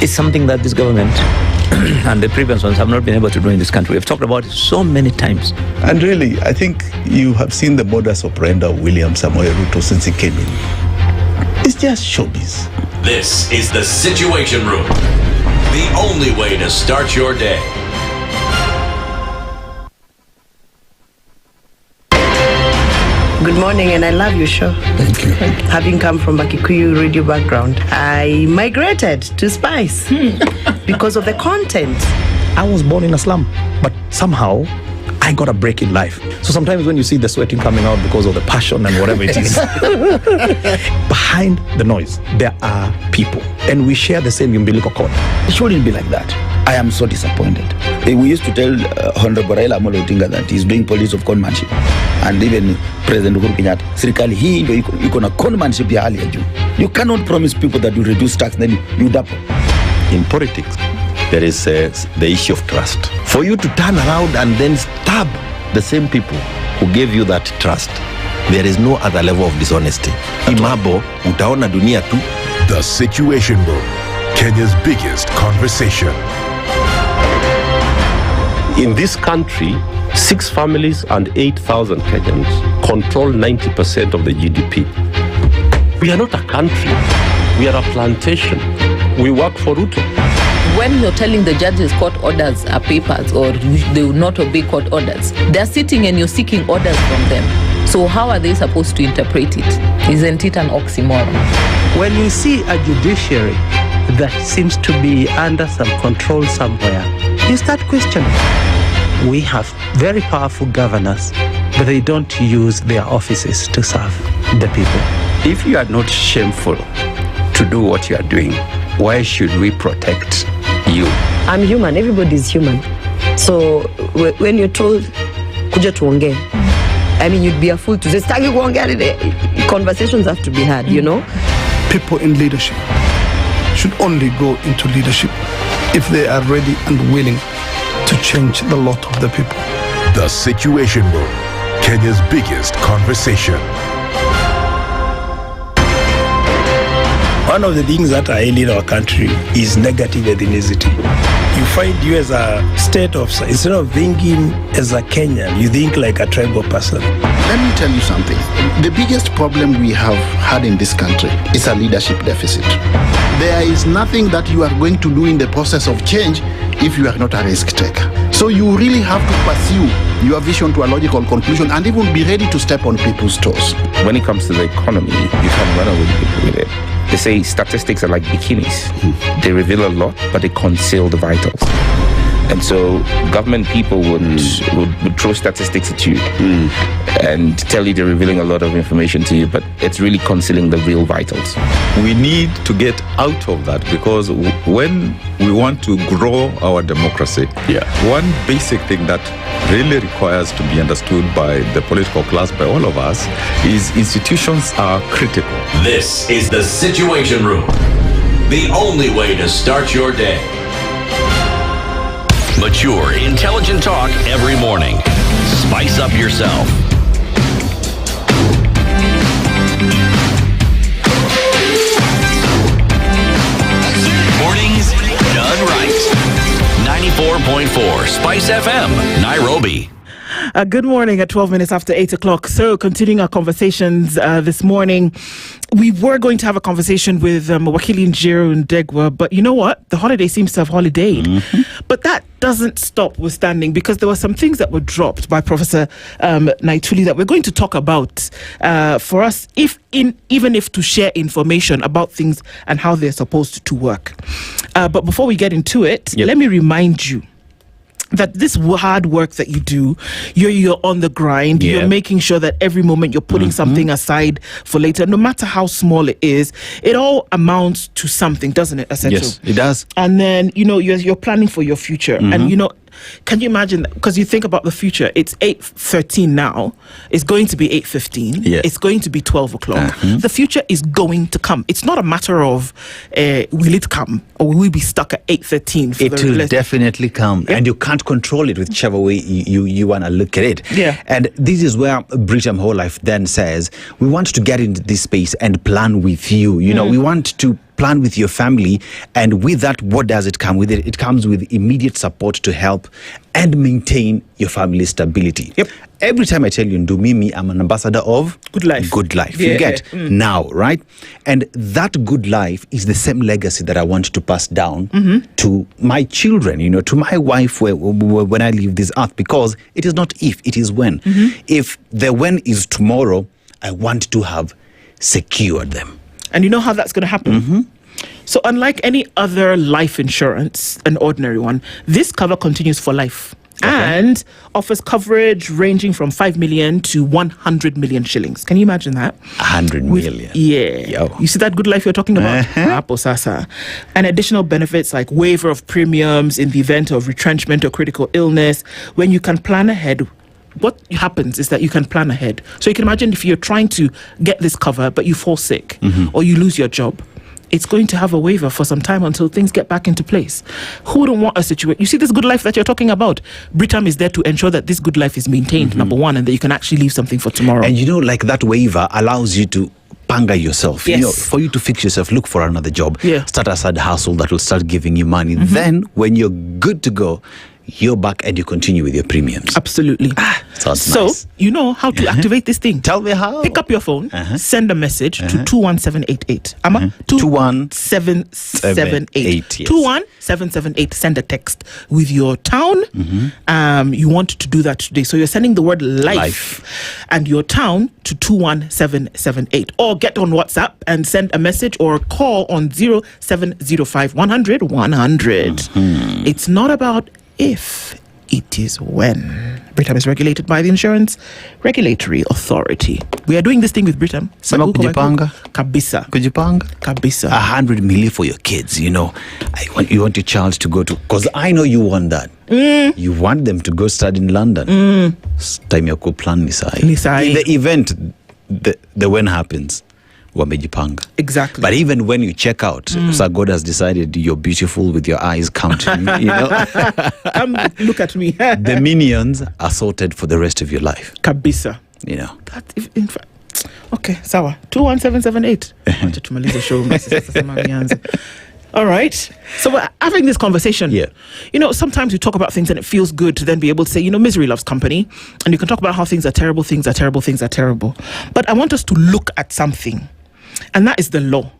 It's something that this government and the previous ones have not been able to do in this country. We've talked about it so many times. And really, I think you have seen the modus operandi of William Samoei Ruto since he came in. It's just showbiz. This is the Situation Room, the only way to start your day. Good morning, and I love your show. Thank you. Having come from a Kikuyu radio background, I migrated to Spice because of the content. I was born in a slum, but somehow I got a break in life. So sometimes when you see the sweating coming out because of the passion and whatever it is, behind the noise, there are people. And we share the same umbilical cord. It shouldn't be like that. I am so disappointed. We used to tell Honorable Raila Amolo Odinga that he's doing politics of conmanship. And even President Uhuru Kenyatta, serikali hii ndio iko na conmanship ya hali ya juu. You cannot promise people that you reduce tax, then you double. In politics, there is the issue of trust. For you to turn around and then stab the same people who gave you that trust, there is no other level of dishonesty. Imabo, utaona dunia tu. The Situation Room, Kenya's biggest conversation. In this country, 6 families and 8,000 Kenyans control 90% of the GDP. We are not a country. We are a plantation. We work for Ruto. When you're telling the judges court orders are papers or they will not obey court orders, they're sitting and you're seeking orders from them. So how are they supposed to interpret it? Isn't it an oxymoron? When you see a judiciary that seems to be under some control somewhere, you start questioning. We have very powerful governors, but they don't use their offices to serve the people. If you are not shameful to do what you are doing, why should we protect you? I'm human. Everybody's human. So when you're told, kuja tuongee, I mean, you'd be a fool to say, stagi kuongea. Conversations have to be had, you know? People in leadership should only go into leadership if they are ready and willing to change the lot of the people. The Situation Room, Kenya's biggest conversation. One of the things that are ailing our country is negative ethnicity. You find you as a state officer, instead of thinking as a Kenyan, you think like a tribal person. Let me tell you something. The biggest problem we have had in this country is a leadership deficit. There is nothing that you are going to do in the process of change if you are not a risk taker. So you really have to pursue your vision to a logical conclusion and even be ready to step on people's toes. When it comes to the economy, you can run away with it. They say statistics are like bikinis. They reveal a lot, but they conceal the vitals. And so government people would throw statistics at you and tell you they're revealing a lot of information to you, but it's really concealing the real vitals. We need to get out of that, because when we want to grow our democracy, one basic thing that really requires to be understood by the political class, by all of us, is institutions are critical. This is the Situation Room, the only way to start your day. Mature, intelligent talk every morning. Spice up yourself. Mornings done right. 94.4 Spice FM, Nairobi. Good morning at 12 minutes after 8 o'clock. So continuing our conversations this morning, we were going to have a conversation with Wakili Njeri Ndegwa, but you know what? The holiday seems to have holidayed. But that doesn't stop withstanding, because there were some things that were dropped by Professor Naituli that we're going to talk about for us, even if to share information about things and how they're supposed to work. But before we get into it, let me remind you that this hard work that you do, you're on the grind, you're making sure that every moment you're putting something aside for later, no matter how small it is, it all amounts to something, doesn't it, Aseto? Yes, it does. And then, you're planning for your future. And, can you imagine that? Because you think about the future, it's 8:13 now, it's going to be 8:15, it's going to be 12 o'clock. The future is going to come. It's not a matter of will it come or will we be stuck at 8:13? It will definitely come, and you can't control it whichever way you want to look at it. And this is where Britam Whole Life then says, we want to get into this space and plan with you. We want to plan with your family, and with that, what does it come with? It comes with immediate support to help and maintain your family's stability. Every time I tell you, Nduh, I'm an ambassador of good life. Good life. You get now, right? And that good life is the same legacy that I want to pass down to my children, to my wife when I leave this earth, because it is not if, it is when. If the when is tomorrow, I want to have secured them. And you know how that's going to happen? So unlike any other life insurance, an ordinary one, this cover continues for life and offers coverage ranging from 5 million to 100 million shillings. Can you imagine that? 100 million. You see that good life you're talking about? And additional benefits like waiver of premiums in the event of retrenchment or critical illness. When you can plan ahead, what happens is that you can plan ahead. So you can imagine if you're trying to get this cover, but you fall sick or you lose your job, it's going to have a waiver for some time until things get back into place. Who wouldn't want a situation? You see this good life that you're talking about? Britam is there to ensure that this good life is maintained, number one, and that you can actually leave something for tomorrow. And like that waiver allows you to panga yourself. For you to fix yourself, look for another job. Start a side hustle that will start giving you money. Then when you're good to go, you're back and you continue with your premiums. Absolutely. So nice. You know how to activate this thing. Tell me how. Pick up your phone, send a message to 21788. 21778. 21778. Send a text with your town. You want to do that today. So you're sending the word life and your town to 21778. Or get on WhatsApp and send a message or call on 0705 100 100. It's not about if, it is when. Britam is regulated by the Insurance Regulatory Authority. We are doing this thing with Britam. Kujipanga. Kabisa. Kujipanga. Kabisa. 100 million for your kids, you want your child to go to, because I know you want that. You want them to go study in London. Time yako plan ni sahi. In the event the when happens, wamejipanga. Exactly. But even when you check out, so God has decided you're beautiful with your eyes, come to me, look at me. The minions are sorted for the rest of your life. Kabisa. That, in fact, okay, sawa. 21778. Acha tumalize show. All right. So we're having this conversation. Sometimes we talk about things and it feels good to then be able to say, misery loves company. And you can talk about how things are terrible, things are terrible, things are terrible. But I want us to look at something. And that is the law.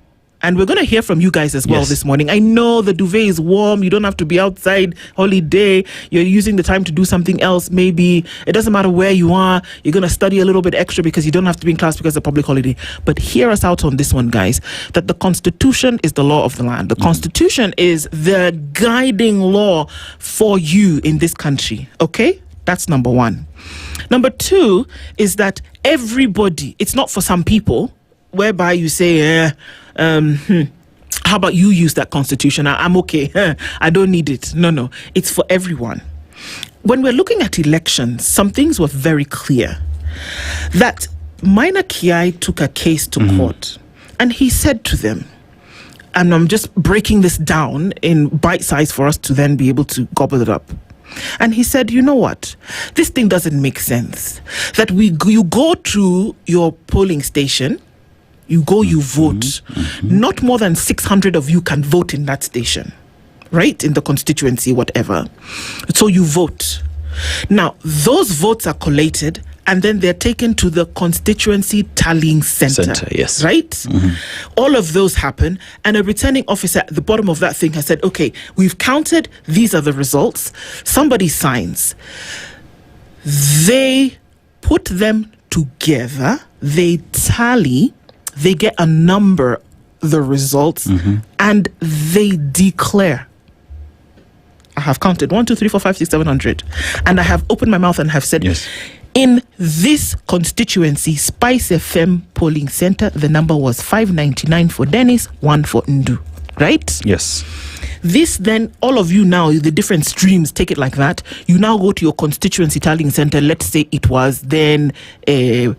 And we're going to hear from you guys as well this morning. I know the duvet is warm. You don't have to be outside holiday. You're using the time to do something else. Maybe it doesn't matter where you are. You're going to study a little bit extra because you don't have to be in class because it's a public holiday. But hear us out on this one, guys, that the Constitution is the law of the land. The Constitution is the guiding law for you in this country. Okay? That's number one. Number two is that everybody, it's not for some people, whereby you say, how about you use that Constitution? I'm okay. I don't need it. No. It's for everyone. When we're looking at elections, some things were very clear. That Minor Kiai took a case to court and he said to them, and I'm just breaking this down in bite size for us to then be able to gobble it up. And he said, you know what? This thing doesn't make sense. That you go to your polling station, you vote. Not more than 600 of you can vote in that station, right? In the constituency, whatever. So you vote. Now, those votes are collated and then they're taken to the constituency tallying center. Yes. Right? All of those happen, and a returning officer at the bottom of that thing has said, okay, we've counted, these are the results. Somebody signs. They put them together, they tally, they get a number, the results, and they declare. I have counted 1, 2, 3, 4, 5, 6, 700. And I have opened my mouth and have said, in this constituency, SpiceFM polling center, the number was 599 for Dennis, 1 for Nduh. Right? Yes. This then, all of you now, the different streams, take it like that. You now go to your constituency tallying center. Let's say it was then a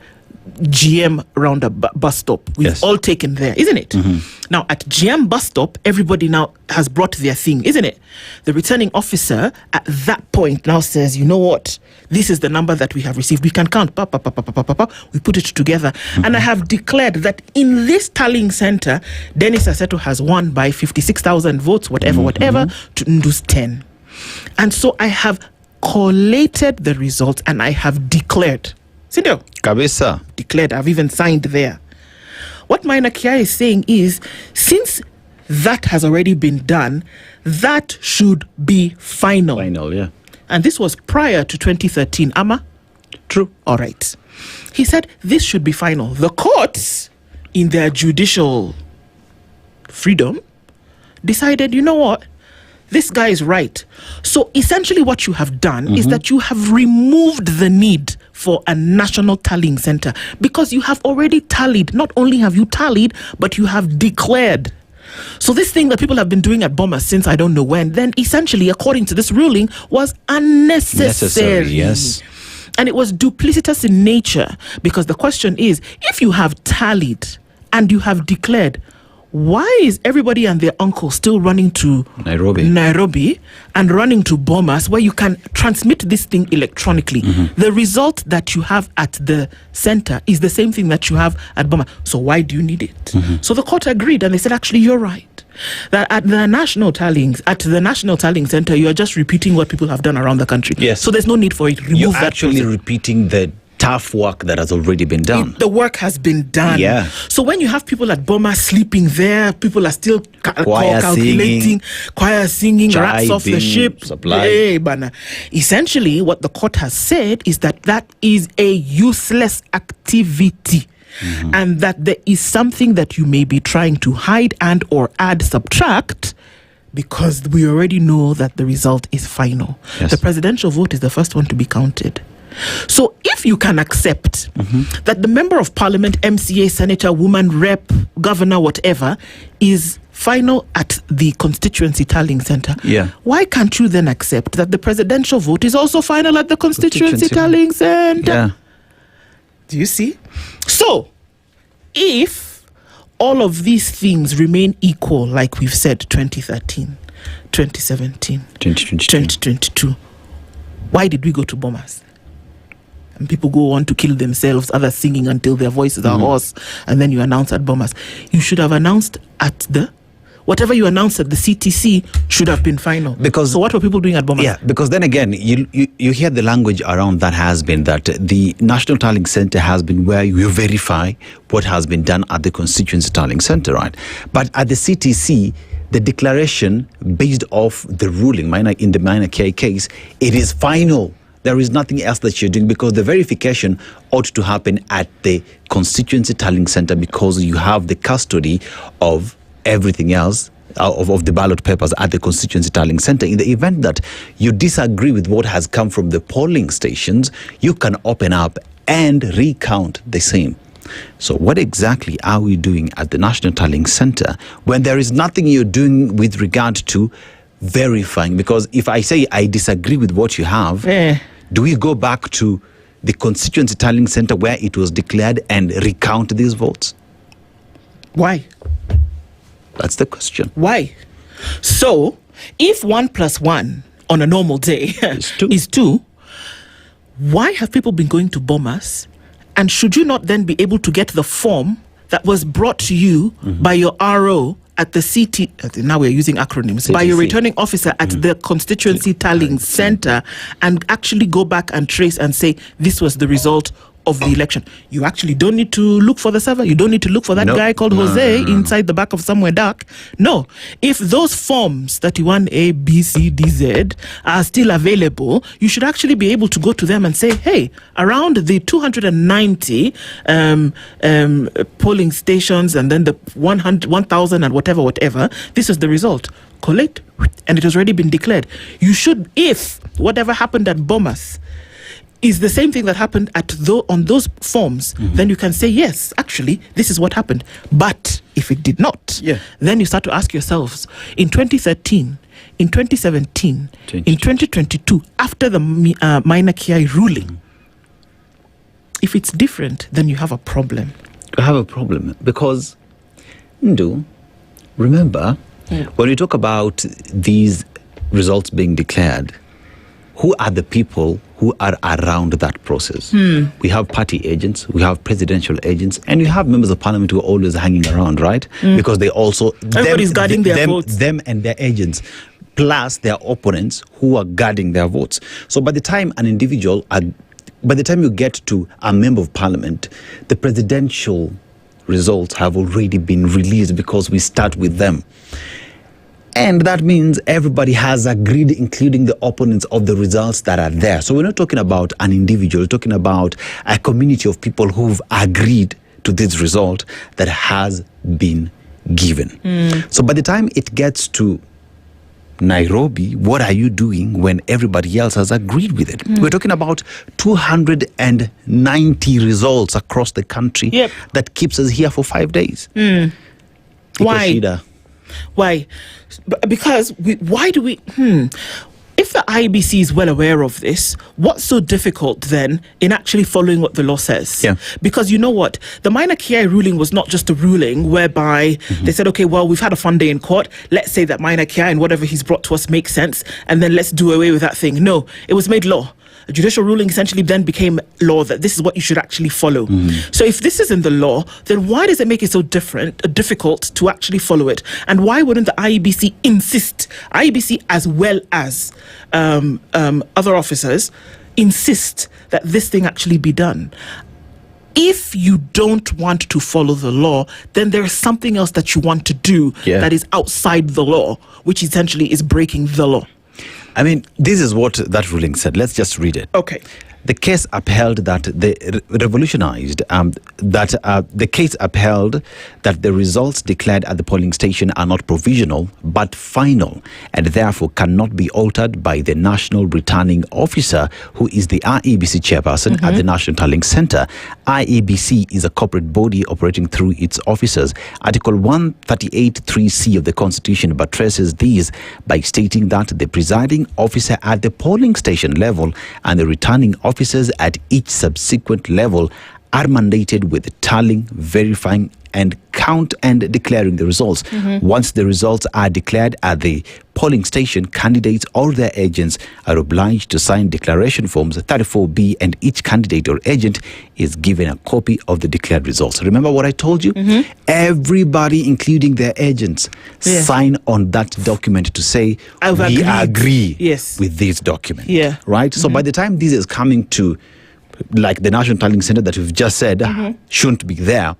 GM around a bus stop. We've all taken there, isn't it? Now, at GM bus stop, everybody now has brought their thing, isn't it? The returning officer at that point now says, you know what? This is the number that we have received. We can count. We put it together. And I have declared that in this tallying center, Dennis Aseto has won by 56,000 votes, whatever, to Nduh's 10. And so I have collated the results and I have declared. Sindio? Kabisa. Declared. I've even signed there. What Maina Kia is saying is, since that has already been done, that should be final. Final, yeah. And this was prior to 2013. Ama? True. All right. He said this should be final. The courts, in their judicial freedom, decided, you know what? This guy is right. So essentially what you have done is that you have removed the need for a national tallying center, because you have already tallied. Not only have you tallied, but you have declared. So this thing that people have been doing at Bomas since I don't know when, then essentially, according to this ruling, was unnecessary. Yes. And it was duplicitous in nature, because the question is, if you have tallied and you have declared, why is everybody and their uncle still running to Nairobi and running to Bomas, where you can transmit this thing electronically? The result that you have at the center is the same thing that you have at Bomas. So why do you need it? So the court agreed, and they said, actually, you're right. That at the national tallying center, you are just repeating what people have done around the country. Yes. So there's no need for it. You're actually repeating the tough work that has already been done. The work has been done. Yeah. So when you have people at Boma sleeping there, people are still calculating, choir singing, rats off the ship. Hey, bana. Essentially, what the court has said is that that is a useless activity. And that there is something that you may be trying to hide and or add, subtract, because we already know that the result is final. The presidential vote is the first one to be counted. So if you can accept that the member of parliament, MCA, senator, woman, rep, governor, whatever, is final at the constituency tallying center, why can't you then accept that the presidential vote is also final at the constituency tallying center? Do you see? So if all of these things remain equal, like we've said, 2013, 2017, 2022, why did we go to Bomas? And people go on to kill themselves, others singing until their voices are hoarse, and then you announce at Bomas. You should have announced at whatever you announced at the CTC should have been final. So what were people doing at Bomas? Yeah, because then again, you hear the language around that has been that the National Tallying Center has been where you verify what has been done at the constituency tallying center, right? But at the CTC, the declaration based off the ruling, in the Maina Kia case, it is final. There is nothing else that you're doing, because the verification ought to happen at the constituency tallying center, because you have the custody of everything else, of the ballot papers at the constituency tallying center. In the event that you disagree with what has come from the polling stations, you can open up and recount the same. So what exactly are we doing at the National Tallying Center when there is nothing you're doing with regard to verifying? Because if I say I disagree with what you have, do we go back to the constituency tallying center where it was declared and recount these votes? Why? That's the question. Why? So if 1 + 1 on a normal day is 2, why have people been going to Bomas? And should you not then be able to get the form that was brought to you by your RO at the CT, now we're using acronyms, by your returning officer at the constituency tallying center, and actually go back and trace and say, this was the result of the election? You actually don't need to look for the server. You don't need to look for that guy called Jose inside the back of somewhere dark. No. If those forms, 31A, B, C, D, Z, are still available, you should actually be able to go to them and say, hey, around the 290 polling stations and then the 1,000 and whatever, this is the result. Collect, and it has already been declared. You should, if whatever happened at Bomas is the same thing that happened on those forms, then you can say, yes, actually, this is what happened. But if it did not, then you start to ask yourselves, in 2013, in 2017, in 2022, after the minor Kiai ruling, if it's different, then you have a problem. You have a problem because, Nduh, remember, when we talk about these results being declared, who are the people who are around that process? We have party agents, we have presidential agents, and you have members of parliament who are always hanging around, right? Because they also... Everybody's guarding their votes. Them and their agents, plus their opponents who are guarding their votes. So by the time an individual... by the time you get to a member of parliament, the presidential results have already been released because we start with them. And that means everybody has agreed, including the opponents of the results that are there. So we're not talking about an individual, we're talking about a community of people who've agreed to this result that has been given. So by the time it gets to Nairobi, what are you doing when everybody else has agreed with it? We're talking about 290 results across the country that keeps us here for 5 days. Why? Why? Because why do we... If the IEBC is well aware of this, what's so difficult then in actually following what the law says? Because you know what? The minor Kiai ruling was not just a ruling whereby they said, okay, well, we've had a fun day in court. Let's say that minor Kiai and whatever he's brought to us makes sense, and then let's do away with that thing. No, it was made law. A judicial ruling essentially then became law that this is what you should actually follow. So if this is in the law, then why does it make it so difficult to actually follow it? And why wouldn't the IEBC insist, IEBC as well as other officers, insist that this thing actually be done? If you don't want to follow the law, then there is something else that you want to do that is outside the law, which essentially is breaking the law. I mean, this is what that ruling said. Let's just read it. Okay. The case upheld that the case upheld that the results declared at the polling station are not provisional but final, and therefore cannot be altered by the national returning officer, who is the IEBC chairperson at the National Tallying Center. IEBC is a corporate body operating through its officers. Article 138(3)(c) of the Constitution buttresses these by stating that the presiding officer at the polling station level and the returning officers at each subsequent level are mandated with tallying, verifying, and count and declaring the results. Once the results are declared at the polling station, candidates or their agents are obliged to sign declaration forms 34B, and each candidate or agent is given a copy of the declared results. Remember what I told you? Everybody, including their agents, sign on that document to say, we agree with this document. Right? So by the time this is coming to, like the National Tallying Center that we've just said shouldn't be there,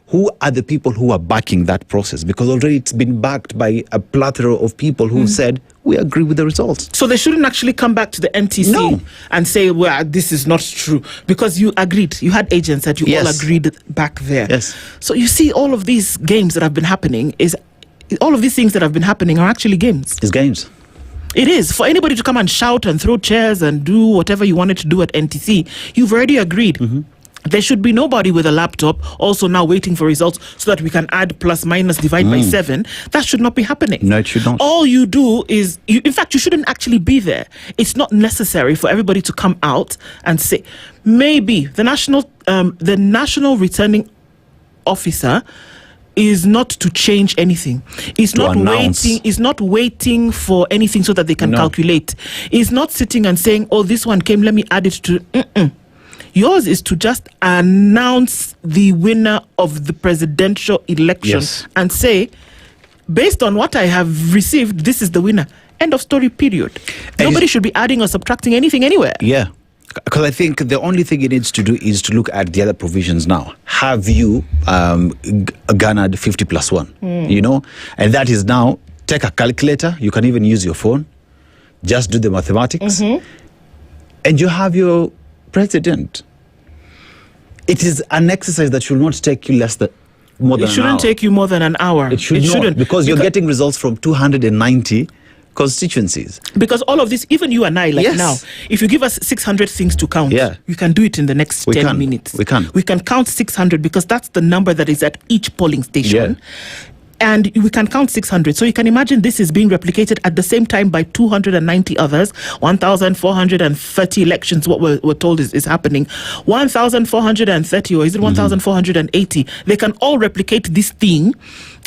who are the people who are backing that process? Because already it's been backed by a plethora of people who said, we agree with the results. So they shouldn't actually come back to the NTC and say, well, this is not true. Because you agreed. You had agents that you all agreed back there. So you see, all of these games that have been happening all of these things that have been happening are actually games. It's games. It is. For anybody to come and shout and throw chairs and do whatever you wanted to do at NTC, you've already agreed. There should be nobody with a laptop also now waiting for results so that we can add plus minus divide by 7. That should not be happening. No, it should not. All you do is, in fact, you shouldn't actually be there. It's not necessary for everybody to come out and say, maybe the national returning officer is not to change anything. It's To not announce. waiting. It's not waiting for anything so that they can calculate. It's not sitting and saying, "Oh, this one came. Let me add it to." Yours is to just announce the winner of the presidential election and say, based on what I have received, this is the winner. End of story, period. Nobody should be adding or subtracting anything anywhere. Yeah. Because I think the only thing it needs to do is to look at the other provisions now. Have you garnered 50 plus 1? You know? And that is now, take a calculator. You can even use your phone. Just do the mathematics. And you have your president. It is an exercise that should not take you more than It shouldn't take you more than an hour. It shouldn't. Because you're getting results from 290 constituencies. Because all of this, even you and I, now, if you give us 600 things to count, we can do it in the next 10 minutes. We can. We can count 600 because that's the number that is at each polling station. And we can count 600. So you can imagine this is being replicated at the same time by 290 others. 1,430 elections, what we're told is happening. 1,430, or is it 1,480? They can all replicate this thing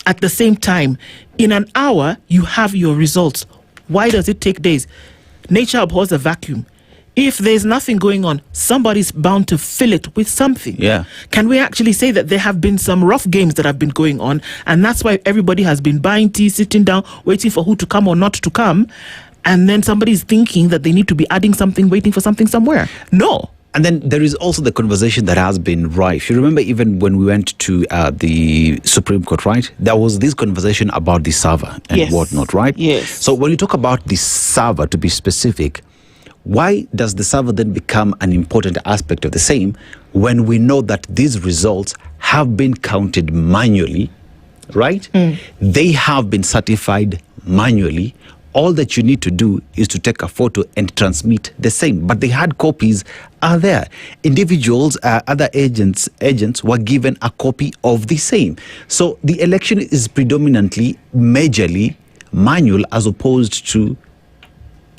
at the same time. In an hour, you have your results. Why does it take days? Nature abhors a vacuum. If there's nothing going on, somebody's bound to fill it with something. Can we actually say that there have been some rough games that have been going on, and that's why everybody has been buying tea, sitting down, waiting for who to come or not to come, and then somebody's thinking that they need to be adding something, waiting for something somewhere? No. And then there is also the conversation that has been rife. You remember even when we went to the Supreme Court, right? There was this conversation about the server and whatnot, right? Yes. So when you talk about the server, to be specific, why does the server then become an important aspect of the same when we know that these results have been counted manually, right? They have been certified manually. All that you need to do is to take a photo and transmit the same. But the hard copies are there. Individuals, other agents were given a copy of the same. So the election is predominantly, majorly manual as opposed to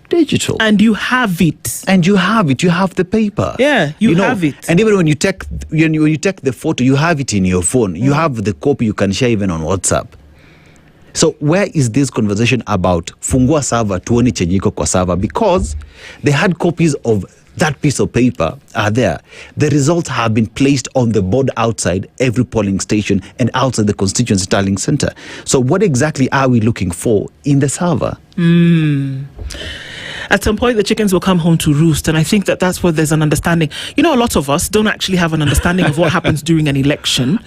digital. And you have it. You have the paper. Yeah, you have it. And even when you take the photo, you have it in your phone. You have the copy you can share even on WhatsApp. So where is this conversation about fungua server tuoni chenye iko kwa server? Because the hard copies of that piece of paper are there. The results have been placed on the board outside every polling station and outside the constituency tallying center. So what exactly are we looking for in the server? At some point, the chickens will come home to roost. And I think that that's where there's an understanding. You know, a lot of us don't actually have an understanding of what happens during an election.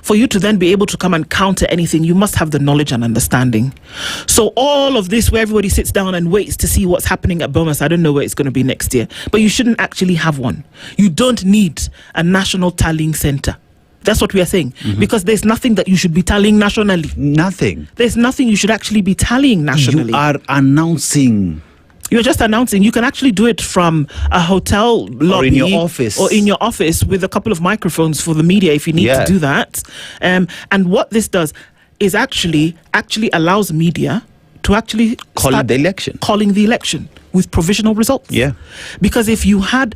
For you to then be able to come and counter anything, you must have the knowledge and understanding. So all of this, where everybody sits down and waits to see what's happening at Bomas, I don't know where it's going to be next year. But you shouldn't actually have one. You don't need a national tallying center. That's what we are saying. Because there's nothing that you should be tallying nationally. Nothing. There's nothing you should actually be tallying nationally. You are announcing. You're just announcing. You can actually do it from a hotel lobby. Or in your office. Or in your office with a couple of microphones for the media if you need to do that. And what this does is actually allows media to actually calling the election with provisional results. Because if you had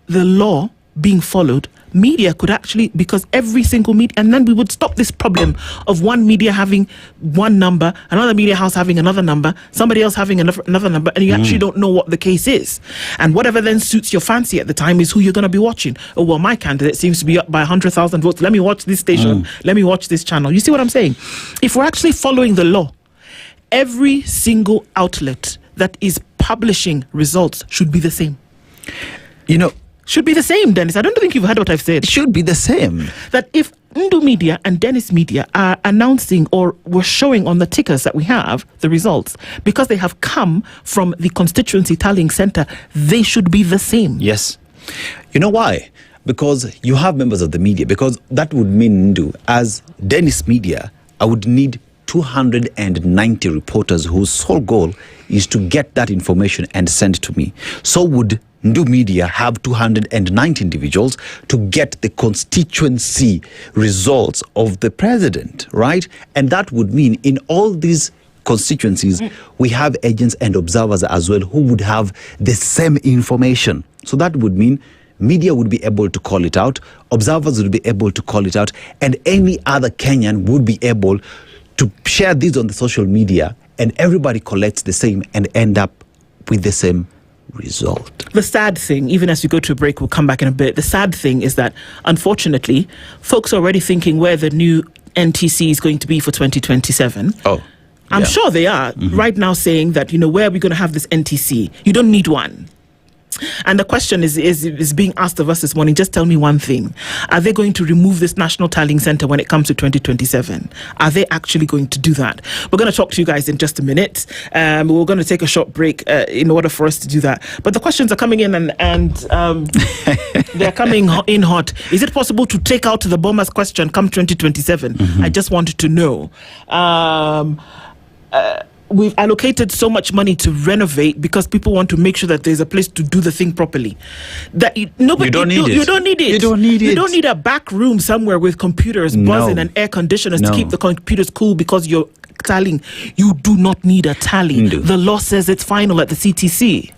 the law being followed, media could actually, because every single media, and then we would stop this problem of one media having one number, another media house having another number, somebody else having another number, and you actually don't know what the case is. And whatever then suits your fancy at the time is who you're going to be watching. Oh, well, my candidate seems to be up by 100,000 votes. Let me watch this station. Let me watch this channel. You see what I'm saying? If we're actually following the law, every single outlet that is publishing results should be the same. You know, should be the same, Dennis. I don't think you've heard what I've said. It should be the same. That if Nduh Media and Dennis Media are announcing or were showing on the tickers that we have the results, because they have come from the constituency tallying center, they should be the same. Yes. You know why? Because you have members of the media. Because that would mean, Nduh, as Dennis Media, I would need 290 reporters whose sole goal is to get that information and send to me. So would Nduh Media have 290 individuals to get the constituency results of the president, right? And that would mean in all these constituencies, we have agents and observers as well who would have the same information. So that would mean media would be able to call it out, observers would be able to call it out, and any other Kenyan would be able to share this on the social media, and everybody collects the same and end up with the same result. The sad thing, even as we go to a break, we'll come back in a bit. The sad thing is that, unfortunately, folks are already thinking where the new NTC is going to be for 2027. Oh. I'm sure they are right now saying that, where are we going to have this NTC? You don't need one. And the question is being asked of us this morning. Just tell me one thing. Are they going to remove this National Tallying Center when it comes to 2027? Are they actually going to do that? We're going to talk to you guys in just a minute. We're going to take a short break in order for us to do that. But the questions are coming in and they're coming in hot. Is it possible to take out the Bomas question come 2027? I just wanted to know. We've allocated so much money to renovate because people want to make sure that there's a place to do the thing properly. That you don't need it. You don't need it. You don't need it. You don't need a back room somewhere with computers buzzing and air conditioners to keep the computers cool because you're tallying. You do not need a tally. The law says it's final at the CTC.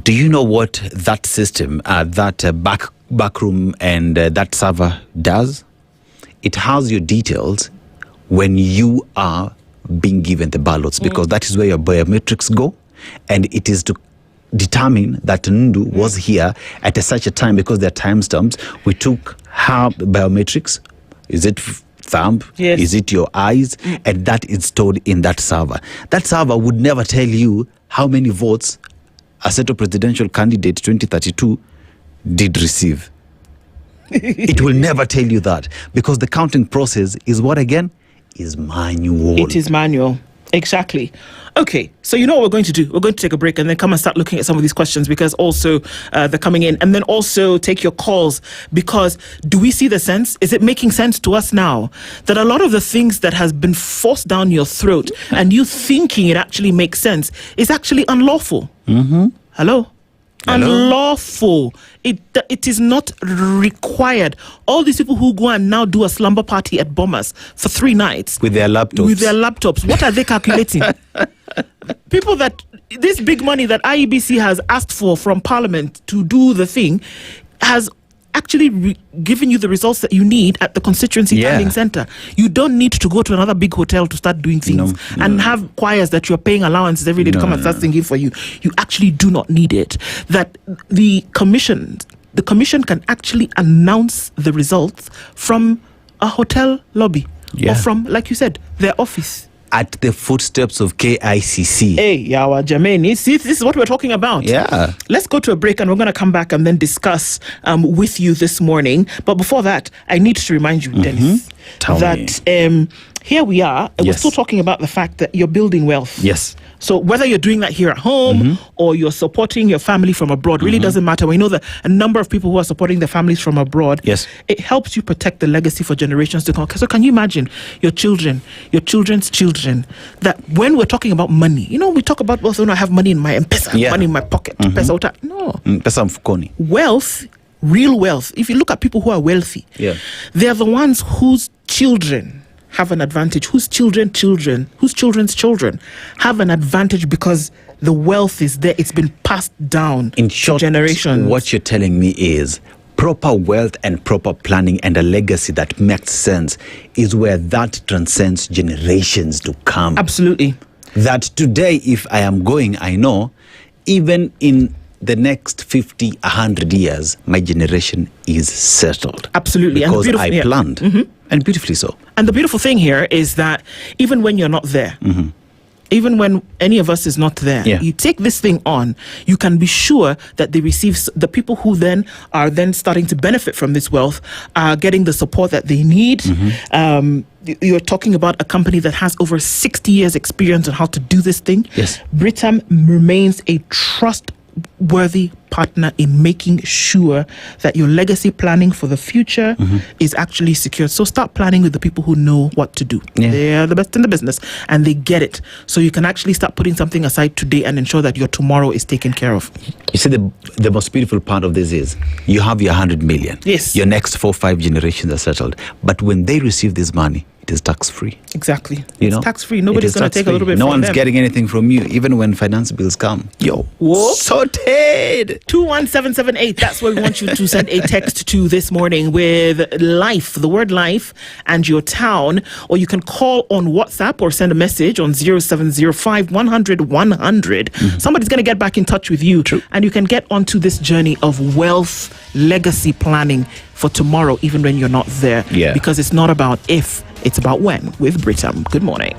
Do you know what that system, that back room and that server does? It has your details when you are being given the ballots, because that is where your biometrics go, and it is to determine that Nduh was here at such a time, because there are timestamps. We took her biometrics. Is it thumb? Yes. Is it your eyes? And that is stored in that server. That server would never tell you how many votes Aseto presidential candidate 2032 did receive. It will never tell you that, because the counting process is what again? Is manual. It is manual. Exactly. Okay, so you know what we're going to do? We're going to take a break and then come and start looking at some of these questions, because also they're coming in. And then also take your calls, because do we see the sense? Is it making sense to us now that a lot of the things that has been forced down your throat and you thinking it actually makes sense is actually unlawful? Hello? Unlawful. It is not required. All these people who go and now do a slumber party at Bomas for 3 nights with their laptops. What are they calculating? People that this big money that IEBC has asked for from Parliament to do the thing has actually given you the results that you need at the constituency tallying center. You don't need to go to another big hotel to start doing things and have choirs that you're paying allowances every day to come and start singing for you. You actually do not need it. That the commission can actually announce the results from a hotel lobby or from, like you said, their office. At the footsteps of KICC. Hey, Yawa Jameni. See, this is what we're talking about. Yeah. Let's go to a break and we're going to come back and then discuss with you this morning. But before that, I need to remind you, Dennis, that here we are. We're still talking about the fact that you're building wealth. Yes. So whether you're doing that here at home or you're supporting your family from abroad, really doesn't matter. We know that a number of people who are supporting their families from abroad, it helps you protect the legacy for generations to come. So can you imagine your children, your children's children, that when we're talking about money, we talk about, well, so I have money in my M-Pesa, money in my pocket. No. Pesa mfukoni. Wealth, real wealth, if you look at people who are wealthy, they're the ones whose children have an advantage, whose children's children have an advantage because the wealth is there. It's been passed down in short, to generations. What you're telling me is proper wealth and proper planning and a legacy that makes sense is where that transcends generations to come. Absolutely. That today, if I am going, I know, even in the next 50, 100 years, my generation is settled. Absolutely. Because I planned. And beautifully so. And the beautiful thing here is that even when you're not there, even when any of us is not there, you take this thing on, you can be sure that they receive, the people who then are then starting to benefit from this wealth are getting the support that they need. You're talking about a company that has over 60 years experience on how to do this thing. Yes. Britam remains a trustworthy partner in making sure that your legacy planning for the future is actually secure. So start planning with the people who know what to do. They are the best in the business and they get it. So you can actually start putting something aside today and ensure that your tomorrow is taken care of. You see, the most beautiful part of this is you have your 100 million. Yes. Your next 4-5 generations are settled. But when they receive this money, it is tax-free. Exactly. You It's know, tax-free. Nobody's It is going to take a little tax-free. bit No from one's them. getting anything from you, even when finance bills come. Yo, sorted. 21778. That's where we want you to send a text to this morning with life, the word life, and your town. Or you can call on WhatsApp or send a message on 0705 100 100. Somebody's going to get back in touch with you. And you can get onto this journey of wealth legacy planning for tomorrow, even when you're not there. Yeah. Because it's not about if, it's about when with Britam. Good morning.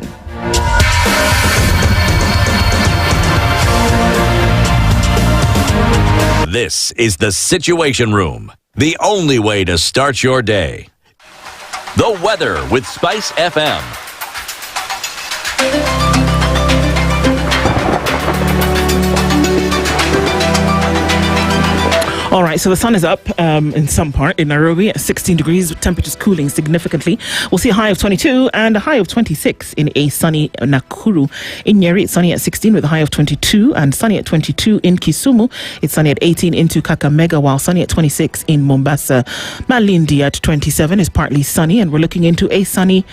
This is the Situation Room, the only way to start your day. The weather with SpiceFM. All right, so the sun is up in some part in Nairobi at 16 degrees, with temperatures cooling significantly. We'll see a high of 22 and a high of 26 in a sunny Nakuru. In Njeri, it's sunny at 16 with a high of 22 and sunny at 22 in Kisumu. It's sunny at 18 into Kakamega, while sunny at 26 in Mombasa. Malindi at 27 is partly sunny, and we're looking into a sunny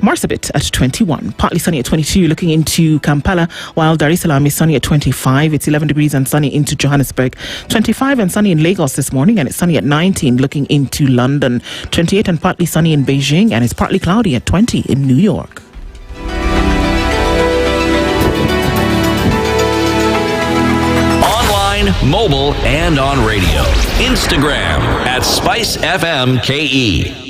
Marsabit at 21, partly sunny at 22, looking into Kampala, while Dar es Salaam is sunny at 25. It's 11 degrees and sunny into Johannesburg. 25 and sunny in Lagos this morning, and it's sunny at 19, looking into London. 28 and partly sunny in Beijing, and it's partly cloudy at 20 in New York. Online, mobile, and on radio. Instagram at SpiceFMKE.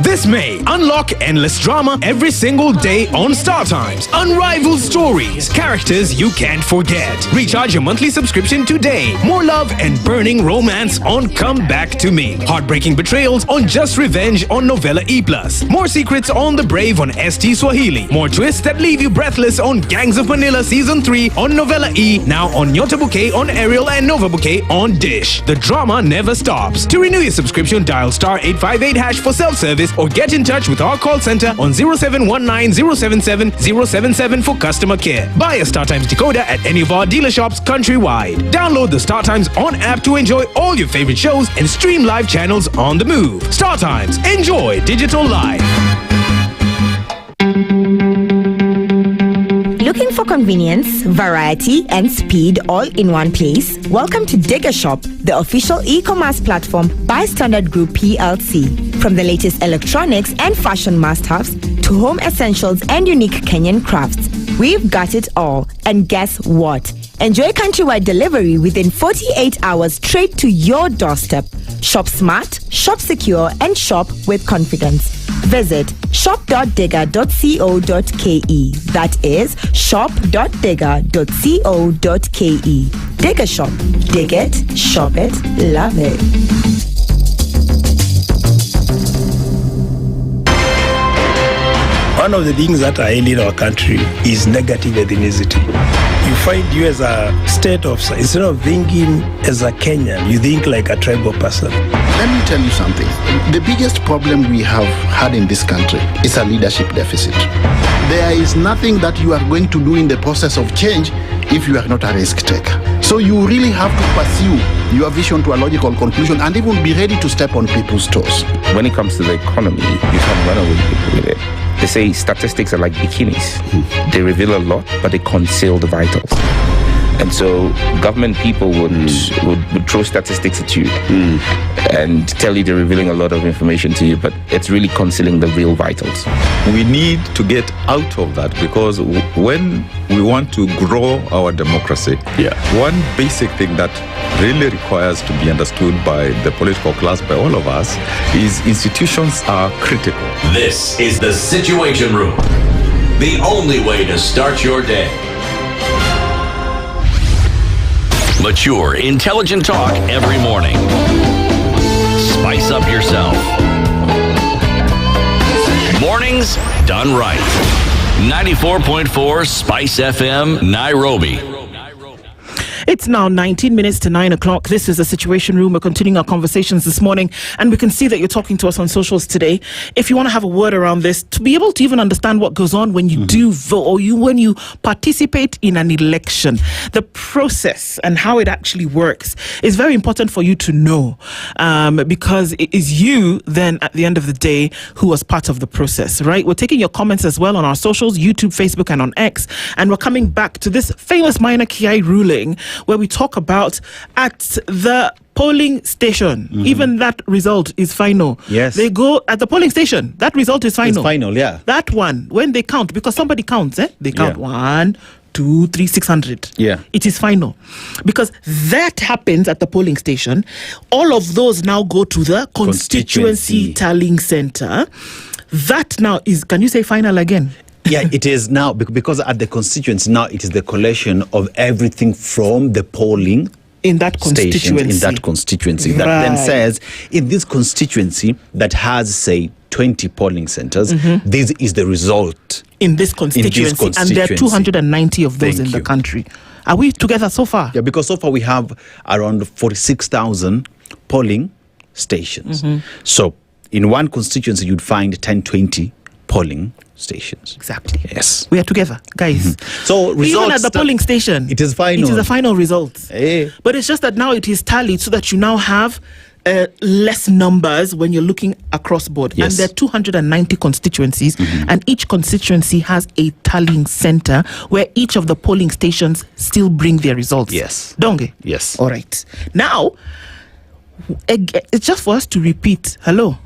This May, unlock endless drama every single day on StarTimes. Unrivaled stories, characters you can't forget. Recharge your monthly subscription today. More love and burning romance on Come Back to Me. Heartbreaking betrayals on Just Revenge on Novella E+. More secrets on The Brave on ST Swahili. More twists that leave you breathless on Gangs of Manila Season 3 on Novella E. Now on Nyota Bouquet on Ariel and Nova Bouquet on Dish. The drama never stops. To renew your subscription, dial *858# for self-service or get in touch with our call center on 0719-077-077 for customer care. Buy a StarTimes decoder at any of our dealer shops countrywide. Download the StarTimes On app to enjoy all your favorite shows and stream live channels on the move. StarTimes. Enjoy digital life. Looking for convenience, variety, and speed all in one place? Welcome to Digger Shop, the official e-commerce platform by Standard Group PLC. From the latest electronics and fashion must-haves to home essentials and unique Kenyan crafts, we've got it all. And guess what? Enjoy countrywide delivery within 48 hours straight to your doorstep. Shop smart, shop secure, and shop with confidence. Visit shop.digger.co.ke. That is shop.digger.co.ke. Digger Shop. Dig it, shop it, love it. One of the things that are ailing our country is negative ethnicity. You find you as a state officer, instead of thinking as a Kenyan, you think like a tribal person. Let me tell you something. The biggest problem we have had in this country is a leadership deficit. There is nothing that you are going to do in the process of change if you are not a risk taker. So you really have to pursue your vision to a logical conclusion and even be ready to step on people's toes. When it comes to the economy, you can run away with it. They say statistics are like bikinis. They reveal a lot, but they conceal the vitals. And so government people would throw statistics at you and tell you they're revealing a lot of information to you, but it's really concealing the real vitals. We need to get out of that, because when we want to grow our democracy, one basic thing that really requires to be understood by the political class, by all of us, is institutions are critical. This is the Situation Room, the only way to start your day. Mature, intelligent talk every morning. Spice up yourself. Mornings done right. 94.4 Spice FM, Nairobi. It's now 19 minutes to 9 o'clock. This is the Situation Room. We're continuing our conversations this morning, and we can see that you're talking to us on socials today. If you want to have a word around this, to be able to even understand what goes on when you do vote or when you participate in an election, the process and how it actually works is very important for you to know, because it is you then at the end of the day who was part of the process, right? We're taking your comments as well on our socials, YouTube, Facebook, and on X, and we're coming back to this famous minor Kiai ruling where we talk about at the polling station, even that result is final. Yes. They go at the polling station, that result is final. It's final, yeah. That one, when they count, because somebody counts, they count 1, 2, 3, 600. Yeah. It is final. Because that happens at the polling station. All of those now go to the constituency tallying center. That now is, can you say final again? Yeah, it is now, because at the constituency now it is the collation of everything from the polling in that constituency that then says, in this constituency that has, say, 20 polling centers, this is the result in this constituency, and there are 290 of those in the country. Are we together so far? Yeah, because so far we have around 46,000 polling stations. So in one constituency you'd find 10-20 polling stations. Exactly. Yes. We are together, guys. So results, even at the polling station, it is final. It is a final result. Hey. But it's just that now it is tallied so that you now have less numbers when you're looking across board. Yes. And there are 290 constituencies, and each constituency has a tallying center where each of the polling stations still bring their results. Yes. Donge? Yes. All right. Now, it's just for us to repeat. Hello.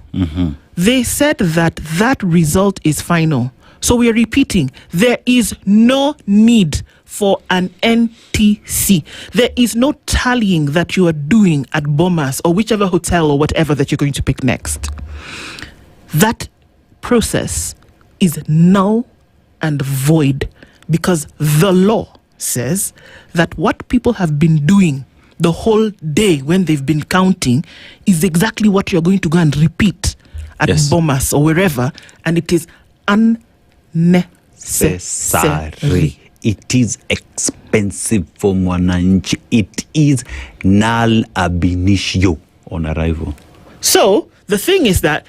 They said that result is final. So we are repeating, there is no need for an NTC. There is no tallying that you are doing at Bomas or whichever hotel or whatever that you're going to pick next. That process is null and void because the law says that what people have been doing the whole day when they've been counting is exactly what you're going to go and repeat at Bomas or wherever, and it is unnecessary. It is expensive for mwananchi. It is null ab initio on arrival. So the thing is that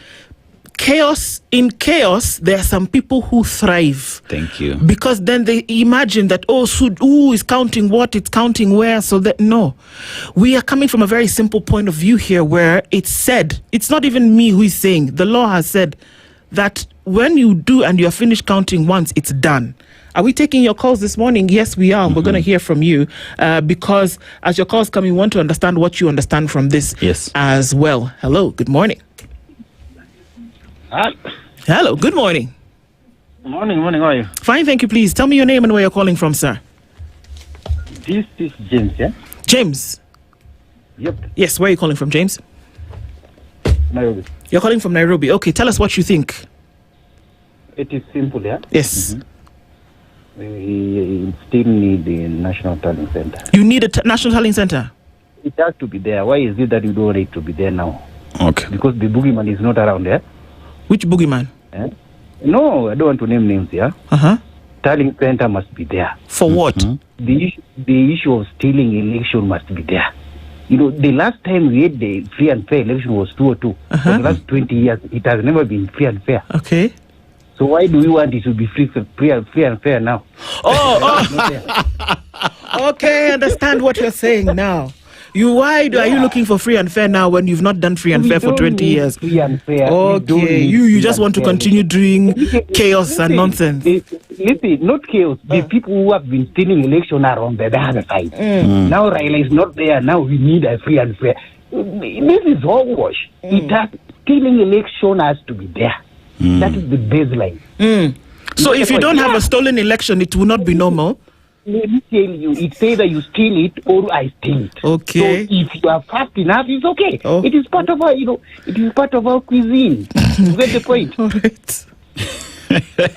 in chaos, there are some people who thrive. Thank you. Because then they imagine that, who is counting what, it's counting where, so that, no. We are coming from a very simple point of view here where it's said, it's not even me who is saying, the law has said that when you do and you are finished counting once, it's done. Are we taking your calls this morning? Yes, we are. We're going to hear from you because as your calls come, we want to understand what you understand from this as well. Hello, good morning. Hello, good morning. Morning, how are you? Fine, thank you. Please tell me your name and where you're calling from, sir. This is James, yeah? James? Yep. Yes, where are you calling from, James? Nairobi. You're calling from Nairobi. Okay, tell us what you think. It is simple, yeah? Yes. We still need the National Tallying Center. You need a National Tallying Center? It has to be there. Why is it that you don't want it to be there now? Okay. Because the boogeyman is not around there. Which boogeyman? No, I don't want to name names, yeah? Tallying Center must be there. For what? The issue of stealing election must be there. You know, the last time we had the free and fair election was 2002. For the last 20 years, it has never been free and fair. Okay. So why do we want it to be free and fair now? Okay, I understand what you're saying now. Are you looking for free and fair now when you've not done free and fair for 20 years? Free and fair. Okay, you just want to continue doing chaos and nonsense. Listen, not chaos. The people who have been stealing election are on the other side. Now Raila is not there. Now we need a free and fair. This is hogwash. Stealing election has to be there. That is the baseline. So if you don't have a stolen election, it will not be normal? Let me tell you, it's either you steal it or I steal it. Okay. So if you are fast enough, it's okay. It is part of our, it is part of our cuisine. You get the point? All right.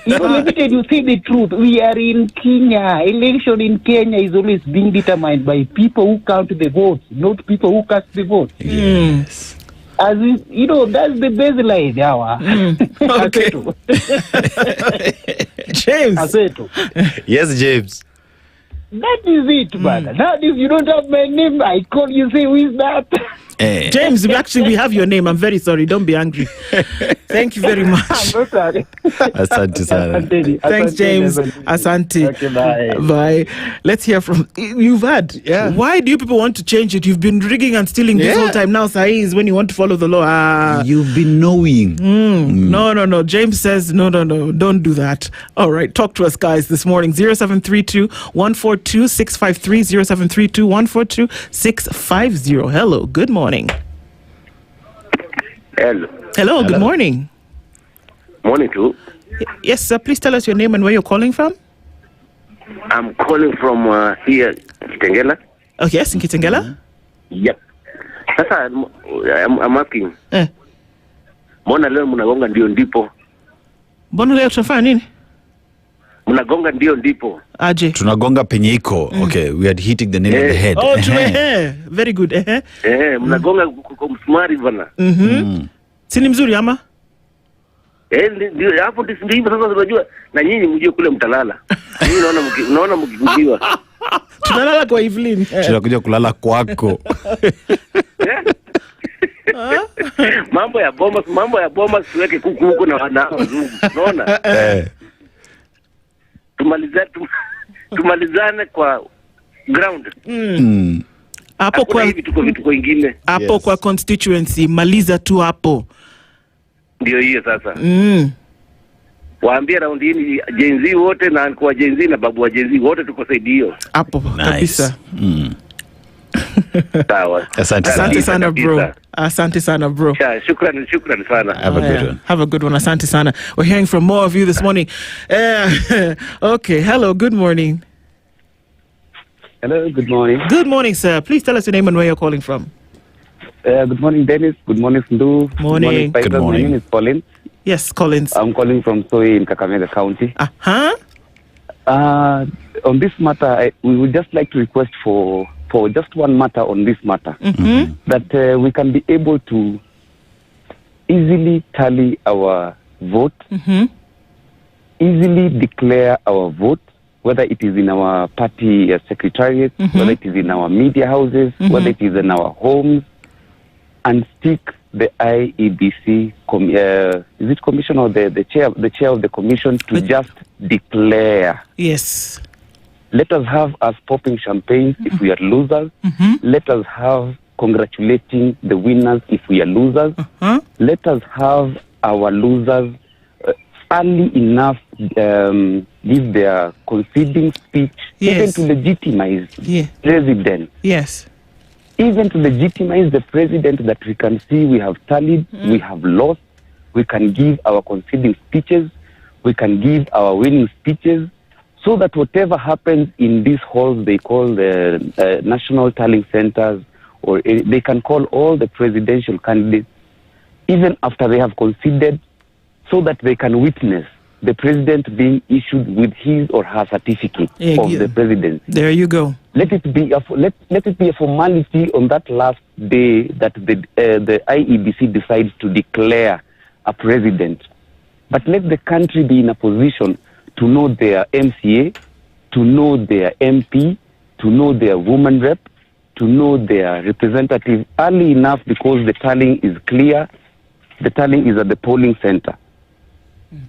Let me tell you, say the truth. We are in Kenya. Election in Kenya is always being determined by people who count the votes, not people who cast the votes. Yes. As that's the baseline. Okay. James. Aseto. Yes, James. That is it, brother. Now, if you don't have my name, I call you, say, who is that? James, we have your name. I'm very sorry. Don't be angry. Thank you very much. I'm not sorry. Asante sana. Thanks, James. Asante. Okay, bye. Bye. Let's hear from you've had. Yeah. Why do you people want to change it? You've been rigging and stealing this whole time. Now, Sahi is when you want to follow the law. You've been knowing. No. James says no. Don't do that. All right. Talk to us, guys, this morning. 0732-142-653. 0732-142-650. Hello. Good morning. Hello, good morning. Morning too. Yes, sir. Please tell us your name and where you're calling from. I'm calling from here, Kitengela. Oh, yes, in Kitengela? Yep. Sasa, I'm asking. Mbona leo mnagonga ndio ndipo? Mbona leo tunafanya nini? Mnagonga ndio ndipo. Aje. Tunagonga penye iko. Okay, we are hitting the nail on the head. Oh, very good. Mnagonga kwa msumari bana. Si ni mzuri ama? Ndio hapo ndio sasa unajua na nyinyi mjue kule mtalala. Mimi naona mkikujiwa. Tunalala kwa Evelyn. Tunakuja kulala kwako. Mambo ya bomba siweke kuku huko na wazungu. Unaona? Tumalizane kwa ground. Hapo kwa vitu vingine. Hapo kwa constituency maliza tu hapo. Ndio hiyo sasa. Waambie round hii Gen Z wote na kwa Gen Z na babu wa Gen Z wote tuko saidi hiyo. Hapo kabisa. Sawa. Asante sana bro. Asante sana bro. Shukran sana. Have a good one. Have a good one. Asante sana. We're hearing from more of you this morning. Okay. Hello. Good morning. Hello. Good morning. Good morning, sir. Please tell us your name and where you're calling from. Good morning, Dennis. Good morning, Nduh. Morning. Good morning. My name is Collins. Yes, Collins. I'm calling from Soy in Kakamega County. On this matter, we would just like to request for just one matter on this matter, that we can be able to easily tally our vote, easily declare our vote, whether it is in our party secretariat, whether it is in our media houses, whether it is in our homes, and stick the IEBC, is it commission or the chair of the commission to just declare? Yes. Let us have us popping champagne if we are losers. Let us have congratulating the winners if we are losers. Let us have our losers early enough give their conceding speech, even to legitimize president. Yes. Even to legitimize the president, that we can see we have tallied, we have lost, we can give our conceding speeches, we can give our winning speeches, so that whatever happens in these halls they call the national tallying centers, or they can call all the presidential candidates, even after they have conceded, so that they can witness the president being issued with his or her certificate of the presidency. There you go. Let it be a formality on that last day that the IEBC decides to declare a president. But let the country be in a position to know their MCA, to know their MP, to know their woman rep, to know their representative early enough, because the tallying is clear. The tallying is at the polling center.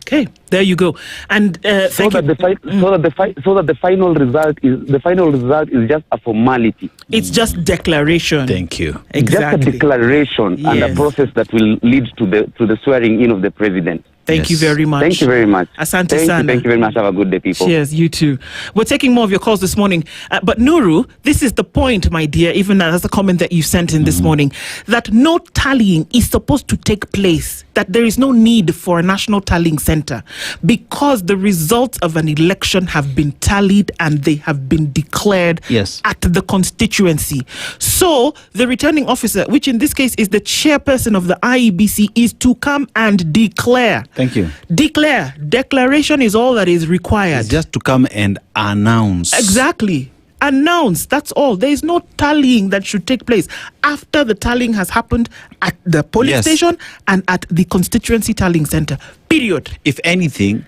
Okay, there you go. And so that the final result is just a formality. It's just declaration. Thank you. Exactly. Just a declaration and a process that will lead to the swearing in of the president. Thank you very much. Thank you very much. Asante sana. Thank you very much. Have a good day, people. Cheers, you too. We're taking more of your calls this morning. But Nuru, this is the point, my dear, even as a comment that you sent in this morning, that no tallying is supposed to take place, that there is no need for a national tallying center, because the results of an election have been tallied and they have been declared at the constituency. So the returning officer, which in this case is the chairperson of the IEBC, is to come and declare. Thank you. Declare. Declaration is all that is required. It's just to come and announce. Exactly. Announce. That's all. There is no tallying that should take place after the tallying has happened at the polling station and at the constituency tallying center. Period. If anything,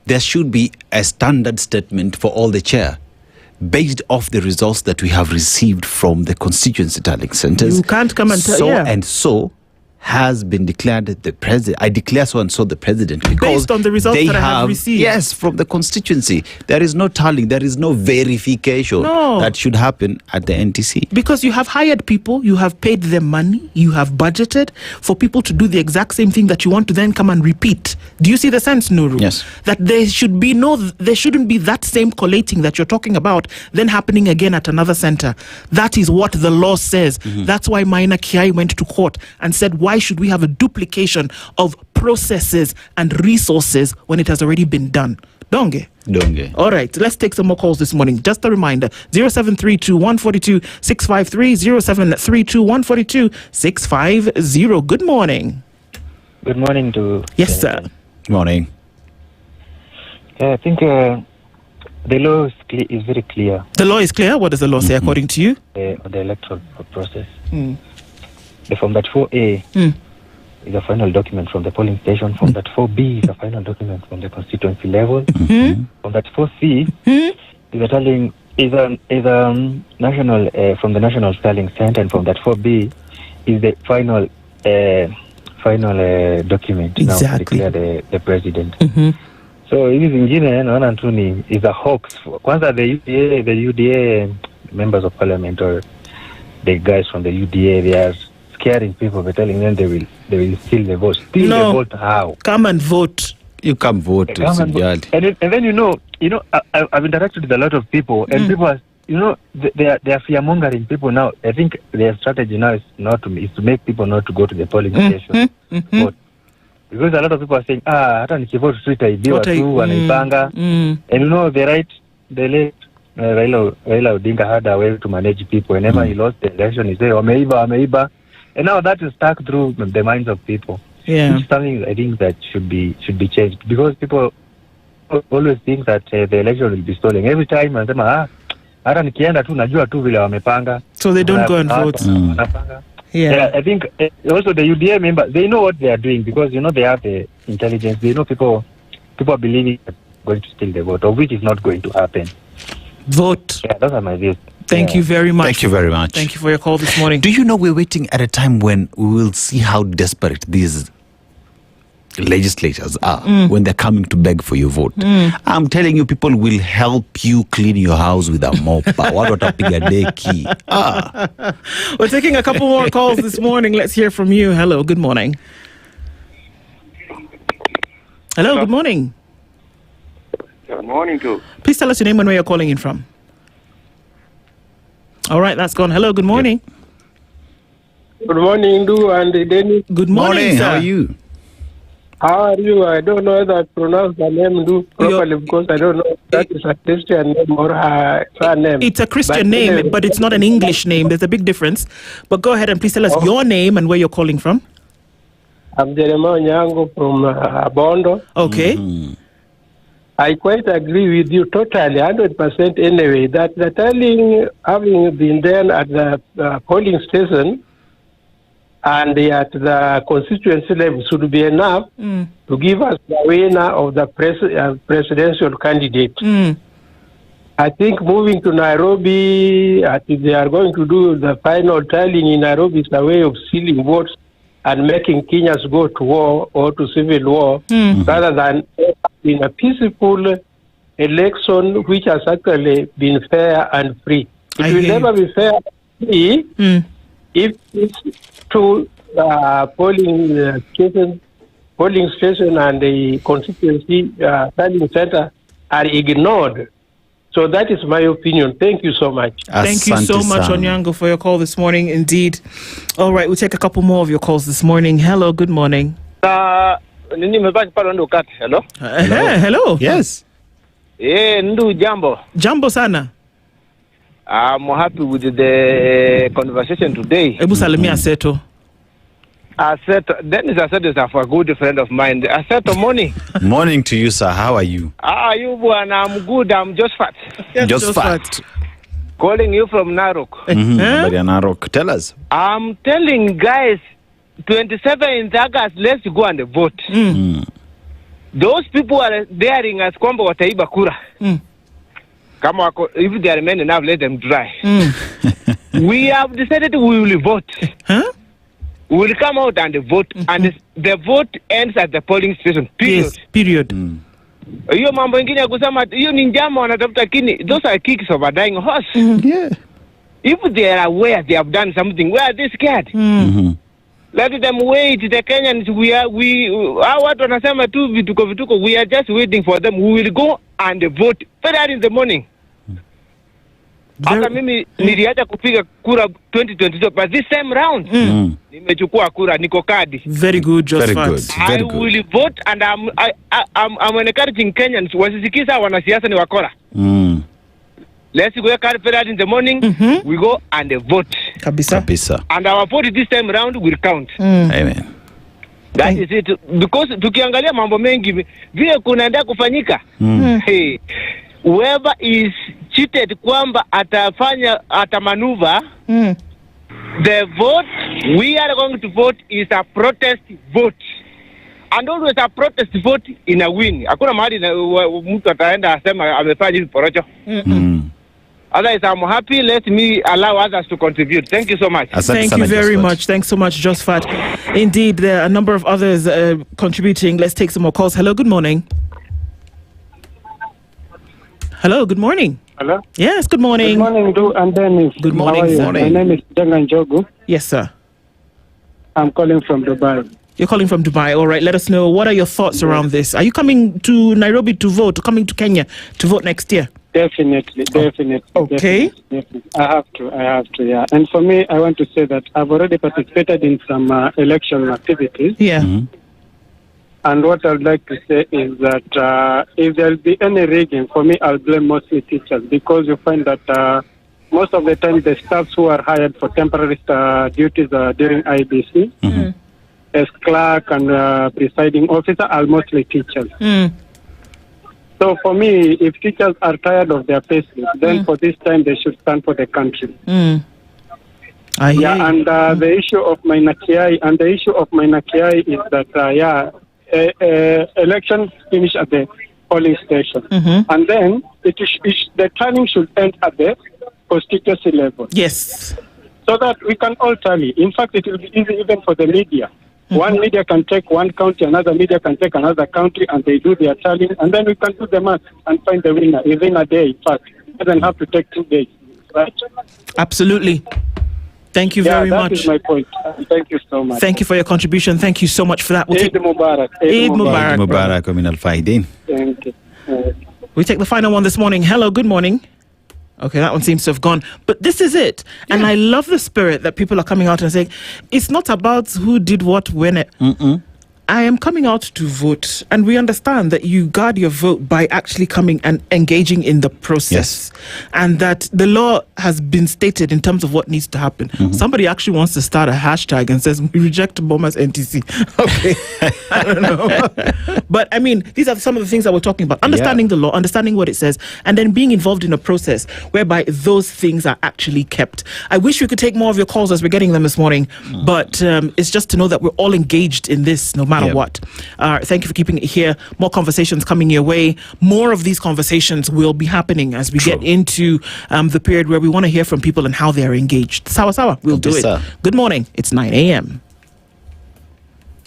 there should be a standard statement for all the chair. based off the results that we have received from the constituency tallying centers. You can't come and tell. So yeah. and so has been declared the president. I declare so and so the president because based on the results they that I have received. Yes, from the constituency. There is no tallying. There is no verification that should happen at the NTC. Because you have hired people, you have paid them money, you have budgeted for people to do the exact same thing that you want to then come and repeat. Do you see the sense, Nuru? Yes. That there shouldn't be that same collating that you're talking about then happening again at another center. That is what the law says. That's why Maina Kiai went to court and said, why should we have a duplication of processes and resources when it has already been done? Donge. All right, let's take some more calls this morning. Just a reminder, 0732 142 653, 0732 142 650. Good morning. Good morning to... Yes, sir. Good morning. I think the law is very clear. The law is clear? What does the law say according to you? On the electoral process. The Form that 4A is a final document from the polling station. Form that 4B is a final document from the constituency level. Form that 4C is a tallying national from the National Tallying Center, and from that 4B is the final document now to declare the president. So hizi zingine naona tu is a hoax. Kwanza the UDA members of parliament or the guys from the UDA, they are scaring people by telling them they will steal the vote. Steal the vote how? Come and vote. You come vote. And then you know I've interacted with a lot of people, and people are, they are fear-mongering people now. I think their strategy now is to make people not to go to the polling station vote. Because a lot of people are saying, hata nikivote tutaibiwa tu, wanaipanga. And the late Raila Odinga had a way to manage people. Whenever he lost the election, he said, wameiba. And now that is stuck through the minds of people. Yeah. It's something I think that should be changed, because people always think that the election will be stolen. Every time wanasema hata nikienda tu najua tu vile wamepanga. So they don't go and vote. Yeah, I think also the UDA members, they know what they are doing, because they have the intelligence. They know people are believing that they're going to steal the vote, of which is not going to happen. Vote. Yeah, those are my views. Thank you very much. Thank you very much. Thank you for your call this morning. Do you know we're waiting at a time when we will see how desperate these legislators are when they're coming to beg for your vote? I'm telling you, people will help you clean your house with a mop. We're taking a couple more calls this morning. Let's hear from you. Hello, good morning. Hello, good morning. Good morning, too. Please tell us your name and where you're calling in from. All right, that's gone. Hello, good morning. Good morning, Nduh and Dennis. Good morning, sir. How are you? How are you? I don't know whether I pronounce the name Nduh properly, because I don't know if that is a Christian name or a surname. It's a Christian name, but it's not an English name. There's a big difference. But go ahead and please tell us your name and where you're calling from. I'm Jeremiah Nyango from Bondo. Okay. I quite agree with you totally, 100% anyway, that the tallying having been done at the polling station and at the constituency level should be enough to give us the winner of the presidential candidate. I think moving to Nairobi, they are going to do the final tallying in Nairobi, is a way of stealing votes and making Kenyans go to war or to civil war, rather than in a peaceful election which has actually been fair and free. It will never be fair and free if these two polling station and the constituency tallying center are ignored. So that is my opinion. Thank you so much. Thank you so much, Onyango, for your call this morning. Indeed. All right, we'll take a couple more of your calls this morning. Hello, good morning. Hello? Hello. Yes. Nduh, jambo. Jambo sana. I'm happy with the conversation today. Ebu salimia Aseto. Aseto, Dennis Aseto is a good friend of mine. Aseto, morning. Morning to you, sir. How are you? You, Buana, I'm good. I'm just fat. Just fat. Calling you from Narok. Narok. Tell us. I'm telling guys, 27th August, let's go and vote. Those people are daring us kwamba wataiba kura. if there are men enough, let them try. We have decided we will vote. We will come out and vote, and the vote ends at the polling station. Period. Yes, period. Hiyo mambo ingine ya kusema hiyo ni njama wanatafuta kini, those are kicks of a dying horse. Yeah. If they are aware they have done something, why are they scared? Let them wait. The Kenyans, watu wanasema tu vituko. We are just waiting for them. We will go and vote very early in the morning. Hata mimi niliacha kupiga kura 2022, but this time round nimechukua kura, niko kadi. Very good, Josephat. I will vote, and I'm encouraging Kenyans wasisikiza wanasiasa ni wakora. Let's go very early in the morning. We go and vote. Kabisa. And our vote this time round will count. Amen. That is it. Because tukiangalia mambo mengi vile kunaenda kufanyika. Hey, whoever is cheated kwamba atamanuva, the vote we are going to vote is a protest vote. And always a protest vote in a win. Hakuna mahali mtu ataenda asema amefanya hivi porocho. Otherwise, I'm happy. Let me allow others to contribute. Thank you so much. Thank you very much. Thanks so much, Josephat. Indeed, there are a number of others contributing. Let's take some more calls. Hello, good morning. Hello, good morning. Hello? Yes, good morning. Good morning, Nduh and Dennis. Good morning. My name is Jangan Jogu. Yes, sir. I'm calling from Dubai. You're calling from Dubai. All right, let us know. What are your thoughts around this? Are you coming to Nairobi to vote, coming to Kenya to vote next year? Definitely. Okay. Definitely. I have to, yeah. And for me, I want to say that I've already participated in some election activities. Yeah. And what I would like to say is that if there'll be any rigging, for me, I'll blame mostly teachers, because you find that most of the time the staffs who are hired for temporary duties during IBC, as clerk and presiding officer, are mostly teachers. So for me, if teachers are tired of their payslip, then for this time they should stand for the country. And the issue of my Nakiai, is that elections finish at the polling station, and then the turning should end at the constituency level. Yes, so that we can all tally. In fact, it will be easy even for the media. One media can take one county, another media can take another county, and they do their tallying, and then we can do the math and find the winner within a day. In fact, it doesn't have to take 2 days, right? Absolutely. Thank you very much. That is my point. Thank you so much. Thank you for your contribution. Thank you so much for that. Eid Mubarak. Eid Mubarak. Mubarak min al-Faidin. Thank you. We take the final one this morning. Hello, good morning. Okay, that one seems to have gone. But this is it. Yeah. And I love the spirit that people are coming out and saying, it's not about who did what, when it. I am coming out to vote. And we understand that you guard your vote by actually coming and engaging in the process. And that the law has been stated in terms of what needs to happen. Somebody actually wants to start a hashtag and says, we reject Boma's NTC. Okay. I don't know. But I mean, these are some of the things that we're talking about. Understanding the law, understanding what it says, and then being involved in a process whereby those things are actually kept. I wish we could take more of your calls as we're getting them this morning. But it's just to know that we're all engaged in this, no matter what. Thank you for keeping it here. More conversations coming your way. More of these conversations will be happening as we get into the period where we want to hear from people and how they are engaged. Sawa, we'll do it. Good morning. It's 9 a.m.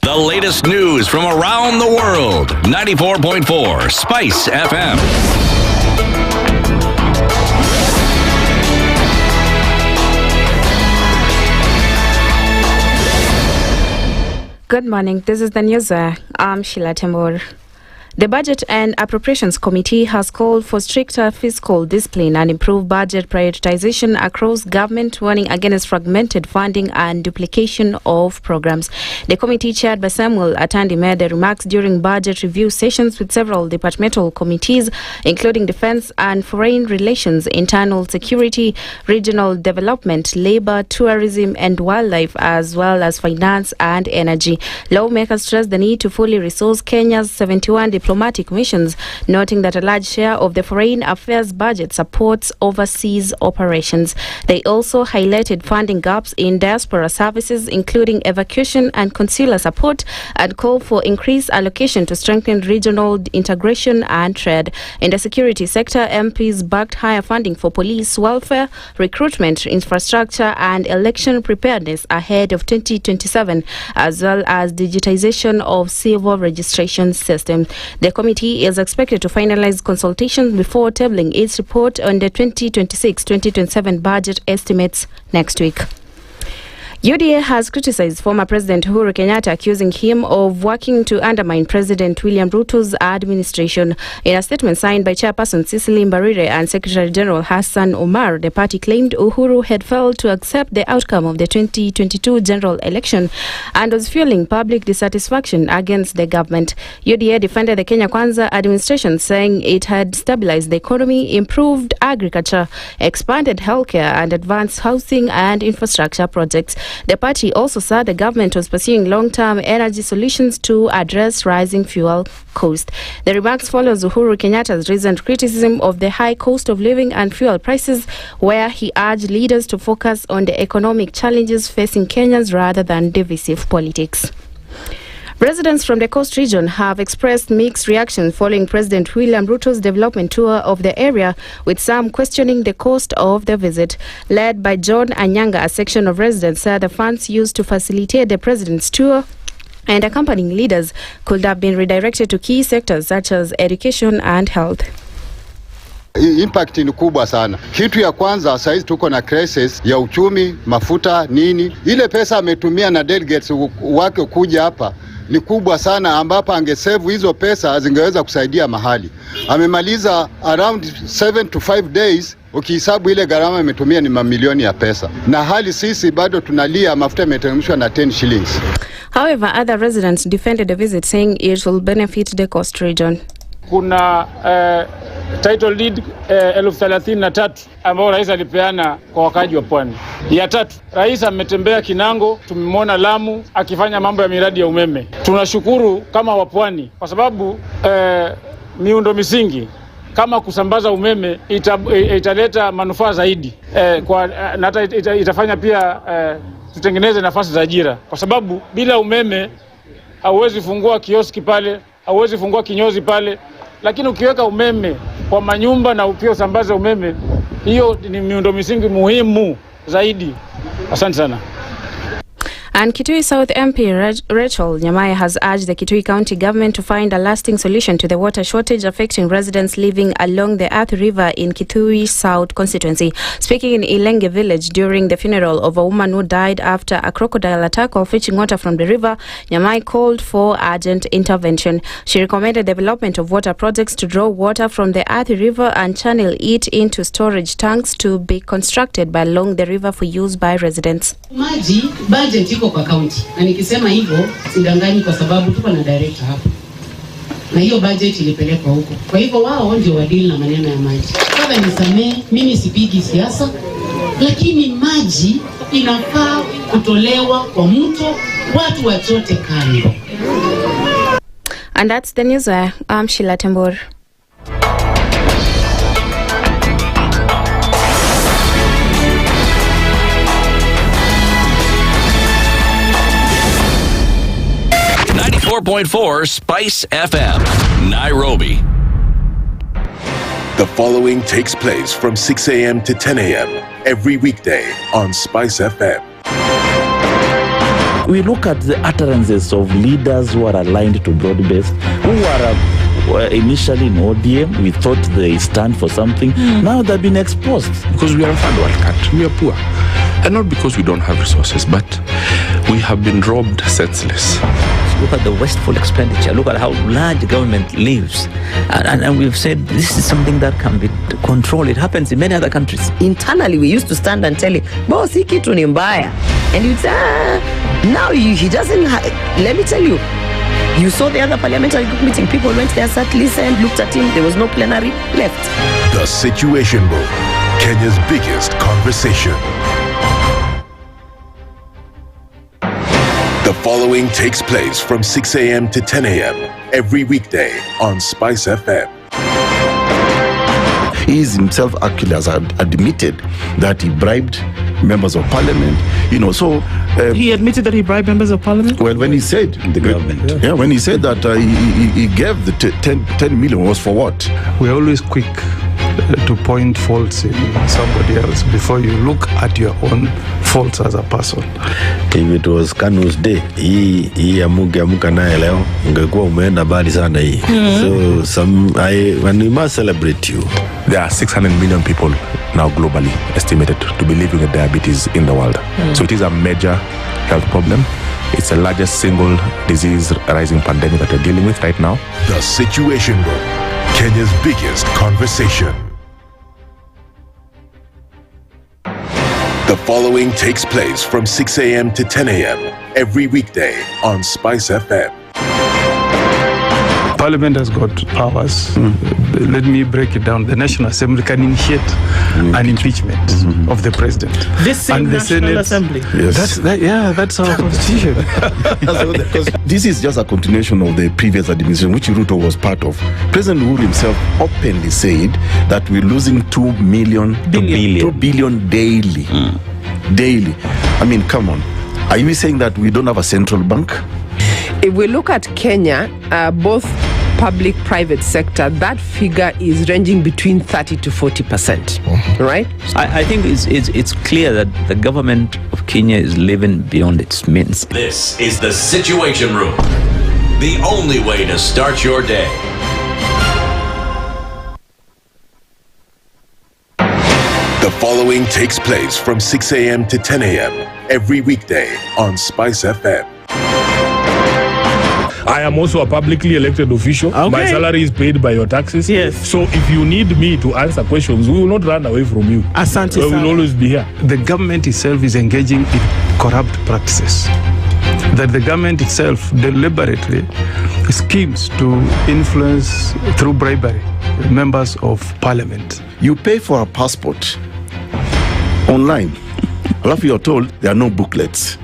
The latest news from around the world. 94.4 Spice FM. Good morning. This is the news. I'm Sheila Temur. The Budget and Appropriations Committee has called for stricter fiscal discipline and improved budget prioritization across government, warning against fragmented funding and duplication of programs. The committee, chaired by Samuel Atandi, made the remarks during budget review sessions with several departmental committees, including Defense and Foreign Relations, Internal Security, Regional Development, Labor, Tourism and Wildlife, as well as Finance and Energy. Lawmakers stressed the need to fully resource Kenya's 71 deployed diplomatic missions, noting that a large share of the foreign affairs budget supports overseas operations. They also highlighted funding gaps in diaspora services, including evacuation and consular support, and called for increased allocation to strengthen regional integration and trade. In the security sector, MPs backed higher funding for police, welfare, recruitment, infrastructure, and election preparedness ahead of 2027, as well as digitization of civil registration systems. The committee is expected to finalize consultations before tabling its report on the 2026-2027 budget estimates next week. UDA has criticized former President Uhuru Kenyatta, accusing him of working to undermine President William Ruto's administration. In a statement signed by Chairperson Cecily Mbarire and Secretary General Hassan Omar, the party claimed Uhuru had failed to accept the outcome of the 2022 general election and was fueling public dissatisfaction against the government. UDA defended the Kenya Kwanza administration, saying it had stabilized the economy, improved agriculture, expanded healthcare, and advanced housing and infrastructure projects. The party also said the government was pursuing long-term energy solutions to address rising fuel costs. The remarks follow Uhuru Kenyatta's recent criticism of the high cost of living and fuel prices, where he urged leaders to focus on the economic challenges facing Kenyans rather than divisive politics. Residents from the coast region have expressed mixed reactions following President William Ruto's development tour of the area, with some questioning the cost of the visit. Led by John Anyanga, a section of residents said the funds used to facilitate the president's tour and accompanying leaders could have been redirected to key sectors such as education and health. Impact ni kubwa sana. Kitu ya kwanza, saizi tuko na crisis ya uchumi, mafuta, nini. Ile pesa ametumia na delegates wake kuja hapa ni kubwa sana, ambapo angesave hizo pesa zingeweza kusaidia mahali. Amemaliza around 7 to 5 days, ukihesabu ile gharama ametumia ni mamilioni ya pesa. Na hali sisi bado tunalia, mafuta yameteremshwa na 10 shillings. However, other residents defended the visit, saying it will benefit the coast region. Kuna title deed 33,000 ambao rais alipeana kwa wakaji wa pwani. Ya tatu, rais ametembea Kinango, tumemwona Lamu akifanya mambo ya miradi ya umeme. Tunashukuru kama wapwani kwa sababu miundo misingi kama kusambaza umeme italeta manufaa zaidi na hata itafanya pia tutengeneze nafasi za ajira, kwa sababu bila umeme hauwezi fungua kioski pale, hauwezi fungua kinyozi pale, lakini ukiweka umeme kwa manyumba na pia usambaze umeme, hiyo ni miundo misingi muhimu zaidi. Asante sana. And Kitui South MP Rachel Nyamai has urged the Kitui County government to find a lasting solution to the water shortage affecting residents living along the Athi River in Kitui South constituency. Speaking in Ilenge village during the funeral of a woman who died after a crocodile attack while fetching water from the river, Nyamai called for urgent intervention. She recommended development of water projects to draw water from the Athi River and channel it into storage tanks to be constructed by along the river for use by residents. Maji budget iko kwa county, na nikisema hivyo sidanganyi kwa sababu tuko na director hapa na hiyo budget ilipelekwa huko. Kwa hivyo wao ndio wadili na maneno ya maji. Sasa nisamee, mimi sipigi siasa, lakini maji inafaa kutolewa kwa mto, watu wachote kando. And that's the news. I'm Sheila Tembor. SpiceFM, Nairobi. The following takes place from 6 a.m. to 10 a.m. every weekday on SpiceFM. We look at the utterances of leaders who are aligned to broad-based, who are initially in ODM. We thought they stand for something. Now they've been exposed. Because we are a third world country, we are poor. And not because we don't have resources, but we have been robbed senseless. Look at the wasteful expenditure. Look at how large government lives. And we've said this is something that can be controlled. It happens in many other countries. Internally, we used to stand and tell him, boss, hii kitu ni mbaya. And you'd say, now he doesn't let me tell you, you saw the other parliamentary group meeting. People went there, sat, listened, looked at him. There was no plenary, left. The Situation Room, Kenya's biggest conversation. The following takes place from 6 a.m. to 10 a.m. every weekday on SpiceFM. He is himself actually has admitted that he bribed members of parliament, so... he admitted that he bribed members of parliament? Well, when he said... The government. Yeah, when he said that he gave the 10 million was for what? We're always quick to point faults in somebody else before you look at your own faults as a person. If it was Kanu's day, hii amuka naye leo ungekuwa umeenda bali sana hii. So when we must celebrate you. There are 600 million people now globally estimated to be living with diabetes in the world. So it is a major health problem. It's the largest single disease rising pandemic that we're dealing with right now. The Situation Room, Kenya's biggest conversation. The following takes place from 6 a.m. to 10 a.m. every weekday on SpiceFM. Parliament has got powers. Let me break it down. The National Assembly can initiate an impeachment of the president. This same National Assembly? Yes. That's our constitution. This is just a continuation of the previous administration, which Ruto was part of. President Uhuru himself openly said that we're losing 2 billion daily. Daily. I mean, come on. Are you saying that we don't have a central bank? If we look at Kenya, both public-private sector, that figure is ranging between 30 to 40%, right? I think it's clear that the government of Kenya is living beyond its means. This is the Situation Room, the only way to start your day. The following takes place from 6 a.m. to 10 a.m. every weekday on SpiceFM. I am also a publicly elected official. Okay. My salary is paid by your taxes. Yes. So if you need me to answer questions, we will not run away from you. Asante We will always be here. The government itself is engaging in corrupt practices. That the government itself deliberately schemes to influence through bribery members of parliament. You pay for a passport online. Alafu you're told there are no booklets.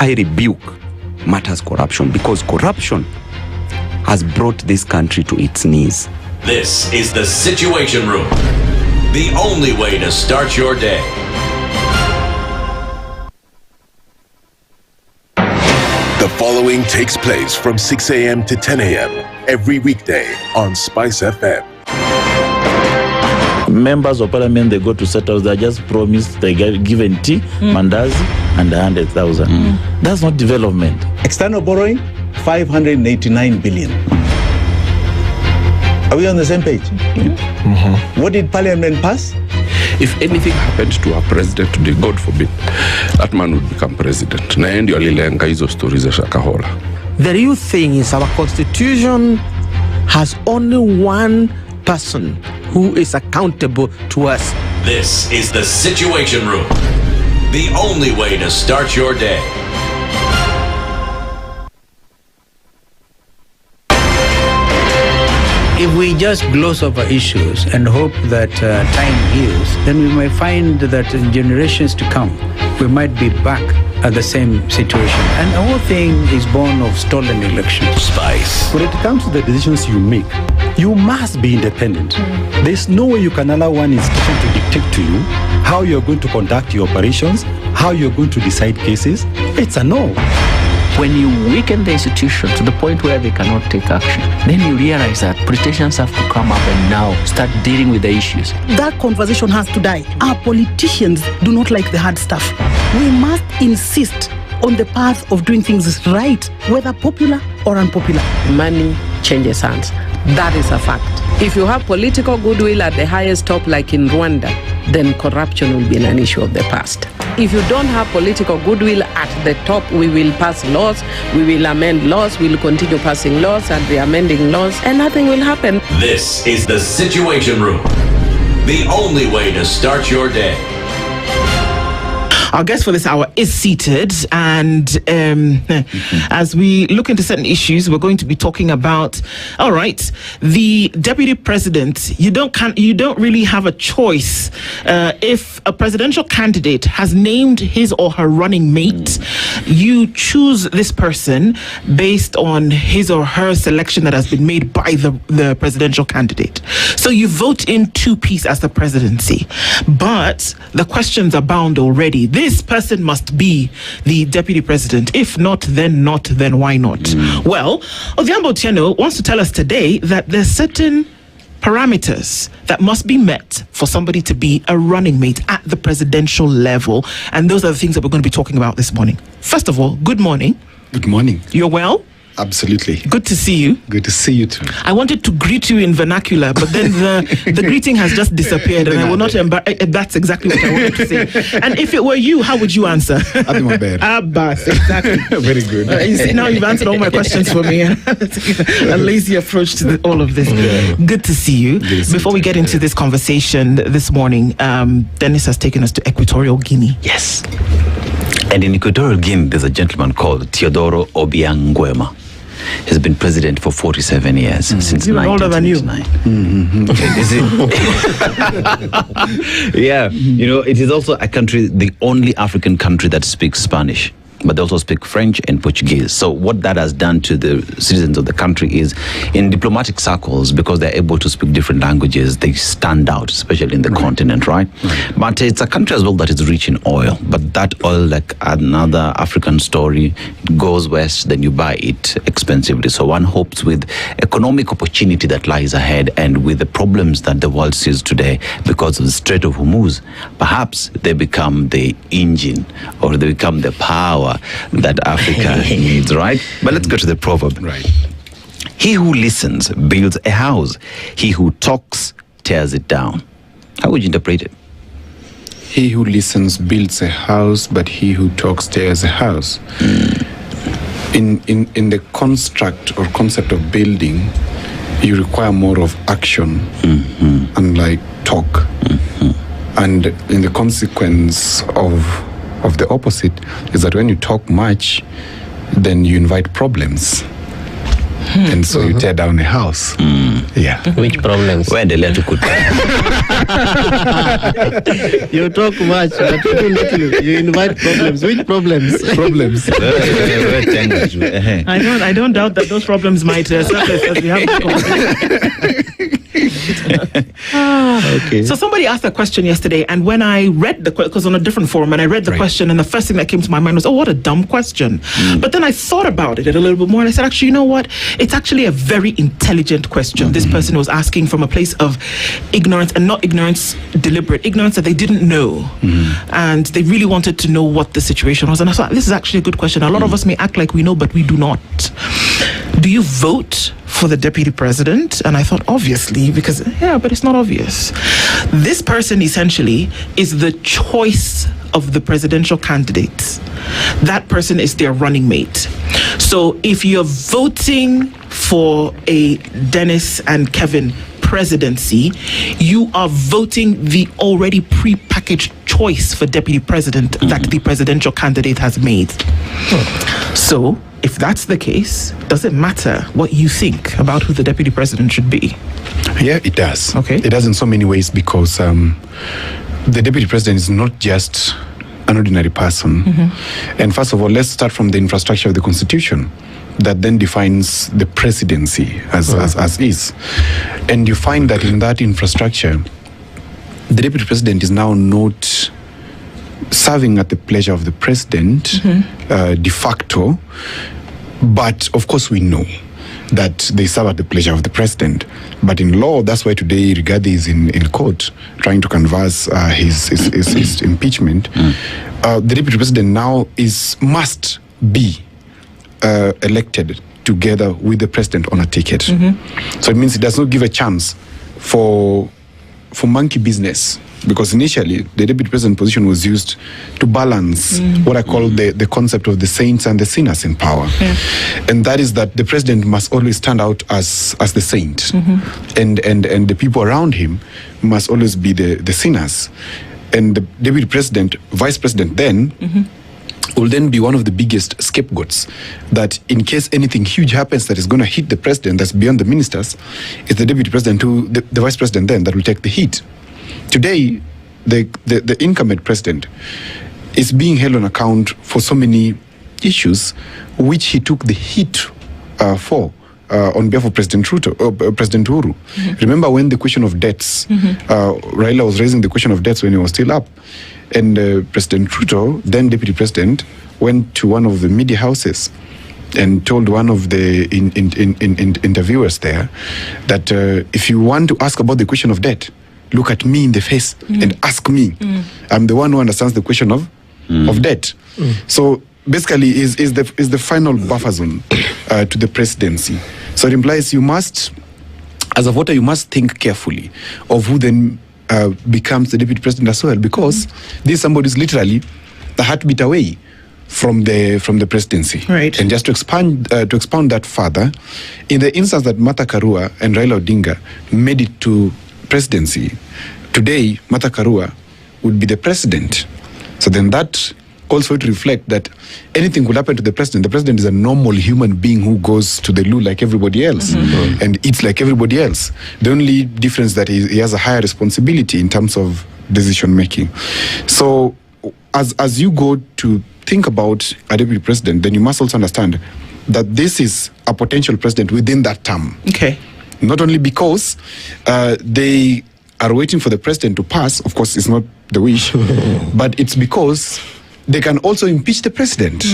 I rebuke matters corruption because corruption has brought this country to its knees. This is the Situation Room, the only way to start your day. The following takes place from 6 a.m. to 10 a.m. every weekday on SpiceFM. Members of parliament, they go to settle, they just promised they get given tea, mandazi, and 100,000. That's not development. External borrowing, 589 billion. Are we on the same page? What did parliament pass? If anything happens to our president today, God forbid, that man would become president. Na ndio alilenga hizo stories za Shakahola. The real thing is our constitution has only one person who is accountable to us. This is the Situation Room, the only way to start your day. If we just gloss over issues and hope that time heals, then we might find that in generations to come, we might be back at the same situation. And the whole thing is born of stolen elections. Spice. When it comes to the decisions you make, you must be independent. There's no way you can allow one institution to dictate to you how you're going to conduct your operations, how you're going to decide cases. It's a no. When you weaken the institution to the point where they cannot take action, then you realize that politicians have to come up and now start dealing with the issues. That conversation has to die. Our politicians do not like the hard stuff. We must insist on the path of doing things right, whether popular or unpopular. Money changes hands. That is a fact. If you have political goodwill at the highest top, like in Rwanda, then corruption will be an issue of the past. If you don't have political goodwill at the top, we will pass laws, we will amend laws, we will continue passing laws and re-amending laws, and nothing will happen. This is the Situation Room, the only way to start your day. Our guest for this hour is seated, and as we look into certain issues, we're going to be talking about, all right, the deputy president. You don't really have a choice if a presidential candidate has named his or her running mate. You choose this person based on his or her selection that has been made by the presidential candidate. So you vote in two-piece as the presidency, but the questions abound already. This person must be the deputy president. If not, then not. Then why not? Well, Odhiambo Otieno wants to tell us today that there's certain parameters that must be met for somebody to be a running mate at the presidential level, and those are the things that we're going to be talking about this morning. First of all, good morning. Good morning. You're well? Absolutely. Good to see you. Good to see you too. I wanted to greet you in vernacular, but then the greeting has just disappeared, and I will not that's exactly what I wanted to say. And if it were you, how would you answer? Abbas, exactly. Very good. You see, now you've answered all my questions for me. A lazy approach to all of this. Good to see you. Before we get into this conversation this morning, Dennis has taken us to Equatorial Guinea. Yes. And in Equatorial Guinea, there's a gentleman called Teodoro Obiang Nguema. He's been president for 47 years, since 1979. Older than you. Yeah, it is also a country, the only African country that speaks Spanish, but they also speak French and Portuguese. So what that has done to the citizens of the country is, in diplomatic circles, because they're able to speak different languages, they stand out, especially in the continent, right? But it's a country as well that is rich in oil. But that oil, like another African story, goes west, then you buy it expensively. So one hopes with economic opportunity that lies ahead, and with the problems that the world sees today because of the Strait of Hormuz, perhaps they become the engine, or they become the power that Africa needs, right? But let's go to the proverb. Right. He who listens builds a house. He who talks tears it down. How would you interpret it? He who listens builds a house, but he who talks tears a house. In the construct or concept of building, you require more of action, unlike talk. And in the consequence of the opposite is that when you talk much, then you invite problems. And so you tear down a house. Yeah. Which problems? When the letter could you talk much, but you invite problems. Which problems? Problems. I don't doubt that those problems might surface as we have this conversation. Okay. So somebody asked a question yesterday, and when I read the question, because on a different forum, and I read the question, and the first thing that came to my mind was, oh, what a dumb question. But then I thought about it a little bit more, and I said, actually, you know what? It's actually a very intelligent question. This person was asking from a place of ignorance, and not ignorance deliberate, ignorance that they didn't know. And they really wanted to know what the situation was. And I thought, this is actually a good question. A lot of us may act like we know, but we do not. Do you vote for the deputy president? And I thought, obviously, because, but it's not obvious. This person essentially is the choice of the presidential candidates. That person is their running mate. So if you're voting for a Dennis and Kevin presidency, you are voting the already pre-packaged choice for deputy president that the presidential candidate has made. So if that's the case, does it matter what you think about who the deputy president should be? Yeah, it does. Okay. It does in so many ways, because the deputy president is not just an ordinary person. And first of all, let's start from the infrastructure of the Constitution that then defines the presidency as is. And you find that in that infrastructure, the deputy president is now not serving at the pleasure of the president de facto, but of course we know that they serve at the pleasure of the president. But in law, that's why today Rigathi is in court trying to canvass his impeachment. The deputy president now must be elected together with the president on a ticket. So it means it does not give a chance for monkey business, because initially the deputy president position was used to balance what I call the concept of the saints and the sinners in power. And that is that the president must always stand out as the saint, and the people around him must always be the sinners. and the deputy president, vice president then, will then be one of the biggest scapegoats, that in case anything huge happens that is going to hit the president that's beyond the ministers, it's the deputy president who, the vice president then, that will take the hit. Today, the incumbent president is being held on account for so many issues which he took the hit for on behalf of President Uhuru. Remember when the question of debts, Raila was raising the question of debts when he was still up, and President Ruto, then deputy president, went to one of the media houses and told one of the interviewers there that if you want to ask about the question of debt, look at me in the face and ask me. I'm the one who understands the question of debt. So basically is the final buffer zone to the presidency. So it implies you must, as a voter, you must think carefully of who then becomes the deputy president as well, because this somebody is literally the heartbeat away from the presidency. Right. And just to expound that further, in the instance that Martha Karua and Raila Odinga made it to presidency, today Martha Karua would be the president. So then that calls for it to reflect that anything could happen to the president. The president is a normal human being who goes to the loo like everybody else and eats like everybody else. The only difference that he has a higher responsibility in terms of decision making. So as you go to think about a deputy president, then you must also understand that this is a potential president within that term. Okay. Not only because they are waiting for the president to pass, of course it's not the wish, but it's because they can also impeach the president,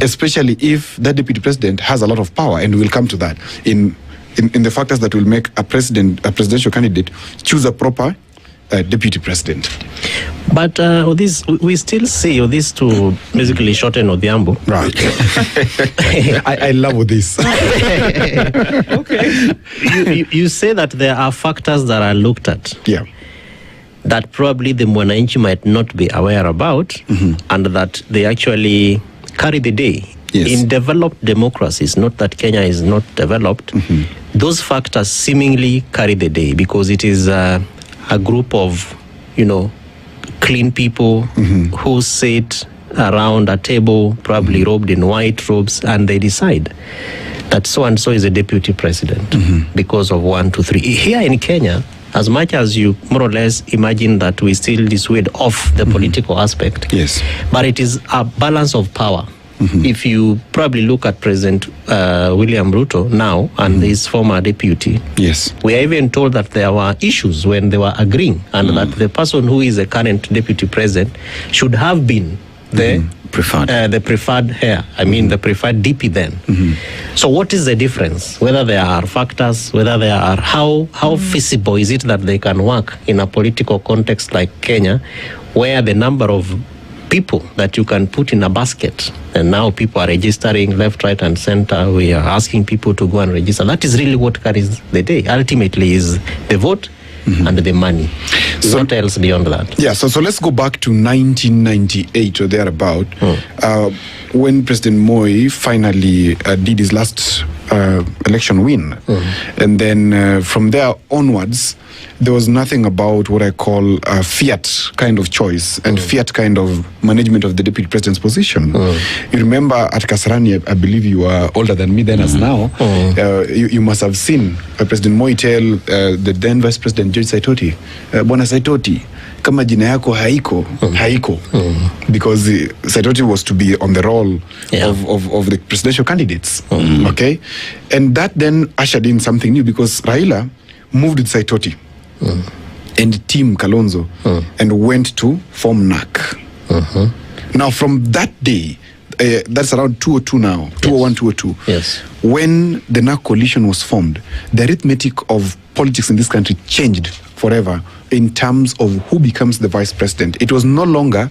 especially if that deputy president has a lot of power, and we'll come to that in the factors that will make a presidential candidate choose a proper deputy president. But this we still see this to basically shorten Odhiambo. Right. I love this. Okay. You say that there are factors that are looked at. Yeah. That probably the Mwananchi might not be aware about, and that they actually carry the day. Yes. In developed democracies, not that Kenya is not developed, those factors seemingly carry the day because it is a group of, clean people who sit around a table, probably robed in white robes, and they decide that so-and-so is a deputy president because of 1, 2, 3. Here in Kenya, as much as you more or less imagine that we still dissuade off the political aspect, yes, but it is a balance of power. If you probably look at President William Ruto now and his former deputy, yes, we are even told that there were issues when they were agreeing, and that the person who is the current deputy president should have been the preferred heir. I mean, the preferred DP then. So what is the difference? Whether there are factors, whether there are, how feasible is it that they can work in a political context like Kenya, where the number of people that you can put in a basket, and now people are registering left, right, and center. We are asking people to go and register. That is really what carries the day. Ultimately, is the vote and the money. So, what else beyond that? Yeah, so let's go back to 1998 or thereabout, when President Moi finally did his last election win. And then from there onwards, there was nothing about what I call a fiat kind of choice and fiat kind of management of the deputy president's position. You remember at Kasarani, I believe you are older than me then as now, you must have seen President Moi tell the then Vice President George Saitoti, Bwana Saitoti, kama jina yako haiko. Because Saitoti was to be on the roll of the presidential candidates. Okay? And that then ushered in something new because Raila moved with Saitoti and Team Kalonzo and went to form NAC. Now from that day, that's around 2002 now, 2001, 2002. Yes. When the NAC coalition was formed, the arithmetic of politics in this country changed forever in terms of who becomes the vice president. It was no longer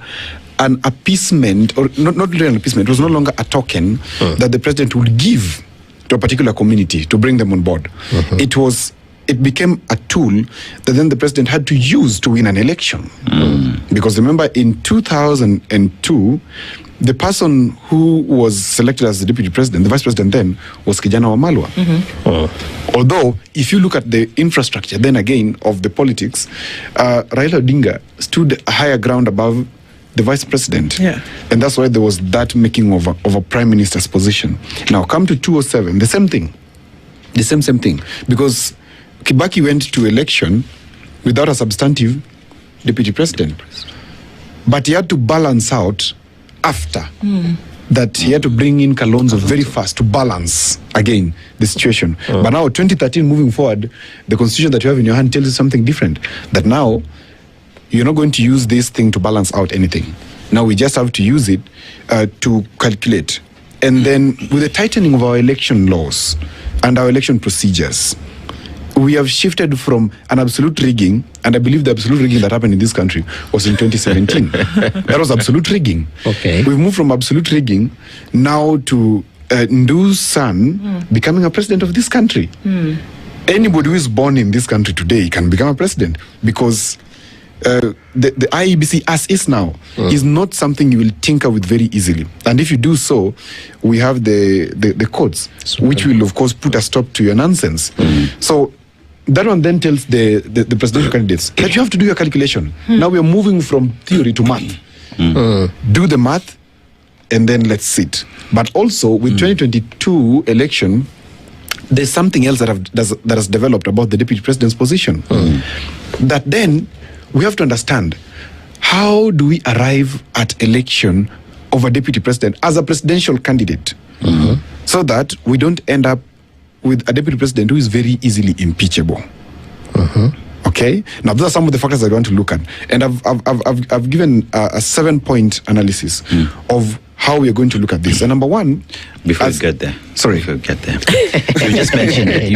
an appeasement, or not really an appeasement, it was no longer a token that the president would give to a particular community to bring them on board. It became a tool that then the president had to use to win an election. Because remember, in 2002, the person who was selected as the deputy president, the vice president then, was Kijana Wamalwa. Although, if you look at the infrastructure, then again, of the politics, Raila Odinga stood higher ground above the vice president. Yeah. And that's why there was that making of a prime minister's position. Now, come to 2007, the same thing. The same thing. Because Kibaki went to election without a substantive deputy president. But he had to balance out after that. He had to bring in Kalonzo very fast to balance again the situation. But now 2013 moving forward, the constitution that you have in your hand tells you something different. That now you're not going to use this thing to balance out anything. Now we just have to use it to calculate. And then with the tightening of our election laws and our election procedures, we have shifted from an absolute rigging, and I believe the absolute rigging that happened in this country was in 2017. That was absolute rigging. Okay. We've moved from absolute rigging now to Nduh's son becoming a president of this country. Anybody who is born in this country today can become a president, because the IEBC as is now is not something you will tinker with very easily. And if you do so, we have the courts, which will of course put a stop to your nonsense. So that one then tells the presidential candidates that you have to do your calculation. Now we are moving from theory to math. Do the math and then let's sit. But also with 2022 election, there's something else that has developed about the deputy president's position. That then we have to understand, how do we arrive at election of a deputy president as a presidential candidate, so that we don't end up with a deputy president who is very easily impeachable. Okay, now those are some of the factors I want to look at, and I've given a 7-point analysis of how we are going to look at this. And number one, before we get there, you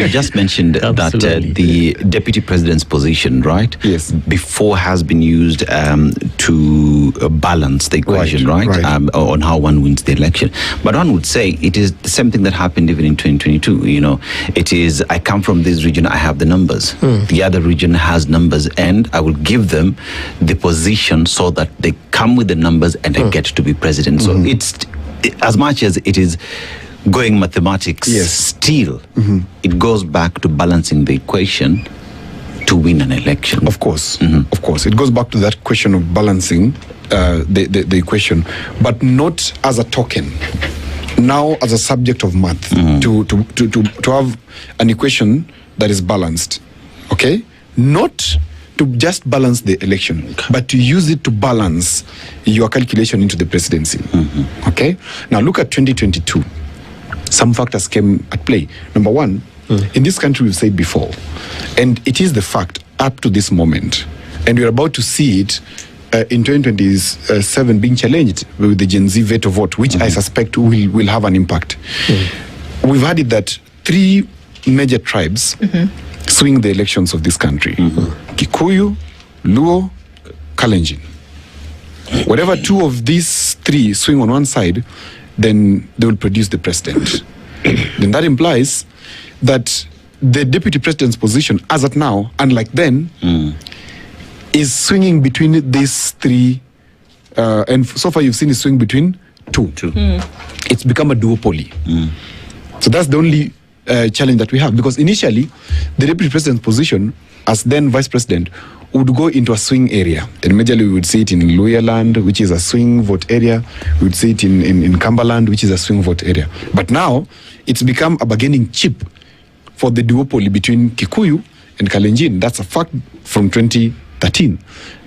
just mentioned that the deputy president's position, right? Yes. Before has been used to balance the equation, right? On how one wins the election. But one would say it is the same thing that happened even in 2022. You know, it is, I come from this region, I have the numbers. The other region has numbers, and I will give them the position so that they come with the numbers and I get to be president. So it's, as much as it is going mathematics, still it goes back to balancing the equation to win an election. Of course, of course, it goes back to that question of balancing the equation, but not as a token. Now, as a subject of math, to have an equation that is balanced, okay, not to just balance the election, but to use it to balance your calculation into the presidency. Okay? Now look at 2022. Some factors came at play. Number one, in this country we've said before, and it is the fact up to this moment, and we're about to see it in 2027 being challenged with the Gen Z veto vote, which I suspect will have an impact. We've had it that 3 major tribes swing the elections of this country. Kikuyu, Luo, Kalenjin. Whatever 2 of these 3 swing on one side, then they will produce the president. Then that implies that the deputy president's position, as at now, unlike then, is swinging between these 3, and so far you've seen it swing between 2. It's become a duopoly. So that's the only challenge that we have, because initially the deputy president's position as then vice president would go into a swing area, and majorly we would see it in Luhyaland, which is a swing vote area. We would see it in Cumberland, which is a swing vote area. But now it's become a bargaining chip for the duopoly between Kikuyu and Kalenjin. That's a fact from 2013,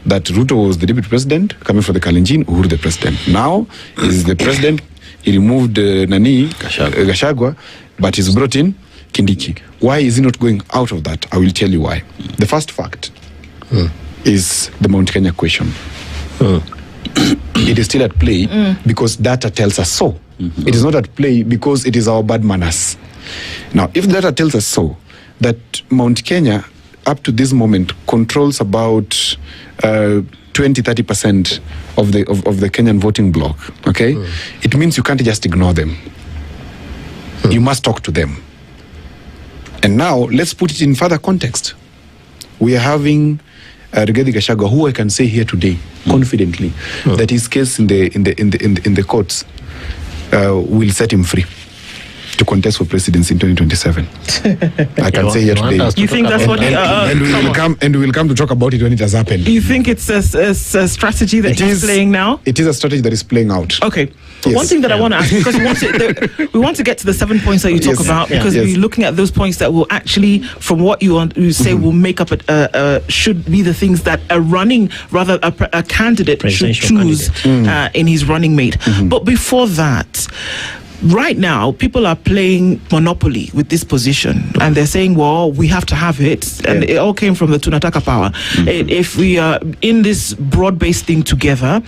that Ruto was the deputy president coming for the Kalenjin, Uhuru the president. Now is the president. He removed Gachagua, but he's brought in Kindiki. Why is he not going out of that? I will tell you why. The first fact is the Mount Kenya question. It is still at play because data tells us so. It is not at play because it is our bad manners. Now, if data tells us so, that Mount Kenya up to this moment controls about 20-30% of the Kenyan voting bloc, okay? It means you can't just ignore them. You must talk to them. And now, let's put it in further context. We are having Rigathi Gachagua, who I can say here today confidently that his case in the courts will set him free to contest for presidency in 2027. I can say here today. You think that's what? And we will come to talk about it when it has happened. You think it's a strategy that he's playing now? It is a strategy that is playing out. Okay. Yes. One thing that I want to ask, because we want to get to the 7 points that you talk about, because we're looking at those points that will actually, from what you say, will make up should be the things that a candidate should choose in his running mate. But before that, right now, people are playing Monopoly with this position, and they're saying, well, we have to have it. And it all came from the Tunataka power. If we are in this broad-based thing together,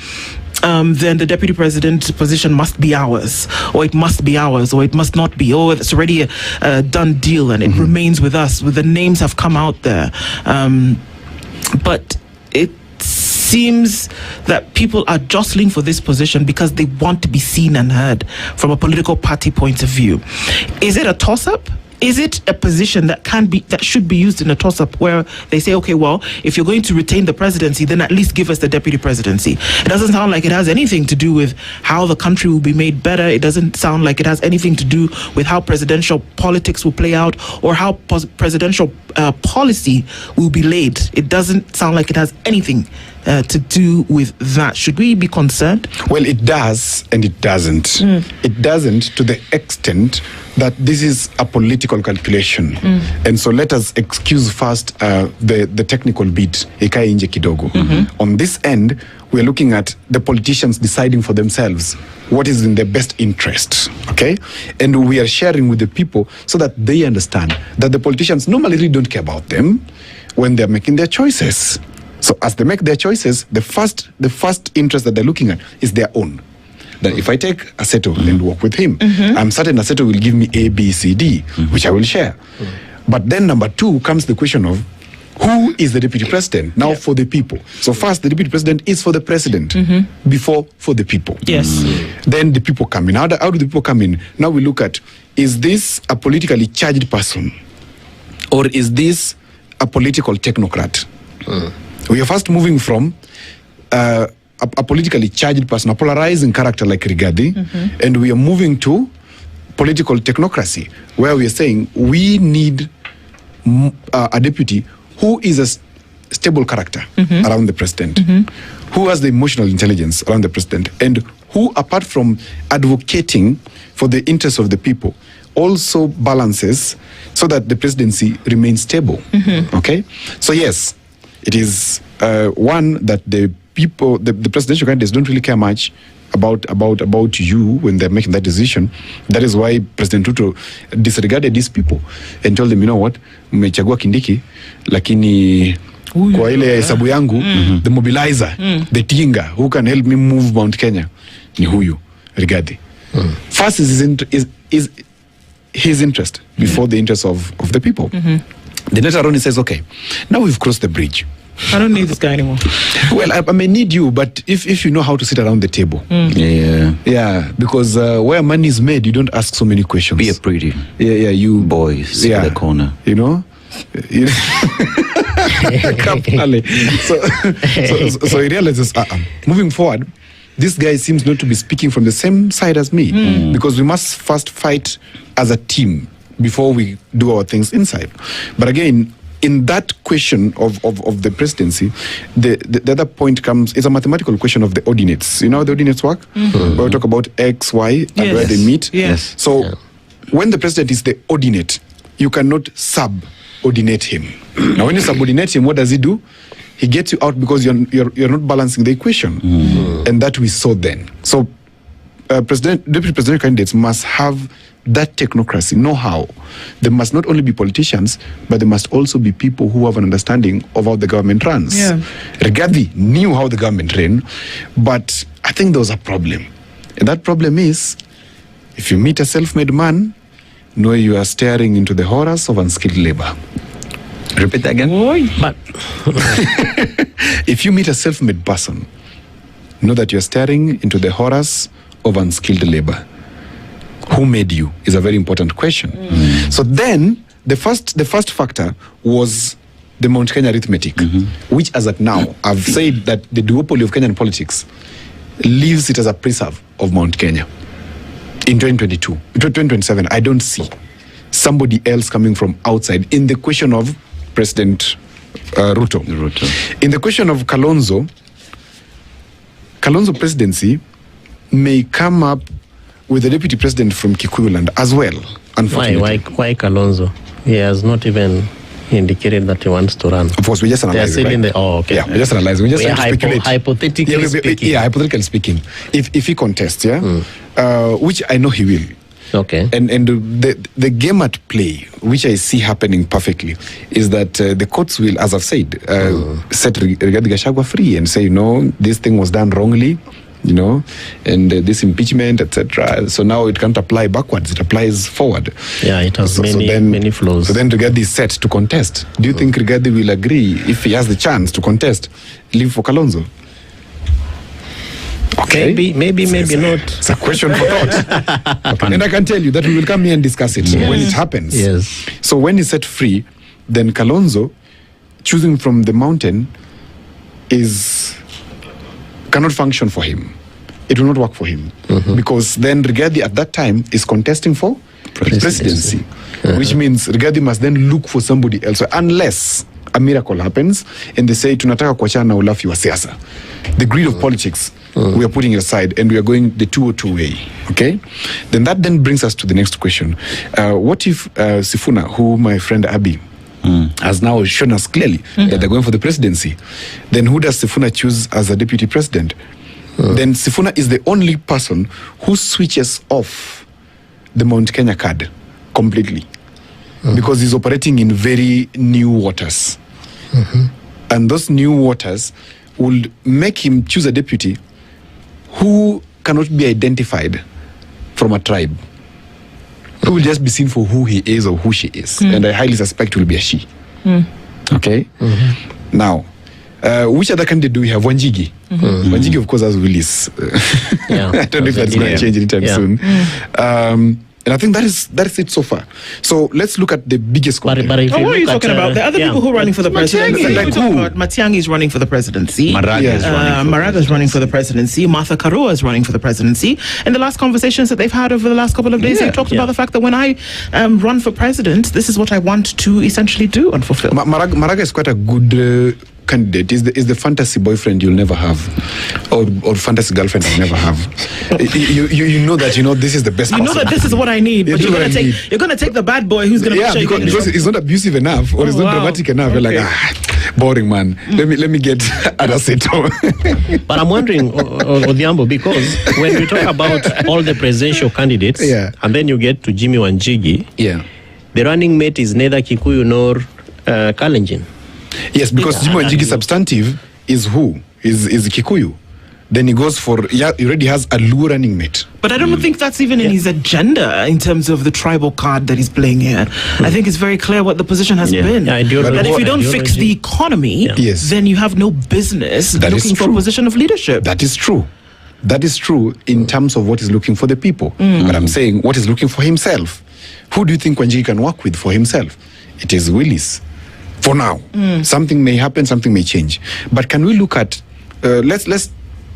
then the deputy president position must be ours, or it must be ours, or it must not be, or it's already a done deal and it remains with us. The names have come out there. But it seems that people are jostling for this position because they want to be seen and heard from a political party point of view. Is it a toss-up? Is it a position that should be used in a toss-up where they say, okay, well, if you're going to retain the presidency, then at least give us the deputy presidency? It doesn't sound like it has anything to do with how the country will be made better. It doesn't sound like it has anything to do with how presidential politics will play out or how presidential policy will be laid. It doesn't sound like it has anything to do with that. Should we be concerned? Well, it does and it doesn't. It doesn't to the extent that this is a political calculation. And so let us excuse first the technical bit, ikae nje kidogo. On this end, we're looking at the politicians deciding for themselves what is in their best interest, okay? And we are sharing with the people so that they understand that the politicians normally really don't care about them when they're making their choices. So as they make their choices, the first interest that they're looking at is their own. That if I take Aseto and work with him, I'm certain Aseto will give me A, B, C, D, which I will share. But then number two comes the question of who is the deputy president now for the people. So first, the deputy president is for the president before for the people. Yes. Then the people come in. How do the people come in? Now we look at, is this a politically charged person or is this a political technocrat? We are first moving from a politically charged person, a polarizing character like Rigathi, and we are moving to political technocracy, where we are saying we need a deputy who is a stable character around the president, who has the emotional intelligence around the president, and who, apart from advocating for the interests of the people, also balances so that the presidency remains stable. Okay? So yes, it is one that the people, the presidential candidates don't really care much about you when they're making that decision. That is why President Ruto disregarded these people and told them, you know what, mmechagua Kindiki, lakini kwa ile hesabu yangu, the mobilizer, the tinga, who can help me move Mount Kenya, ni huyu, Rigathi. First is his interest before the interest of the people. Then later on he says, okay, now we've crossed the bridge. I don't need this guy anymore. Well, I may need you, but if you know how to sit around the table. Yeah, because where money is made, you don't ask so many questions. Be a pretty. Yeah, you boys in the corner. You know? So he realizes, moving forward, this guy seems not to be speaking from the same side as me, because we must first fight as a team before we do our things inside. But again, in that question of the presidency, the other point comes, it's a mathematical question of the ordinates. You know how the ordinates work? Where we talk about X, Y, and where they meet. So when the president is the ordinate, you cannot subordinate him. Now when you subordinate him, what does he do? He gets you out because you're not balancing the equation. And that we saw then. So deputy presidential candidates must have that technocracy, know-how. They must not only be politicians, but they must also be people who have an understanding of how the government runs. Rigathi knew how the government ran, but I think there was a problem. And that problem is, if you meet a self-made man, know you are staring into the horrors of unskilled labor. Repeat that again. But if you meet a self-made person, know that you're staring into the horrors of unskilled labor. Who made you is a very important question. So then the first factor was the Mount Kenya arithmetic, which as at now, I've said that the duopoly of Kenyan politics leaves it as a preserve of Mount Kenya. In 2027, I don't see somebody else coming from outside in the question of President Ruto. In the question of Kalonzo presidency may come up with a deputy president from Kikuyu land as well, unfortunately. Why Kalonzo? He has not even indicated that he wants to run. Of course, we just analyze it, right? Okay. Yeah, we just analyze. We just speculate. Hypothetically speaking. Yeah, hypothetically speaking. If he contests, which I know he will. Okay. And the game at play, which I see happening perfectly, is that the courts will, as I've said, set Rigathi Gachagua free and say, this thing was done wrongly, and this impeachment, etc. So now it can't apply backwards; it applies forward. Yeah, it has many flaws. So then Rigathi is set to contest. Do you think Rigathi will agree, if he has the chance to contest, leave for Kalonzo? Okay. Maybe not. It's a question for thought. Okay. And I can tell you that we will come here and discuss it when it happens. Yes. So when he's set free, then Kalonzo, choosing from the mountain, cannot function for him. It will not work for him. Because then Rigathi at that time is contesting for presidency. Which means Rigathi must then look for somebody else. Unless a miracle happens and they say, tunataka kuachana na ulafi wa siasa. The greed of politics, we are putting it aside and we are going the 202 way. Okay? Then that brings us to the next question. What if Sifuna, who my friend Abby has now shown us clearly that they're going for the presidency, then who does Sifuna choose as a deputy president? Then Sifuna is the only person who switches off the Mount Kenya card completely because he's operating in very new waters. And those new waters will make him choose a deputy who cannot be identified from a tribe, who will just be seen for who he is or who she is. And I highly suspect will be a she. Okay? Now, which other candidate do we have? Wanjigi. Wanjigi, of course, has Willis. I don't know if that's going to change anytime soon. And I think that is it so far. So let's look at the biggest contest. What are you talking about? The other people who are running for the presidency. Matiang'i is running for the presidency. Maraga is running for the presidency. Martha Karua is running for the presidency. In the last conversations that they've had over the last couple of days, they've talked about the fact that when I run for president, this is what I want to essentially do and fulfill. Maraga is quite a good candidate. Is the fantasy boyfriend you'll never have, or fantasy girlfriend you'll never have. You know that this is the best. You know that this is what I need, but you're gonna take the bad boy who's gonna make sure because he's not abusive enough or he's not dramatic enough. You're like, boring man. Let me get Aseto. But I'm wondering, Odhiambo, because when we talk about all the presidential candidates, and then you get to Jimmy Wanjigi, the running mate is neither Kikuyu nor Kalenjin. Yes, because Jimmy Wanjigi's substantive is Kikuyu. Then he goes he already has a Luo running mate. But I don't think that's even in his agenda in terms of the tribal card that he's playing here. I think it's very clear what the position has been. That if you don't fix the economy, then you have no business looking for a position of leadership. That is true. That is true in terms of what he's looking for the people. But I'm saying what he's looking for himself. Who do you think Wanjigi can work with for himself? It is Willis. For now. Something may happen, something may change. But can we look at let's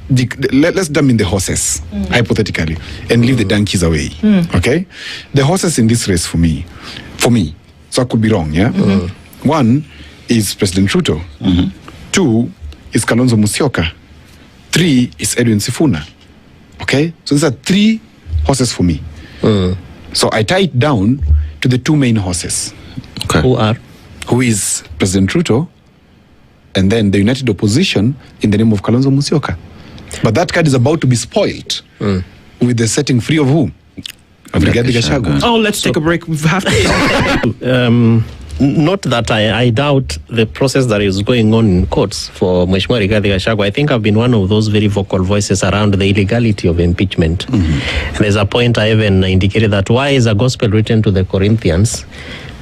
dump in the horses, hypothetically, and leave the donkeys away. Okay? The horses in this race for me, so I could be wrong, one is President Ruto. 2 is Kalonzo Musyoka. 3 is Edwin Sifuna. Okay? So these are 3 horses for me. So I tie it down to the 2 main horses. Okay. Who is President Ruto, and then the united opposition in the name of Kalonzo Musyoka. But that card is about to be spoiled with the setting free of whom? Of Rigathi Gachagua. Oh, let's take a break. We have to. Not that I doubt the process that is going on in courts for Mheshimiwa Rigathi Gachagua. I think I've been one of those very vocal voices around the illegality of impeachment. And there's a point I even indicated that why is a gospel written to the Corinthians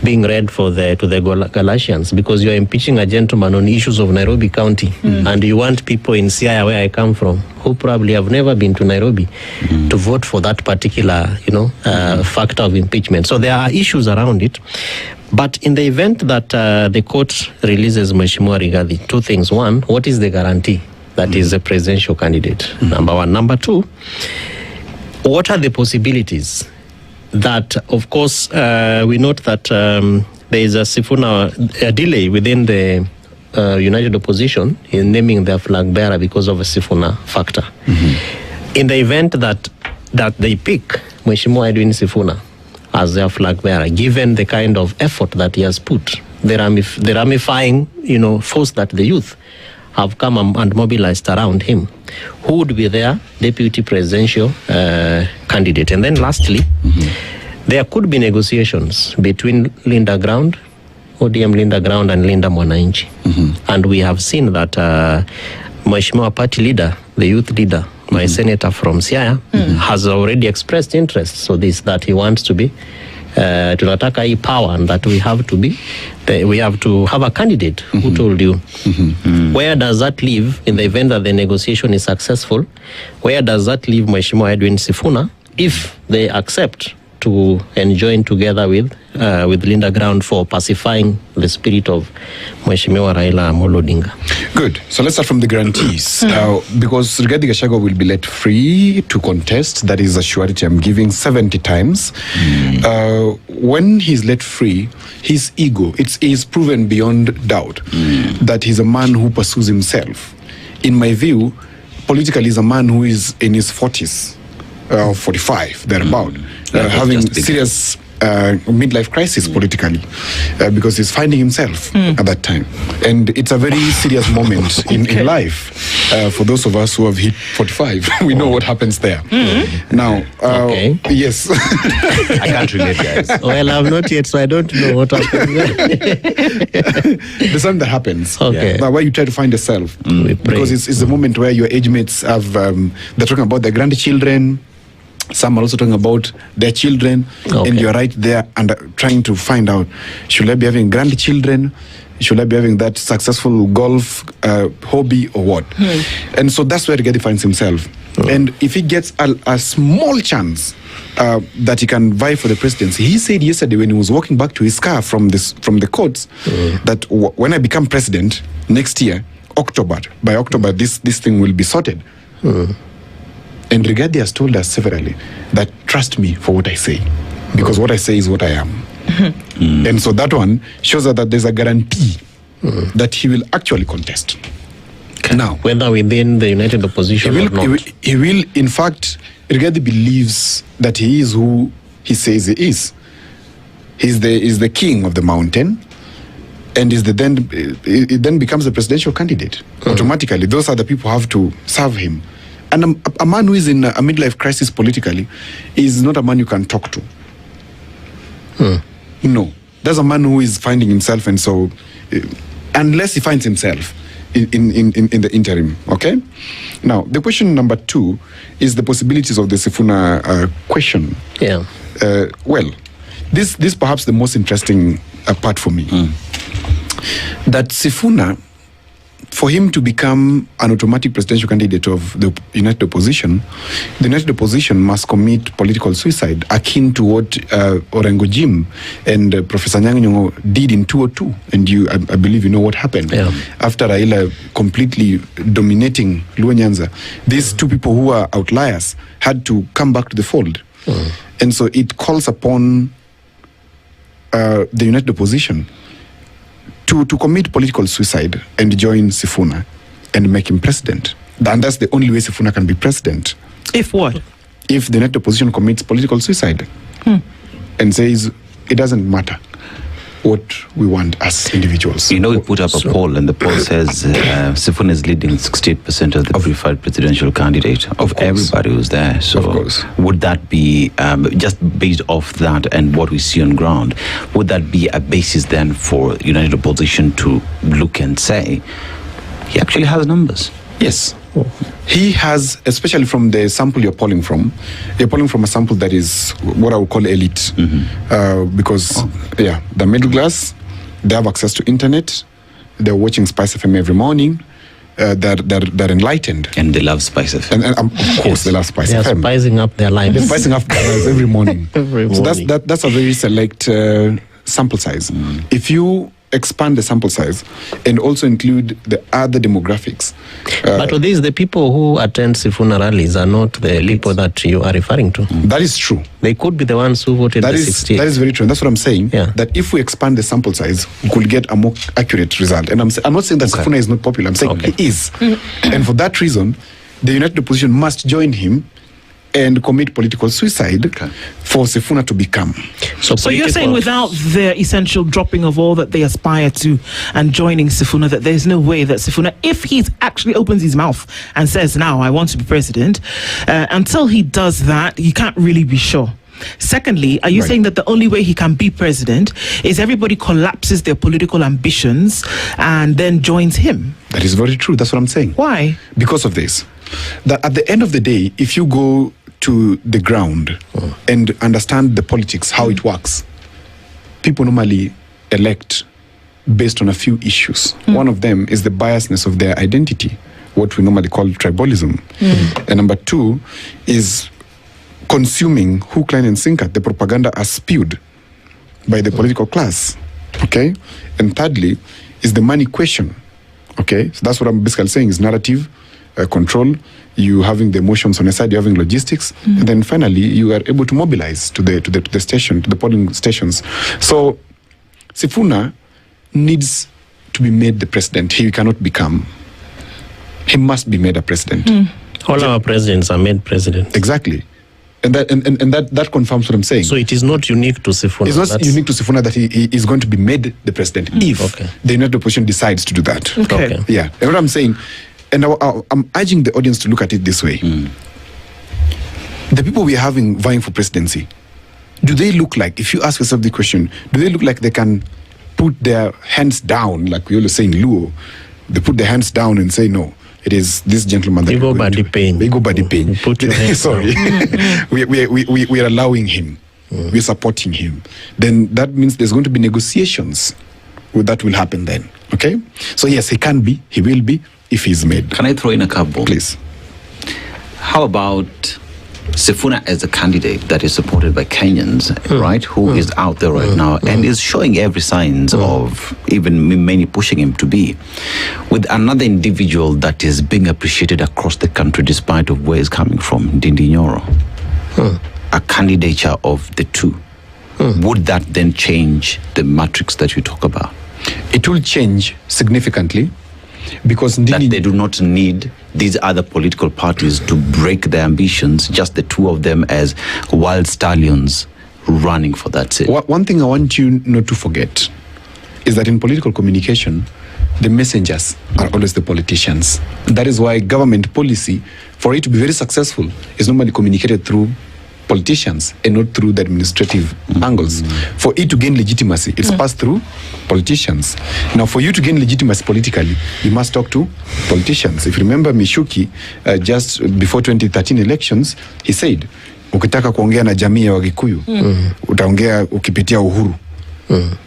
being read to the Galatians? Because you're impeaching a gentleman on issues of Nairobi County, and you want people in Siaya, where I come from, who probably have never been to Nairobi, to vote for that particular, factor of impeachment. So there are issues around it. But in the event that the court releases Mheshimiwa Rigathi, two things. One, what is the guarantee that is a presidential candidate? Number one. Number two, what are the possibilities that, of course, we note that there is a delay within the United Opposition in naming their flag bearer because of a Sifuna factor. In the event that they pick Mheshimiwa Edwin Sifuna as their flag bearer, given the kind of effort that he has put, the ramifying, force that the youth have come and mobilized around him, who would be their deputy presidential candidate? And then lastly, there could be negotiations between Linda Ground, ODM Linda Ground, and Linda Mwananchi. And we have seen that Mheshimiwa party leader, the youth leader, my senator from Siaya, has already expressed interest. So that he wants to be tunataka hii power, and that we have to have a candidate who told you. Where does that leave in the event that the negotiation is successful? Where does that leave Mheshimiwa Edwin Sifuna if they accept to join together with Linda Ground for pacifying the spirit of Mheshimiwa Raila Amolo Odinga? Good. So let's start from the grantees. Because Rigathi Gachagua will be let free to contest, that is a surety I'm giving 70 times. When he's let free, his ego, is proven beyond doubt that he's a man who pursues himself. In my view, politically, he's a man who is in his 40s. 45, thereabout, having serious midlife crisis politically, because he's finding himself at that time. And it's a very serious moment in life. For those of us who have hit 45, we know what happens there. Now, yes. I can't relate, guys. Well, I'm not yet, so I don't know what happens. There's something that happens. Okay. But where you try to find yourself. Because it's the moment where your age mates have, they're talking about their grandchildren. Some are also talking about their children, and you're right there and trying to find out, should I be having grandchildren? Should I be having that successful golf hobby or what? And so that's where Rigathi finds himself. And if he gets a small chance that he can vie for the presidency, he said yesterday when he was walking back to his car from the courts that when I become president next year, by October, this thing will be sorted. And Rigathi has told us severally that trust me for what I say, because what I say is what I am. And so that one shows us that there's a guarantee that he will actually contest. Now, whether within the United Opposition or not. He will, in fact, Rigathi believes that he is who he says he is. He's the king of the mountain, and it then becomes a presidential candidate. Automatically, those other people have to serve him. And a man who is in a midlife crisis politically is not a man you can talk to. No. That's a man who is finding himself, and so, unless he finds himself in the interim, okay? Now, the question number 2 is the possibilities of the Sifuna question. Yeah. Well, this perhaps the most interesting part for me. That Sifuna, for him to become an automatic presidential candidate of the United Opposition, the United Opposition must commit political suicide, akin to what Orengo Jim and Professor Nyang'o did in 2002. And I believe you know what happened. After Raila completely dominating Luo Nyanza, these two people who are outliers had to come back to the fold. And so it calls upon the United Opposition to commit political suicide and join Sifuna and make him president. And that's the only way Sifuna can be president. If what? If the United Opposition commits political suicide and says it doesn't matter what we want as individuals. You know, we put up a poll, and the poll says Sifuna is leading 68% of the preferred presidential candidate of everybody who's there. So would that be, just based off that and what we see on ground, would that be a basis then for United Opposition to look and say, he actually has numbers? Yes. He has, especially from the sample you're polling from a sample that is what I would call elite. Because, the middle class, they have access to internet, they're watching SpiceFM every morning, they're enlightened. And they love SpiceFM. And of course, they love SpiceFM. They're spicing up their lives. They're spicing up their lives every morning. So that's a very select sample size. If you expand the sample size and also include the other demographics. But with this, the people who attend Sifuna rallies are not the people that you are referring to. That is true. They could be the ones who voted that the is 68. That is very true. And that's what I'm saying. That if we expand the sample size, we could get a more accurate result. And I'm not saying that Sifuna is not popular. I'm saying he is. And for that reason, the United Opposition must join him and commit political suicide for Sifuna to become. So you're saying without the essential dropping of all that they aspire to and joining Sifuna, that there's no way that Sifuna, if he actually opens his mouth and says, now I want to be president, until he does that, you can't really be sure. Secondly, are you saying that the only way he can be president is everybody collapses their political ambitions and then joins him? That is very true. That's what I'm saying. Why? Because of this. That at the end of the day, if you go to the ground and understand the politics, how it works, people normally elect based on a few issues. One of them is the biasness of their identity, what we normally call tribalism. And number two is consuming hook, line, and sinker, the propaganda as spewed by the political class. Okay? And thirdly is the money question. Okay? So that's what I'm basically saying is narrative, control, you having the emotions on the side, you having logistics, and then finally you are able to mobilize to the station, to the polling stations. So Sifuna needs to be made the president. He cannot become. He must be made a president. All our presidents are made president. Exactly. And that confirms what I'm saying. So it is not unique to Sifuna. It's not unique to Sifuna that he is going to be made the president if the United Opposition decides to do that. Okay. Yeah. And what I'm saying, and I'm urging the audience to look at it this way. The people we are having vying for presidency, do they look like, if you ask yourself the question, do they look like they can put their hands down, like we always say in Luo, they put their hands down and say, no, it is this gentleman that we go by the pain. We go by the pain. Put your hands Sorry. we are allowing him. We're supporting him. Then that means there's going to be negotiations. That will happen then. Okay? So yes, he can be, he will be, if he's made. Can I throw in a curveball? Please. How about Sifuna as a candidate that is supported by Kenyans, right, who is out there right now and is showing every signs of even many pushing him to be, with another individual that is being appreciated across the country despite of where he's coming from, Ndindi Nyoro, a candidature of the two. Would that then change the matrix that you talk about? It will change significantly because that they do not need these other political parties to break their ambitions, just the two of them as wild stallions running for that seat. One thing I want you not to forget is that in political communication, the messengers are always the politicians. That is why government policy, for it to be very successful, is normally communicated through politicians and not through the administrative angles. For it to gain legitimacy, it's passed through politicians. Now, for you to gain legitimacy politically, you must talk to politicians. If you remember Mishuki, just before 2013 elections, he said, ukitaka kuongea na jamii ya Wagikuyu, utaongea ukipitia Uhuru.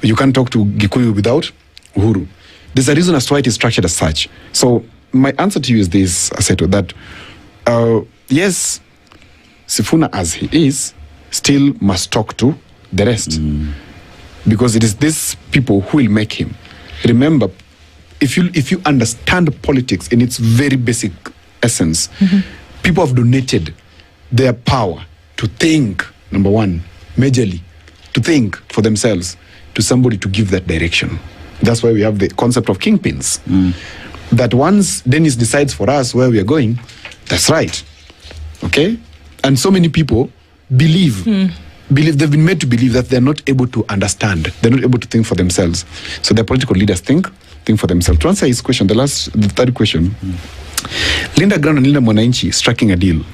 You can't talk to Gikuyu without Uhuru. There's a reason as to why it is structured as such. So my answer to you is this, Aseto, that yes, Sifuna as he is still must talk to the rest, because it is these people who will make him. Remember, if you understand politics in its very basic essence, people have donated their power to think, number one, majorly, to think for themselves, to somebody to give that direction. That's why we have the concept of kingpins. That once Dennis decides for us where we are going, that's right. Okay? And so many people believe they've been made to believe that they're not able to understand. They're not able to think for themselves. So their political leaders think for themselves. To answer his question, the third question, Linda Grant and Linda Mwananchi striking a deal.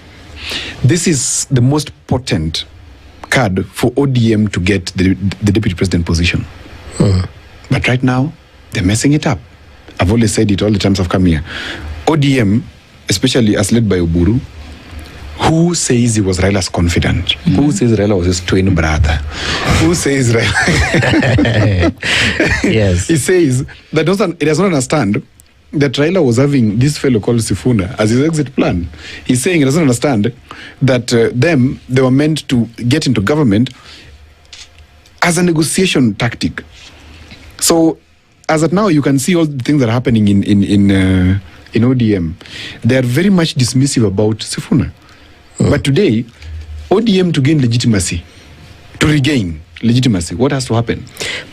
This is the most potent card for ODM to get the deputy president position. But right now, they're messing it up. I've always said it all the times I've come here. ODM, especially as led by Oburu, who says he was Raila's confidant? Who says Raila was his twin brother? Who says Raila? Yes. He says that he does not understand that Raila was having this fellow called Sifuna as his exit plan. He's saying he doesn't understand that they were meant to get into government as a negotiation tactic. So, as at now, you can see all the things that are happening in ODM. They are very much dismissive about Sifuna. But today, ODM to gain legitimacy, to regain legitimacy, what has to happen?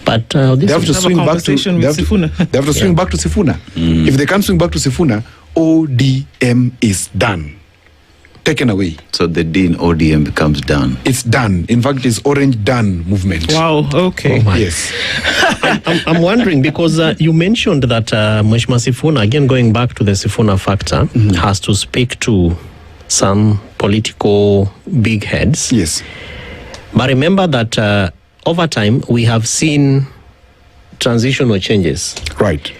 But they have to swing back to Sifuna. They have to swing back to Sifuna. If they can't swing back to Sifuna, ODM is done. Taken away. So the D in ODM becomes done. It's done. In fact, it's Orange Done movement. Wow, okay. Yes. I'm wondering because you mentioned that Mheshimiwa Sifuna, again going back to the Sifuna factor, has to speak to some political big heads. Yes. But remember that over time we have seen transitional changes. Right.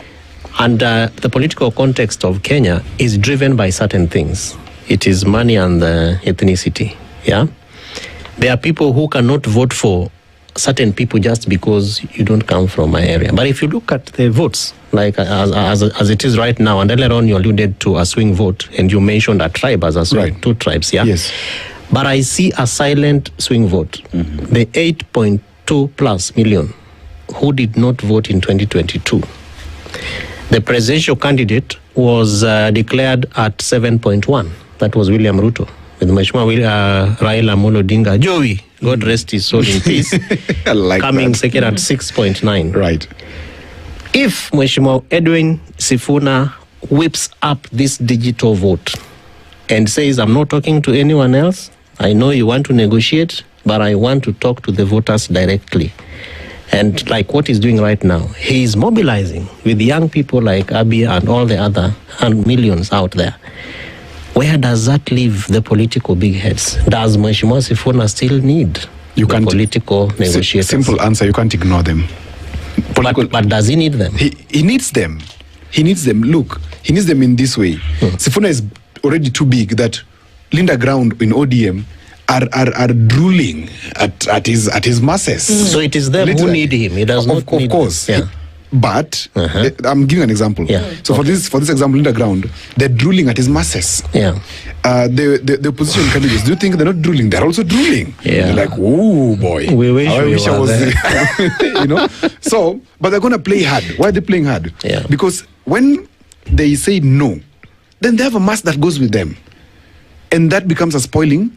And the political context of Kenya is driven by certain things. It is money and ethnicity. Yeah, there are people who cannot vote for certain people just because you don't come from my area. But if you look at the votes, like as it is right now, and earlier on you alluded to a swing vote, and you mentioned a tribe as a swing, right. 2 tribes. Yeah. Yes. But I see a silent swing vote. The 8.2 plus million who did not vote in 2022. The presidential candidate was declared at 7.1. That was William Ruto, with Mheshimiwa Raila Amolo Odinga, Joey, God rest his soul in peace, coming second at 6.9. Right. If Mheshimiwa Edwin Sifuna whips up this digital vote and says, I'm not talking to anyone else, I know you want to negotiate, but I want to talk to the voters directly. And like what he's doing right now, he's mobilizing with young people like Abi and all the other and millions out there. Where does that leave the political big heads? Does Mheshimiwa Sifuna still need political negotiators? Simple answer, you can't ignore them. But does he need them? He needs them. He needs them. Look, he needs them in this way. Sifuna is already too big that Linda Ground in ODM are drooling at his masses. So it is them who need him. He does not need Of course. Yeah. But I'm giving an example. Yeah. So for this example, Linda Ground, they're drooling at his masses. Yeah. The opposition candidates, do you think they're not drooling? They're also drooling. Yeah. They're like, oh boy. We wish I we wish I were was there. you know. So, but they're gonna play hard. Why are they playing hard? Yeah. Because when they say no, then they have a mass that goes with them, and that becomes a spoiling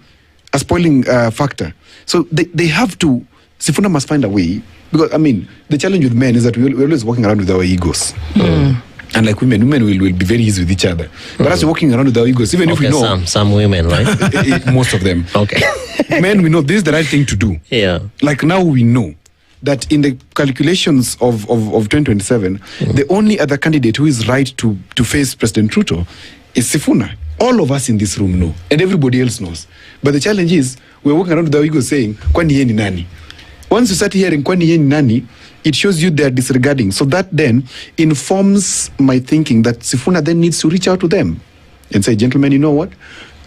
factor. So they have to. Sifuna must find a way. Because, I mean, the challenge with men is that we're always walking around with our egos. And like women will be very easy with each other. But as we're walking around with our egos, even if we know... Some women, right? Most of them. Okay. Men, we know this is the right thing to do. Yeah. Like now we know that in the calculations of 2027, the only other candidate who is right to face President Ruto is Sifuna. All of us in this room know. And everybody else knows. But the challenge is, we're walking around with our egos saying, kwani yeye ni nani? Once you start hearing kwani yeye ni nani, it shows you they're disregarding. So that then informs my thinking that Sifuna then needs to reach out to them and say, gentlemen, you know what?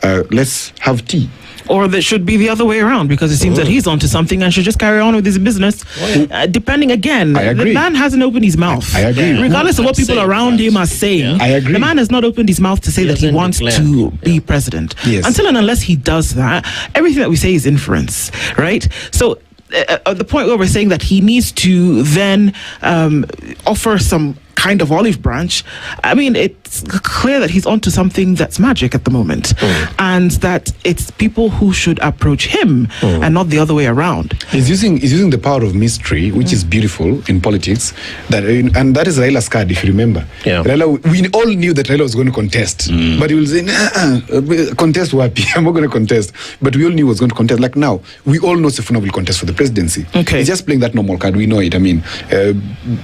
Let's have tea. Or that should be the other way around, because it seems that he's onto something and should just carry on with his business. Depending again, the man hasn't opened his mouth. I agree. Regardless of what people around him are saying, I agree. The man has not opened his mouth to say that he wants to be president. Yes. Until and unless he does that, everything that we say is inference, right? So at the point where we're saying that he needs to then offer some kind of olive branch, I mean, it's clear that he's onto something that's magic at the moment, and that it's people who should approach him and not the other way around. He's using the power of mystery, which is beautiful in politics, and that is Raila's card, if you remember. Yeah. Raila, we all knew that Raila was going to contest, but he will say, contest wapi, I'm not going to contest. But we all knew he was going to contest. Like now, we all know Sifuna will contest for the presidency. Okay. He's just playing that normal card, we know it. I mean,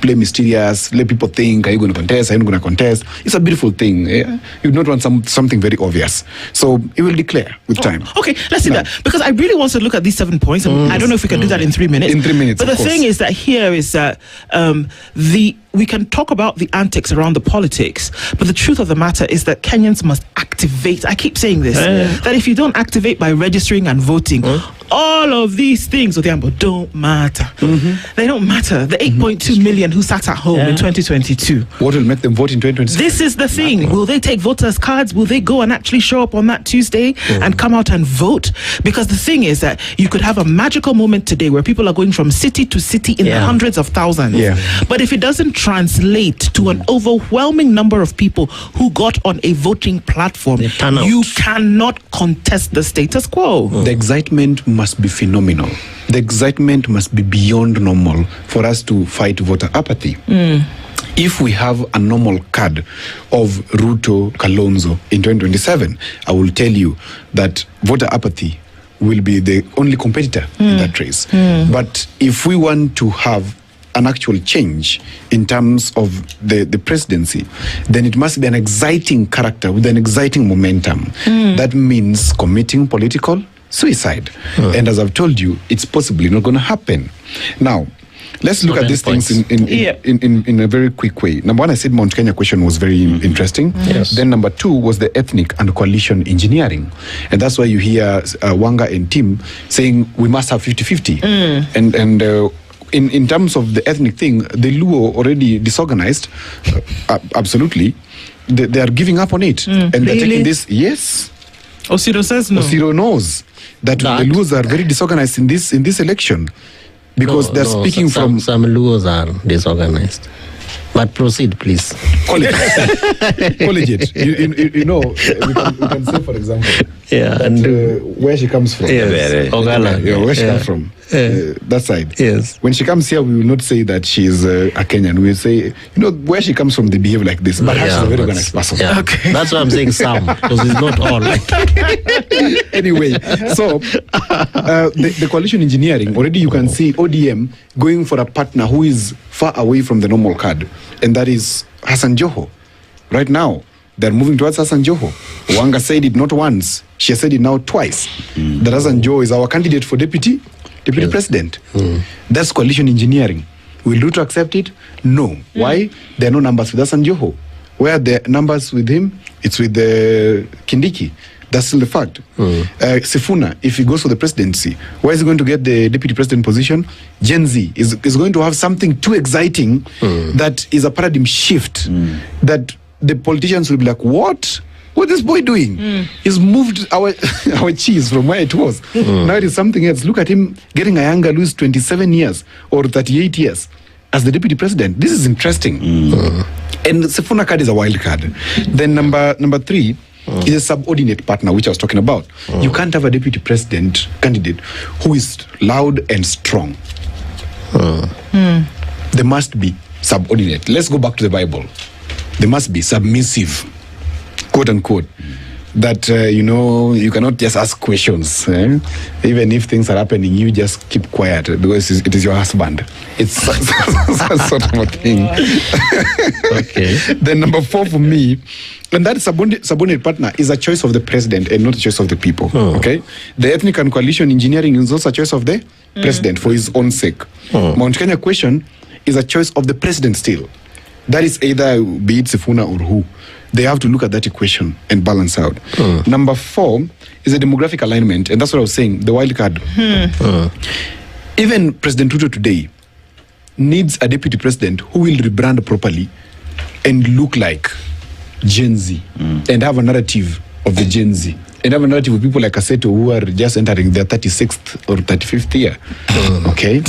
play mysterious, let people think, are you going to contest, are you not going to contest? It's a beautiful thing. Yeah? You don't want something very obvious. So he will declare with time. Okay, let's see that. Because I really want to look at these 7 points. And I don't know if we can do that in 3 minutes. In 3 minutes, But the thing is that here is that we can talk about the antics around the politics, but the truth of the matter is that Kenyans must activate. I keep saying this, that if you don't activate by registering and voting, all of these things don't matter. They don't matter. The 8.2 million who sat at home in 2022. What will make them vote in 2027? This is the thing. Nothing. Will they take voters' cards? Will they go and actually show up on that Tuesday and come out and vote? Because the thing is that you could have a magical moment today where people are going from city to city in the hundreds of thousands. But if it doesn't translate to an overwhelming number of people who got on a voting platform, you cannot contest the status quo. The excitement must be phenomenal. The excitement must be beyond normal for us to fight voter apathy. If we have a normal card of Ruto Kalonzo in 2027, I will tell you that voter apathy will be the only competitor in that race. But if we want to have an actual change in terms of the presidency, then it must be an exciting character with an exciting momentum. That means committing political suicide. And as I've told you, it's possibly not going to happen. Now, let's look at these things in a very quick way. Number one, I said Mount Kenya question was very interesting. Then number two was the ethnic and coalition engineering. And that's why you hear Wanga and Tim saying we must have 50-50. And in terms of the ethnic thing, the Luo already disorganized. Absolutely. They are giving up on it. And they're taking this, Osiro says no. Osiro knows that the Luos are very disorganized in this election. Because they're speaking from... Some Luos are disorganized. But proceed, please. Collegiate. You know, we can say, for example, that, where she comes from. Ogala. Where she comes from. That side. When she comes here, we will not say that she is a Kenyan. We will say, where she comes from, they behave like this. But she's a very organized person. Okay. That's why I'm saying some, because it's not all. Anyway, so the coalition engineering, already you can see ODM going for a partner who is far away from the normal card, and that is Hassan Joho. Right now, they're moving towards Hassan Joho. Wanga said it not once, she has said it now twice. That Hassan Joho is our candidate for deputy president. That's coalition engineering. Will Ruto accept it? No. Why? There are no numbers with Hassan Joho. Where are the numbers with him? It's with the Kindiki. That's still the fact. Sifuna, if he goes for the presidency, where is he going to get the deputy president position? Gen Z is going to have something too exciting that is a paradigm shift that the politicians will be like, what? What is this boy doing? He's moved our cheese from where it was. Now it is something else. Look at him getting a younger who is 27 years or 38 years as the deputy president. This is interesting. And Sifuna card is a wild card. Then number three, is a subordinate partner, which I was talking about. You can't have a deputy president candidate who is loud and strong. They must be subordinate. Let's go back to the Bible. They must be submissive, quote unquote. That, you cannot just ask questions. Even if things are happening, you just keep quiet because it is your husband. It's sort of a thing. Then number four for me, and that subordinate partner is a choice of the president and not a choice of the people. Okay, the ethnic and coalition engineering is also a choice of the president for his own sake. Mount Kenya question is a choice of the president still. That is either be it Sifuna or who. They have to look at that equation and balance out. Number four is a demographic alignment, and that's what I was saying, the wild card. Even President Ruto today needs a deputy president who will rebrand properly and look like Gen Z and have a narrative of the Gen Z and have a narrative of people like Aseto who are just entering their 36th or 35th year. Okay?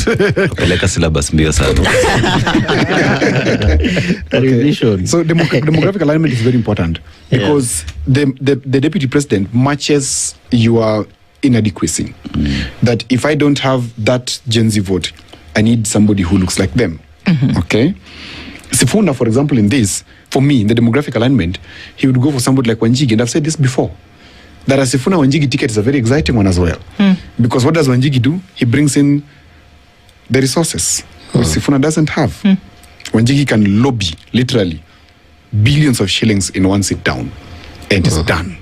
So demographic alignment is very important because the deputy president matches your inadequacy. That if I don't have that Gen Z vote, I need somebody who looks like them. Okay? Sifuna, for example, in this, for me, in the demographic alignment, he would go for somebody like Wanjigi. And I've said this before, that a Sifuna Wanjigi ticket is a very exciting one as well. Because what does Wanjigi do? He brings in the resources, which Sifuna doesn't have. Wanjigi can lobby, literally, billions of shillings in one sit down. And it's done.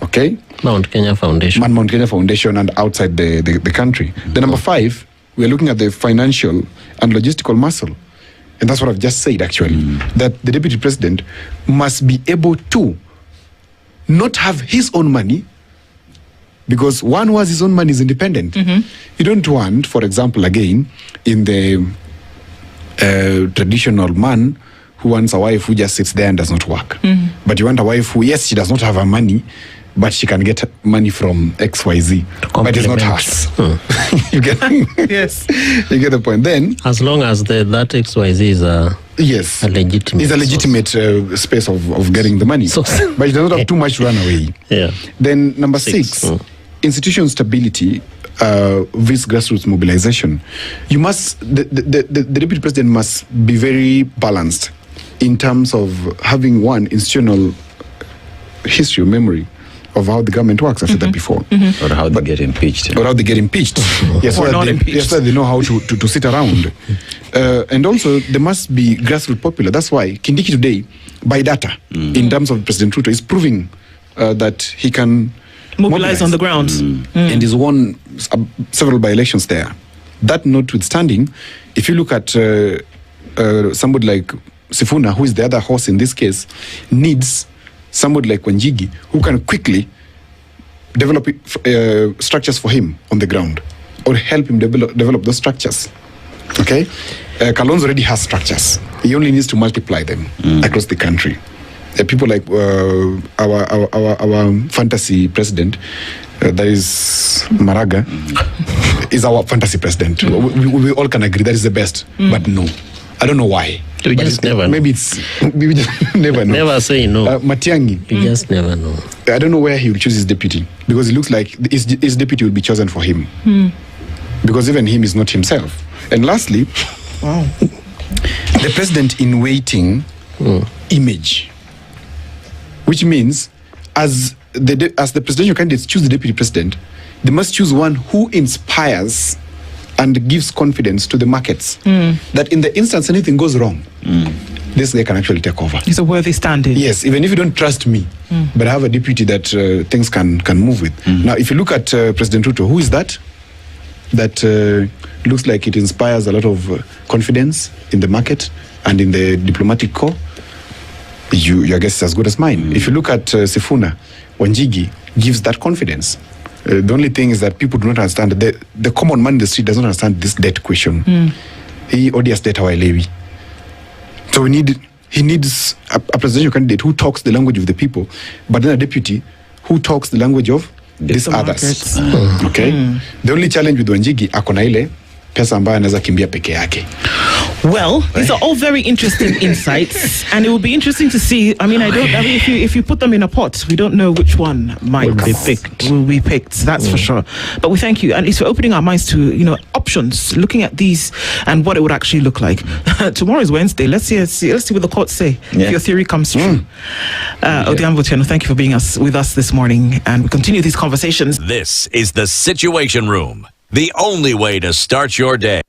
Okay? Mount Kenya Foundation. Mount Kenya Foundation and outside the country. The number five, we are looking at the financial and logistical muscle. and that's what I've just said actually, that the deputy president must be able to not have his own money, because one who has his own money is independent. You don't want, for example, again, in the traditional man who wants a wife who just sits there and does not work. But you want a wife who, yes, she does not have her money, but she can get money from XYZ, but it's not hers. You get yes, you get the point. Then, as long as that XYZ is a legitimate, it's a legitimate space of getting the money, but it does not have too much to run away. Then number six, institutional stability. This grassroots mobilization. You must the deputy president must be very balanced in terms of having one institutional history or memory of how the government works. I said that before. Or how they get impeached. Or how they get impeacched. Yes, so that they know how to sit around. And also, there must be grassroots popular. That's why Kindiki today, by data, in terms of President Ruto, is proving that he can mobilize on the ground. And he's won several by-elections there. That notwithstanding, if you look at somebody like Sifuna, who is the other horse in this case, needs somebody like Wanjigi who can quickly develop structures for him on the ground, or help him develop those structures. Okay? Kalonzo already has structures. He only needs to multiply them across the country. People like our fantasy president, that is Maraga, is our fantasy president. We all can agree that is the best, but no. I don't know why. We just never know. Maybe it's we just never know. Never say no. Matiang'i. You just never know. I don't know where he will choose his deputy, because it looks like his deputy will be chosen for him. Because even him is not himself. And lastly, the president in waiting image, which means as the presidential candidates choose the deputy president, they must choose one who inspires and gives confidence to the markets that in the instance anything goes wrong, this guy can actually take over. He's a worthy stand-in. Yes, even if you don't trust me, but I have a deputy that things can move with. Now, if you look at President Ruto, who is that? That looks like it inspires a lot of confidence in the market and in the diplomatic corps. Your guess is as good as mine. If you look at Sifuna, Wanjigi gives that confidence. The only thing is that people do not understand, the common man in the street does not understand this debt question. He odious debt hawaelewi. So he needs a presidential candidate who talks the language of the people, but then a deputy who talks the language of these others. Okay? The only challenge with Wanjigi, akona ile pesa ambayo anaweza kimbia peke yake. Well, these are all very interesting insights, and it will be interesting to see. I mean, if you put them in a pot, we don't know which one might be picked. That's for sure. But we thank you, and it's for opening our minds to options, looking at these and what it would actually look like. Tomorrow is Wednesday. Let's see what the courts say. If your theory comes true. Odiambo Cheno, thank you for being with us this morning, and we continue these conversations. This is the Situation Room, the only way to start your day.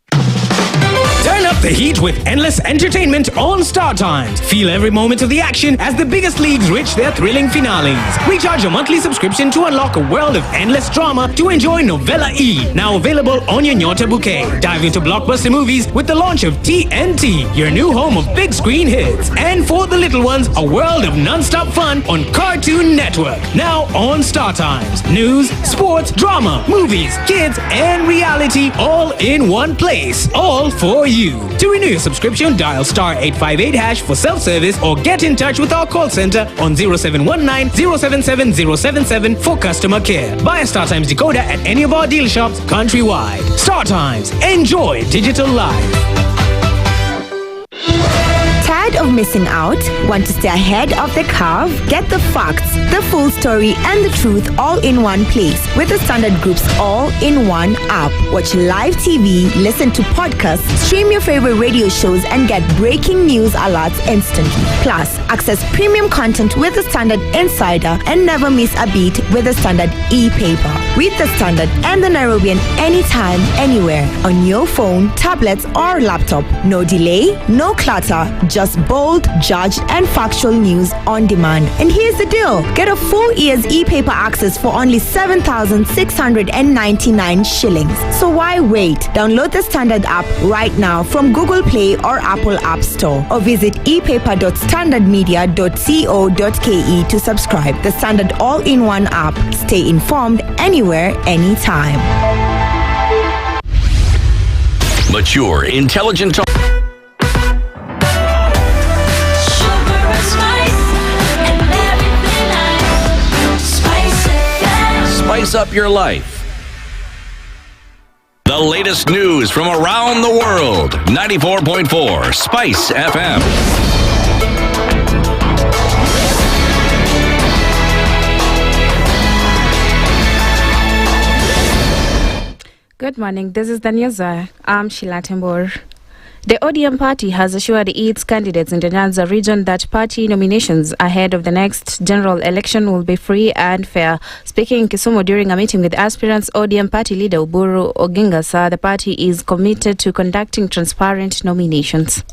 Turn up the heat with endless entertainment on Star Times. Feel every moment of the action as the biggest leagues reach their thrilling finales. Recharge your monthly subscription to unlock a world of endless drama to enjoy Novella E, now available on your Nyota bouquet. Dive into blockbuster movies with the launch of TNT, your new home of big screen hits. And for the little ones, a world of non-stop fun on Cartoon Network, now on Star Times. News, sports, drama, movies, kids, and reality all in one place. All for you. To renew your subscription, dial *858# for self-service or get in touch with our call center on 0719 077 077 for customer care. Buy a StarTimes decoder at any of our dealer shops countrywide. StarTimes. Enjoy digital life. Tired of missing out? Want to stay ahead of the curve? Get the facts, the full story, and the truth all in one place with the Standard Group's all-in-one app. Watch live TV, listen to podcasts, stream your favorite radio shows, and get breaking news alerts instantly. Plus, access premium content with the Standard Insider and never miss a beat with the Standard e-paper. Read the Standard and the Nairobian anytime, anywhere, on your phone, tablets, or laptop. No delay, no clutter, just bold bold, judged, and factual news on demand. And here's the deal. Get a full year's e-paper access for only 7,699 shillings. So why wait? Download the Standard app right now from Google Play or Apple App Store, or visit epaper.standardmedia.co.ke to subscribe. The Standard all-in-one app. Stay informed anywhere, anytime. Mature, intelligent talk. Spice up your life. The latest news from around the world. 94.4 Spice FM. Good morning. This is the news. I'm Sheila Tembor. The ODM party has assured its candidates in the Nyanza region that party nominations ahead of the next general election will be free and fair. Speaking in Kisumu during a meeting with aspirants, ODM party leader Uburu Oginga said the party is committed to conducting transparent nominations.